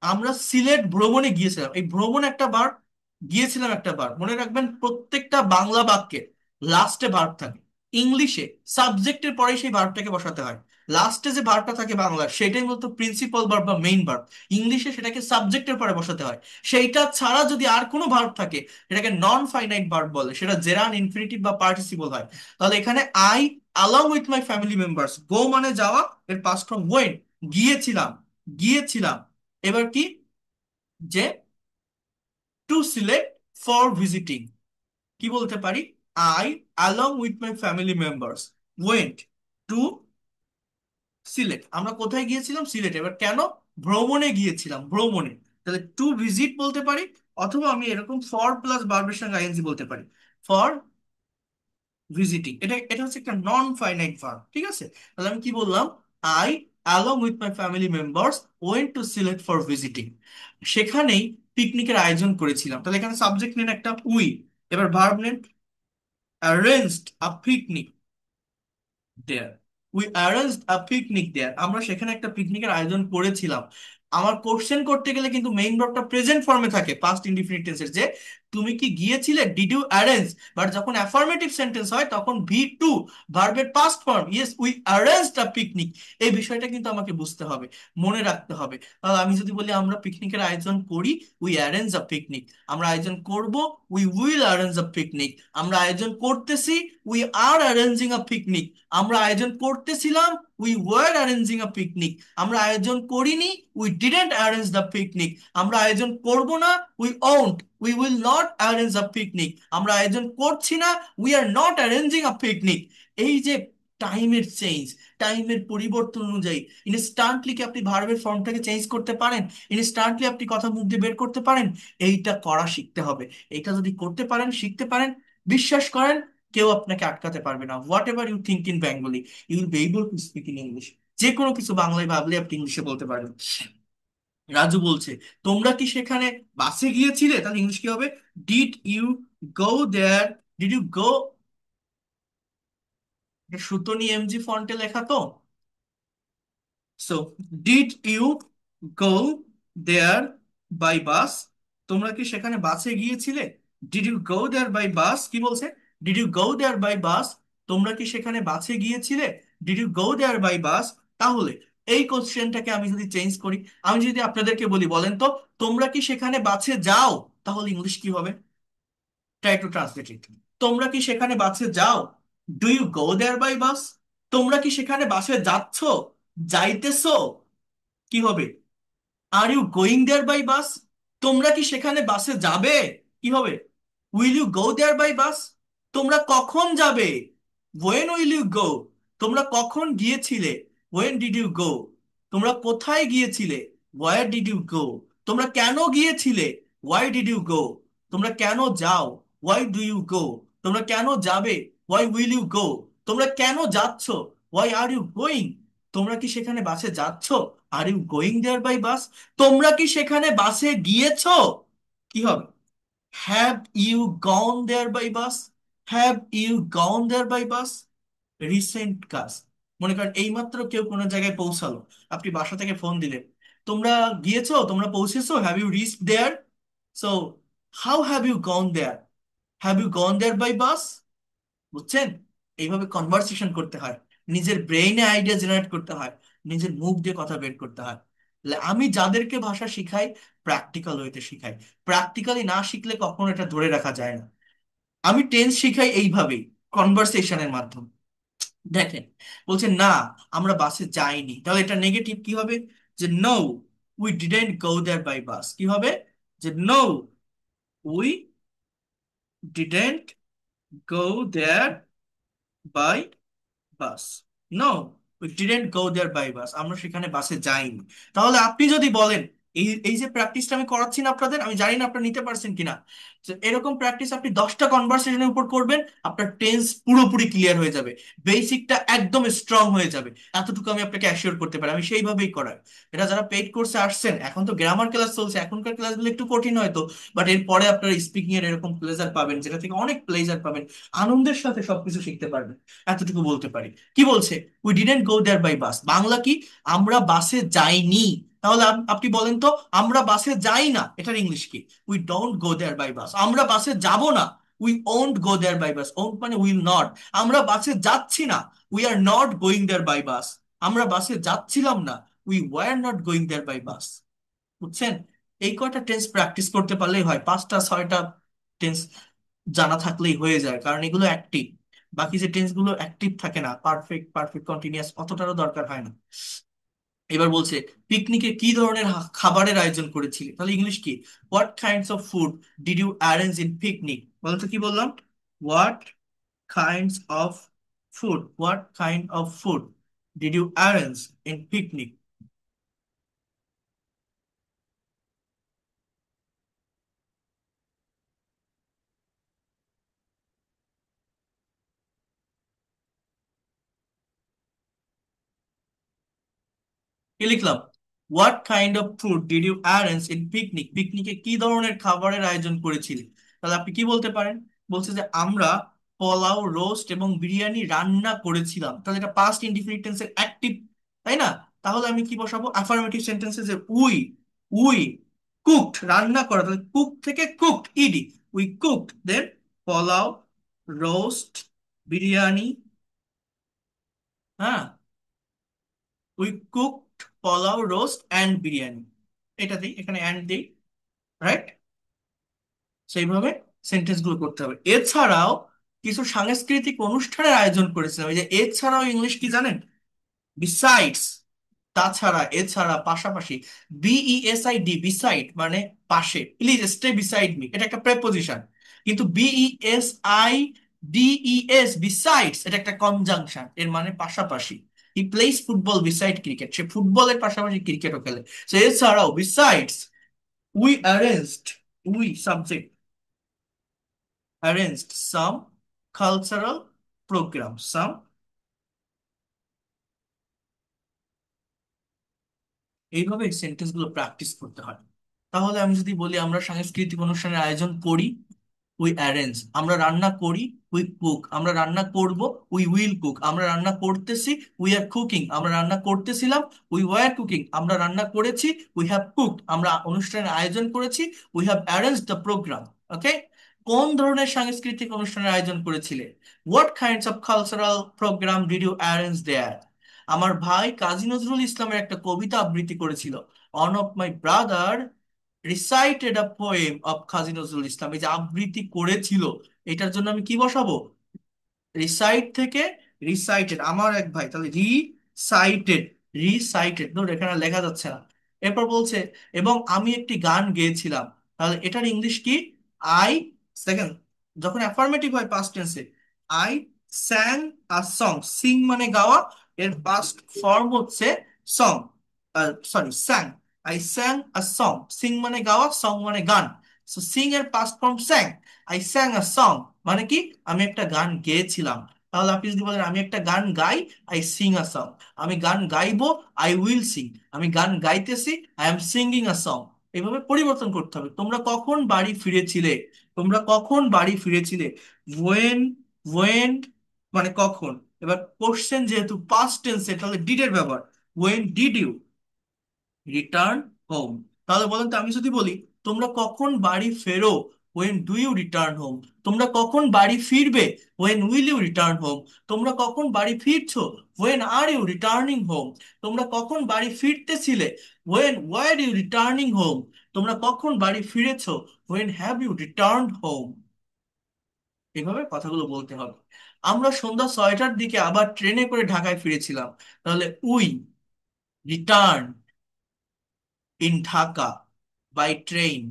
আমরা সিলেট ভ্রমণে গিয়েছিলাম, এই ভ্রমণ একটা ভার্ব, গিয়েছিলাম একটা ভার্ব। মনে রাখবেন প্রত্যেকটা বাংলা বাক্যে লাস্টে ভার্ব থাকে। ইংলিশে সাবজেক্টের পরে সেই ভার্বটাকে বসাতে হয়। লাস্টে যে ভার্বটা থাকে বাংলা সেটাই মূলত প্রিন্সিপাল ভার্ব বা মেইন ভার্ব। ইংলিশে সেটাকে সাবজেক্টের পরে বসাতে হয়। সেইটা ছাড়া যদি আর কোনো ভার্ব থাকে সেটাকে নন ফাইনাইট ভার্ব বলে, সেটা জেরান, ইনফিনিটিভ বা পার্টিসিপল হয়। তাহলে এখানে I along with my family members, গো মানে যাওয়া, এর পাস্ট ফর্ম ওয়েন্ট, গিয়েছিলাম, গিয়েছিলাম। এবার কি, যে টু সিলেক্ট ফর ভিজিটিং, কি বলতে পারি, I along with my family members went to Sylhet. আমরা কোথায় গিয়েছিলাম, সিলেট। এবার কেন, ভ্রমণে গিয়েছিলাম, ভ্রমণে। তাহলে টু ভিজিট বলতে পারি, অথবা আমি এরকম ফর প্লাস ভার্বের সঙ্গে আইএনজি বলতে পারি, ফর ভিজিটিং। এটা এটা হচ্ছে একটা নন ফাইনাইট ভার্ব, ঠিক আছে। তাহলে আমি কি বললাম, I along with my family members went to Sylhet for visiting. সেখানেই পিকনিকের আয়োজন করেছিলাম। তাহলে এখানে সাবজেক্ট নেন একটা উই, এবার ভার্ব নেন arranged a picnic there. We arranged a picnic there, আমরা সেখানে একটা পিকনিকের আয়োজন করেছিলাম। আমার কোশ্চেন করতে গেলে কিন্তু মেইন ভার্বটা প্রেজেন্ট ফর্মে থাকে, পাস্ট ইনডিফিনিট টেন্সের, যে তুমি কি গিয়েছিলে, ডিড ইউ অ্যারেঞ্জ। বাট যখন অ্যাফার্মেটিভ সেন্টেন্স হয় তখন ভি টু, ভার্বের past form, yes we arranged a picnic. এই বিষয়টা কিন্তু আমাকে বুঝতে হবে, মনে রাখতে হবে। আমি যদি বলি আমরা পিকনিকের আয়োজন করি, উই অ্যারেঞ্জ আ পিকনিক। আমরা আয়োজন করব, we will arrange a picnic. আমরা আয়োজন করতেছি, we are arranging a picnic. আমরা আয়োজন করতেছিলাম, we were arranging a picnic. আমরা আয়োজন করিনি, we didn't arrange the picnic. আমরা আয়োজন করব না, we won't, we will not arrange a picnic. আমরা আয়োজন করছি না, we are not arranging a picnic. এই যে টাইমের চেঞ্জ, টাইমের পরিবর্তন অনুযায়ী ইনস্ট্যান্টলি কি আপনি ভার্বের ফর্মটাকে চেঞ্জ করতে পারেন, ইনস্ট্যান্টলি আপনি কথা মুখ দিয়ে বের করতে পারেন। এইটা করা শিখতে হবে। এটা যদি করতে পারেন, শিখতে পারেন, বিশ্বাস করেন কেউ আপনাকে আটকাতে পারবে না। Whatever you think in Bengali, you will be able to speak in English. যে কোনো কিছু বাংলায় ভাবলে আপনি ইংলিশে বলতে পারবেন। রাজু বলছে, তোমরা কি সেখানে বাসে গিয়েছিলে, তাহলে ইংলিশ কি হবে, did you go there. Did you go, Sutonny MJ ফন্টে লেখা তো। So did you go there by bus, তোমরা কি সেখানে বাসে গিয়েছিলে। Did you go there by bus, কি বলছে, did you go there by bus, তোমরা কি সেখানে বাসে গিয়েছিলে, did you go there by bus. তাহলে এই কোশ্চেনটাকে আমি যদি চেঞ্জ করি, আমি যদি আপনাদেরকে বলি, বলেন তো তোমরা কি সেখানে বাসে যাও, তাহলে ইংলিশ কি হবে, ট্রাই টু ট্রান্সলেট ইট। তোমরা কি সেখানে বাসে যাও, do you go there by bus. তোমরা কি সেখানে বাসে যাচ্ছ, যাইতেছো, কি হবে, are you going there by bus. তোমরা কি সেখানে বাসে যাবে, কি হবে, will you go there by bus. তোমরা কখন যাবে, ওয়েন উইল ইউ গো। তোমরা কখন গিয়েছিলে, ওয়েন ডিড ইউ গো। তোমরা কোথায় গিয়েছিলে, ওয়ার ডিড ইউ গো। তোমরা কেন গিয়েছিলে, ওয়াই ডিড ইউ গো। তোমরা কেন যাও, ওয়াই ডু ইউ গো। তোমরা কেন যাবে, ওয়াই উইল ইউ গো। তোমরা কেন যাচ্ছ, ওয়াই আর ইউ গোয়িং। তোমরা কি সেখানে বাসে যাচ্ছ, are you going there by bus. তোমরা কি সেখানে বাসে গিয়েছো, কি হবে, have you gone there by bus. Have you gone there by bus, recent কাজ। মনে করেন এইমাত্র কেউ কোনো জায়গায় পৌঁছালো, আপনি বাসা থেকে ফোন দিলেন, তোমরা গিয়েছো, তোমরা পৌঁছেছো, have you reached there. So how have you gone there, have you gone there by bus. বুঝছেন, এইভাবে কনভারসেশন করতে হয়, নিজের ব্রেইনে আইডিয়া জেনারেট করতে হয়, নিজের মুখ দিয়ে কথা বের করতে হয়। আমি যাদেরকে ভাষা শিখাই, প্র্যাকটিক্যাল ওয়েতে শিখাই। প্র্যাকটিক্যালি না শিখলে কখনো এটা ধরে রাখা যায় না। আমি টেন্স শিখাই এইভাবেই, কনভারসেশনের মাধ্যমে। দেখেন, বলছে না আমরা বাসে যাইনি, তাহলে এটা নেগেটিভ, কি হবে, যে no we didn't go there by bus. কি হবে, যে no we didn't go there by bus. No we didn't go there by bus, আমরা সেখানে বাসে যাইনি। তাহলে আপনি যদি বলেন এই এই যে প্র্যাকটিসটা আমি করাচ্ছি না আপনাদের, আমি জানি না আপনারা নিতে পারছেন কিনা। তো এরকম প্র্যাকটিস আপনি 10টা কনভারসেশনের উপর করবেন, আপনার টেন্স পুরোপুরি ক্লিয়ার হয়ে যাবে, বেসিকটা একদম স্ট্রং হয়ে যাবে। এতটুকু আমি আপনাকে অ্যাসিওর করতে পারি, আমি সেইভাবেই করাই। এটা যারা পেইড কোর্সে আসছেন, এখন তো গ্রামার ক্লাস চলছে, এখনকার ক্লাসগুলো একটু কঠিন হয়তো, বাট এরপরে আপনারা স্পিকিং এর এরকম প্লেজার পাবেন, যেটা থেকে অনেক প্লেজার পাবেন, আনন্দের সাথে সবকিছু শিখতে পারবেন। এতটুকু বলতে পারি। কি বলছে? We didn't go there by bus, Bangla কি? আমরা বাসে যাইনি। তাহলে আপনি বলেন তো, আমরা বাসে যাই না এটার ইংলিশ কি? We don't go there by bus. আমরা বাসে যাব না, we won't go there by bus. Won't মানে উইল নট। আমরা বাসে যাচ্ছি না, we are not going there by bus. আমরা বাসে যাচ্ছিলাম না, we were not going there by bus. বুঝছেন? এই কয়টা টেন্স প্র্যাকটিস করতে পারলেই হয়, 5টা 6টা টেন্স জানা থাকলেই হয়ে যায়, কারণ এগুলো অ্যাক্টিভ। বাকি যে টেন্স গুলো অ্যাক্টিভ থাকে না, পারফেক্ট, পারফেক্ট কন্টিনিউয়াস, অতটারও দরকার হয় না। এবার বলছে, পিকনিকে কি ধরনের খাবারের আয়োজন করেছিলে? তাহলে ইংলিশ কি? What kinds of food did you arrange in picnic? বলো তো কি বললাম? What kinds of food, what kind of food did you arrange in picnic? কি লিখলাম? What kind of food did you arrange in picnic, পিকনিকে কি ধরনের খাবারের আয়োজন করেছিলে? তাহলে আপনি কি বলতে পারেন? বলছে যে আমরা পোলাও, রোস্ট এবং বিরিয়ানি রান্না করেছিলাম। তাহলে এটা পাস্ট ইনডিফিনিট টেন্সের অ্যাক্টিভ, তাই না? তাহলে আমি কি বসাবো? অ্যাফার্মেটিভ সেন্টেন্সে যে উই, উই কুকড, রান্না করা, তাহলে কুক থেকে cooked, ED, we cooked then pulao, roast, biryani. হ্যাঁ, we cooked pulao, roast and biryani. এটা দিই, এখানে অ্যান্ড দিই, রাইট? সেইভাবে সেন্টেন্স গুলো করতে হবে। এছাড়াও কিছু সাংস্কৃতিক অনুষ্ঠানের আয়োজন করেছিলাম। এই যে এছাড়াও ইংলিশ কি জানেন? বিসাইডস, তাছাড়া, এছাড়া, পাশাপাশি। বিইএসআইডি, বিসাইড মানে পাশে। প্লিজ স্টে বিসাইড মি, এটা একটা প্রেপোজিশন। কিন্তু বিইএসআইডিইএস, বিসাইডস, এটা একটা কনজাংশন, এর মানে পাশাপাশি। He plays football beside cricket, সে ফুটবলের পাশাপাশি ক্রিকেটও খেলে। So, এছাড়াও, besides, we arranged, we subject, arranged some cultural programs, some। এইভাবে সেন্টেন্স গুলো প্র্যাকটিস করতে হয়। তাহলে আমি যদি বলি আমরা সাংস্কৃতিক অনুষ্ঠানের আয়োজন করি, উই অ্যারেঞ্জ। আমরা রান্না করি, উই কুক। আমরা রান্না করব, উই উইল কুক। আমরা রান্না করতেছি, উই আর কুকিং। আমরা রান্না করতেছিলাম, উই ওয়্যার কুকিং। আমরা রান্না করেছি, উই হ্যাভ কুকড। আমরা অনুষ্ঠানের আয়োজন করেছি, we have arrange the program. Okay? কোন ধরনের সাংস্কৃতিক অনুষ্ঠানের আয়োজন করেছিলে? What kinds of cultural program did you arrange there? আমার ভাই কাজী নজরুল ইসলামের একটা কবিতা আবৃত্তি করেছিল। One of my brother recited a poem of Kazi Nazrul Islam. এই যে আবৃত্তি করেছিল, এটার জন্য আমি কি বসাবো? রিসাইট থেকে রিসাইটেড, আমার এক ভাই, তাহলে রিসাইটেড, রিসাইটেড, ধর এখানে লেখা যাচ্ছে না। এরপর বলছে, এবং আমি একটি গান গেয়েছিলাম। তাহলে এটার ইংলিশ কি? আই, সেকেন্ড, যখন অ্যাফার্মেটিভ হয় পাস্ট টেন্সে, I sang a song. Sing মানে গাওয়া, এর পাস্ট ফর্ম হচ্ছে song, sorry sang. I sang a song, sing মানে গাওয়া, সং মানে গান। সো সিং এর past form sang. I sang a song মানে কি? আমি একটা গান গেয়েছিলাম। তাহলে আপনি যদি বলেন আমি একটা গান গাই, আই সিং আ সং। আমি গান গাইবো, আই উইল সিং। আমি গান গাইতেছি, I am singing a song. এইভাবে পরিবর্তন করতে হবে। তোমরা কখন বাড়ি ফিরেছিলে? তোমরা কখন বাড়ি ফিরেছিলে? ওয়েন, ওয়েন মানে কখন। এবার কোশ্চেন যেহেতু পাস্ট টেন্সে, তাহলে ডিড এর ব্যবহার। When did you return home? তাহলে বলেন তো, আমি যদি বলি তোমরা কখন বাড়ি ফেরো, when do you return home? তোমরা কখন বাড়ি ফিরবে, when will you return home? তোমরা কখন বাড়ি ফিরছো, when are you returning home? তোমরা কখন বাড়ি ফিরতেছিলে, when were you returning home? তোমরা কখন বাড়ি ফিরেছো, when have you returned home? এভাবে কথাগুলো বলতে হবে। আমরা সন্ধ্যা 6টার দিকে আবার ট্রেনে করে ঢাকায় ফিরেছিলাম। তাহলে we return in Dhaka by train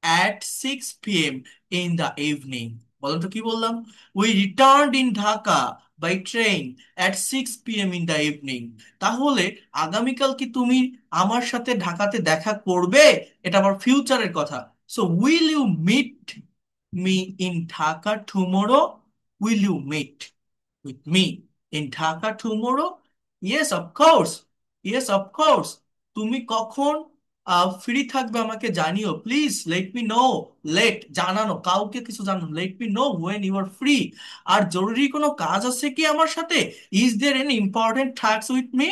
at 6 p.m. in the evening. বলুন তো কি বললাম? We returned in Dhaka by train at 6 p.m. In the evening. তাহলে আগামীকাল কি তুমি আমার সাথে ঢাকাতে দেখা করবে? এটা আমার ফিউচারের কথা। So will you meet me in Dhaka tomorrow? Will you meet with me in Dhaka tomorrow? Yes, of course. Yes, of course. তুমি কখন ফ্রি থাকবে আমাকে জানিও, please let me know. Let জানানো, কাউকে কিছু জানানো, let me know when you are free. আর জরুরি কোনো কাজ আছে কি আমার সাথে? Is there any important task with me?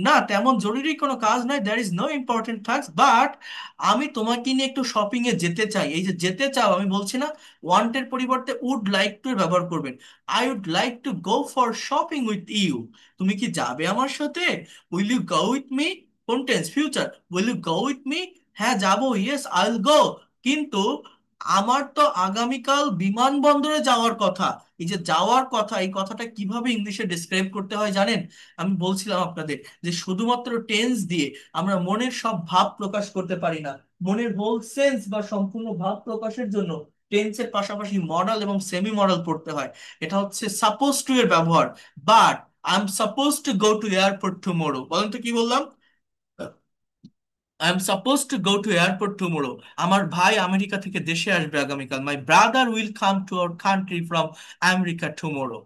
না, তেমন জরুরি কোনো কাজ নাই, there is no important task, but আমি তোমাকে নিয়ে একটু শপিং এ যেতে চাই। এই যে যেতে চাও, আমি বলছি না, ওয়ান্টের পরিবর্তে উড লাইক টু ব্যবহার করবেন। I would like to go for shopping with you. তুমি কি যাবে আমার সাথে? Will you go with me? কোন tense? Future. Will you go with me? হ্যাঁ যাবো, ইয়েস আই উইল গো। কিন্তু আমার তো আগামীকাল বিমানবন্দরে যাওয়ার কথা। এই যে যাওয়ার কথা, এই কথাটা কিভাবে ইংলিশে ডিসক্রাইব করতে হয় জানেন? আমি বলছিলাম আপনাদের যে শুধুমাত্র টেন্স দিয়ে আমরা মনের সব ভাব প্রকাশ করতে পারি না। মনের হোল সেন্স বা সম্পূর্ণ ভাব প্রকাশের জন্য টেন্সের পাশাপাশি মডাল এবং সেমি মডাল পড়তে হয়। এটা হচ্ছে সাপোজ টু এর ব্যবহার। But I am suppose to go to airport tomorrow. বলেন তো কি বললাম? I am suppose to go to airport tomorrow. আমার ভাই আমেরিকা থেকে দেশে আসবে আগামীকাল। My brother will come to our country from America tomorrow.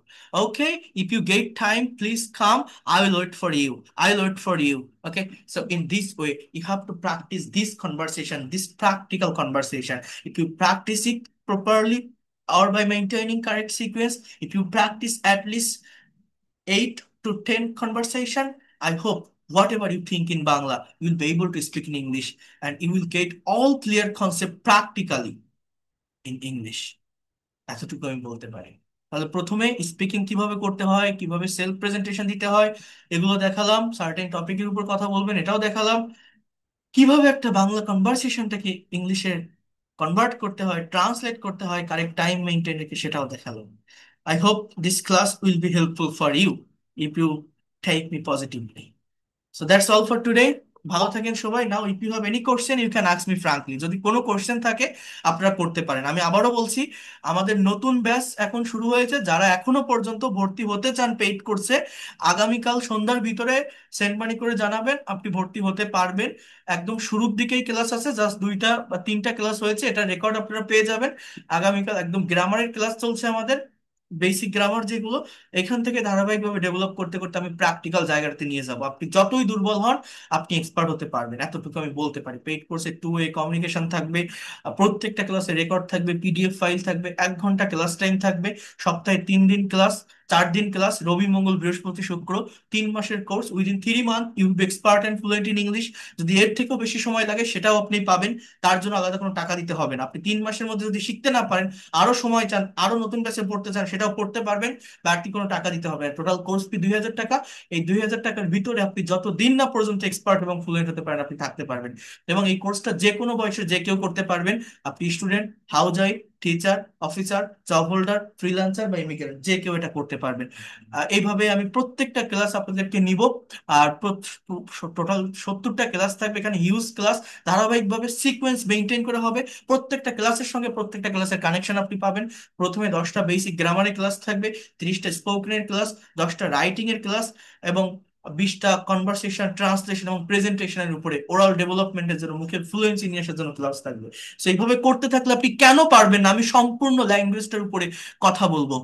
Okay, if you get time please come, I will wait for you. I will wait for you. Okay, so in this way you have to practice this conversation, this practical conversation. If you practice it properly or by maintaining correct sequence, if you practice at least 8 to 10 conversation, I hope whatever you think in Bangla, you will be able to speak in English and you will get all clear concept practically in English. এতটুকু আমি বলতে পারি। তাহলে প্রথমে স্পিকিং কিভাবে করতে হয়, কিভাবে সেলফ প্রেজেন্টেশন দিতে হয়, এগুলো দেখালাম। সার্টেন টপিকের উপর কথা বলবেন, এটাও দেখালাম। কিভাবে একটা বাংলা কনভারসেশনটাকে ইংলিশে কনভার্ট করতে হয়, ট্রান্সলেট করতে হয় কারেক্ট টাইম মেনটেন রেখে, সেটাও দেখালাম। I hope this class will be helpful for you if you take me positively. So that's all for today. ভালো থাকেন সবাই। Now if you have any question you can ask me frankly. যদি কোনো কোশ্চেন থাকে আপনারা করতে পারেন। আমি আবারও বলছি, আমাদের নতুন ব্যাচ এখন শুরু হয়েছে। যারা এখনো পর্যন্ত ভর্তি হতে চান পেইড কোর্সে, আগামীকাল সন্ধ্যার ভিতরে সেন্ড মানি করে জানাবেন, আপনি ভর্তি হতে পারবেন। একদম শুরুর দিকেই ক্লাস আছে, জাস্ট 2টা বা 3টা ক্লাস হয়েছে, এটা রেকর্ড আপনারা পেয়ে যাবেন। আগামীকাল একদম গ্রামারের ক্লাস চলছে আমাদের, বেসিক গ্রামার যেগুলো, এখান থেকে ধারাবাহিকভাবে ডেভেলপ করতে করতে আমি প্র্যাকটিক্যাল জায়গাতে নিয়ে যাব। আপনি যতই দুর্বল হন, আপনি এক্সপার্ট হতে পারবেন, এতটুকু আমি বলতে পারি। পেইড কোর্সে 2 ওয়ে কমিউনিকেশন থাকবে, প্রত্যেকটা ক্লাসে রেকর্ড থাকবে, পিডিএফ ফাইল থাকবে, 1 ঘন্টা ক্লাস টাইম থাকবে, সপ্তাহে 3 দিন ক্লাস, 4 দিন ক্লাস, রবি মঙ্গল বৃহস্পতি শুক্র। 3 মাসের course, within 3 month you be expert and fluent in English. যদি এর থেকেও বেশি সময় লাগে সেটাও আপনি পাবেন, তার জন্য আলাদা কোনো টাকা দিতে হবে না। আপনি 3 মাসের মধ্যে যদি শিখতে না পারেন, আরো সময় চান, আরো নতুন ব্যাচে পড়তে চান, সেটাও পড়তে পারবেন, বাড়তি কোনো টাকা দিতে হবে না। টোটাল কোর্স ফি 2,000 টাকা। এই 2,000 টাকার ভিতরে আপনি যত দিন না পর্যন্ত এক্সপার্ট এবং ফ্লুয়েন্ট হতে পারেন, আপনি থাকতে পারবেন। এবং এই কোর্সটা যে কোনো বয়সে যে কেউ করতে পারবেন। আপনি student, house wife, teacher, officer, job holder, freelancer বা ইমিগ্রেন্ট, যে কেউ এটা করতে পারবেন। এইভাবে আমি প্রত্যেকটা ক্লাস আপনাদেরকে নিব। আর টোটাল 70টা ক্লাস থাকবে এখানে, হিউজ ক্লাস, ধারাবাহিকভাবে সিকোয়েন্স মেনটেন করে হবে। প্রত্যেকটা ক্লাসের সঙ্গে প্রত্যেকটা ক্লাসের কানেকশন আপনি পাবেন। প্রথমে 10টা বেসিক গ্রামারের ক্লাস থাকবে, 30টা স্পোকেনের ক্লাস, 10টা রাইটিং এর ক্লাস, এবং 20টা কনভারসেশন, ট্রান্সলেশন এবং প্রেজেন্টেশনের উপরে ওরাল ডেভেলপমেন্টের জন্য, মুখের ফ্লুয়েন্সি নিয়ে আসার জন্য ক্লাস থাকবে। তো এইভাবে করতে থাকলে আপনি কেন পারবেন না? আমি সম্পূর্ণ ল্যাঙ্গুয়েজটার উপরে কথা বলবো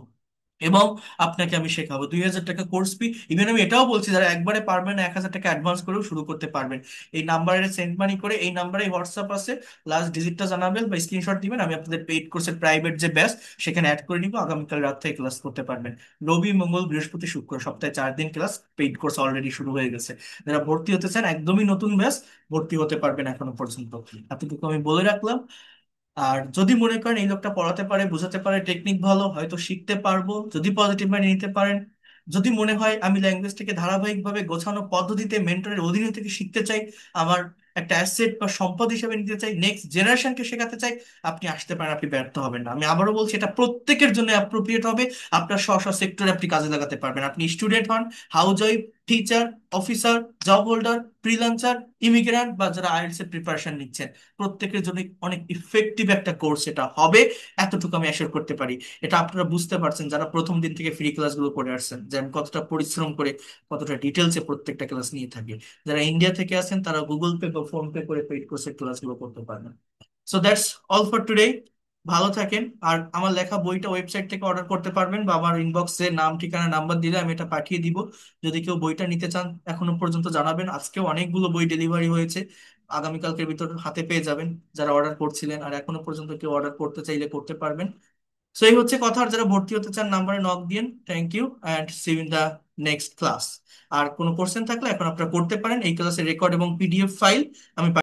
এবং আপনাকে আমি শেখাবো। 2,000 টাকা কোর্স ফি। ইভেন আমি এটাও বলছি, যারা একবারে পারবেন না, 1,000 টাকা অ্যাডভান্স করেও শুরু করতে পারবেন। এই নাম্বারে সেন্ড মানি করে, এই নাম্বারে হোয়াটসঅ্যাপ আছে, লাস্ট ডিজিটটা জানাবেন বা স্ক্রিনশট দিবেন, আমি আপনাদের পেইড কোর্সের প্রাইভেট যে ব্যাচ সেখানে অ্যাড করে নিব। আগামীকাল রাত থেকে ক্লাস করতে পারবেন। রবি মঙ্গল বৃহস্পতি শুক্র, সপ্তাহে 4 দিন ক্লাস। পেইড কোর্স অলরেডি শুরু হয়ে গেছে। যারা ভর্তি হতে চান, একদমই নতুন ব্যাচ, ভর্তি হতে পারবেন এখনো পর্যন্ত। এতটুকু আমি বলে রাখলাম। আর যদি মনে করেন এই লোকটা পড়াতে পারে, বোঝাতে পারে, টেকনিক ভালো, হয়তো শিখতে পারবো, যদি পজিটিভ মাইন্ড নিতে পারেন। যদি মনে হয় আমি ল্যাঙ্গুয়েজটাকে ধারাবাহিকভাবে গোছানো পদ্ধতিতে মেন্টরের অধীনে থেকে শিখতে চাই, আমার একটা অ্যাসেট বা সম্পদ হিসেবে নিতে চাই, নেক্সট জেনারেশনকে শেখাতে চাই, আপনি আসতে পারেন, আপনি ব্যর্থ হবেন না। আমি আবারও বলছি, এটা প্রত্যেকের জন্য অ্যাপ্রোপ্রিয়েট হবে। আপনার স্ব স্ব সেক্টরে আপনি কাজে লাগাতে পারবেন। আপনি স্টুডেন্ট হন, house wife, teacher, officer, job holder, freelancer, immigrant বা যারা আইএলটিএস এর প্রিপারেশন নিচ্ছেন, প্রত্যেকের জন্য অনেক ইফেক্টিভ একটা কোর্স এটা হবে, এতটুকু আমি অ্যাসিওর করতে পারি। এটা আপনারা বুঝতে পারছেন যারা প্রথম দিন থেকে ফ্রি ক্লাসগুলো করে আসছেন, যে আমি কতটা পরিশ্রম করে কতটা ডিটেলসে প্রত্যেকটা ক্লাস নিয়ে থাকি। যারা ইন্ডিয়া থেকে আসেন তারা গুগল পে বা ফোন পে করে পেইড কোর্সের ক্লাসগুলো করতে পারবেন। So that's all for today. ভালো থাকেন। আর আমার লেখা বইটা ওয়েবসাইট থেকে অর্ডার করতে পারবেন, বা আমার ইনবক্সে নাম ঠিকানা নাম্বার দিলে আমি এটা পাঠিয়ে দিব। যদি কেউ বইটা নিতে চান এখনো পর্যন্ত জানাবেন। আজকেও অনেকগুলো বই ডেলিভারি হয়েছে, আগামীকালকের ভিতর হাতে পেয়ে যাবেন যারা অর্ডার করছিলেন। আর এখনো পর্যন্ত কেউ অর্ডার করতে চাইলে করতে পারবেন। সো এই হচ্ছে কথা। আর যারা ভর্তি হতে চান নাম্বারে নক দিন। Thank you and see you in the next class. আর কোনো কোশ্চেন থাকলে এখন আপনারা করতে পারেন। এই ক্লাসের রেকর্ড এবং পিডিএফ ফাইল আমি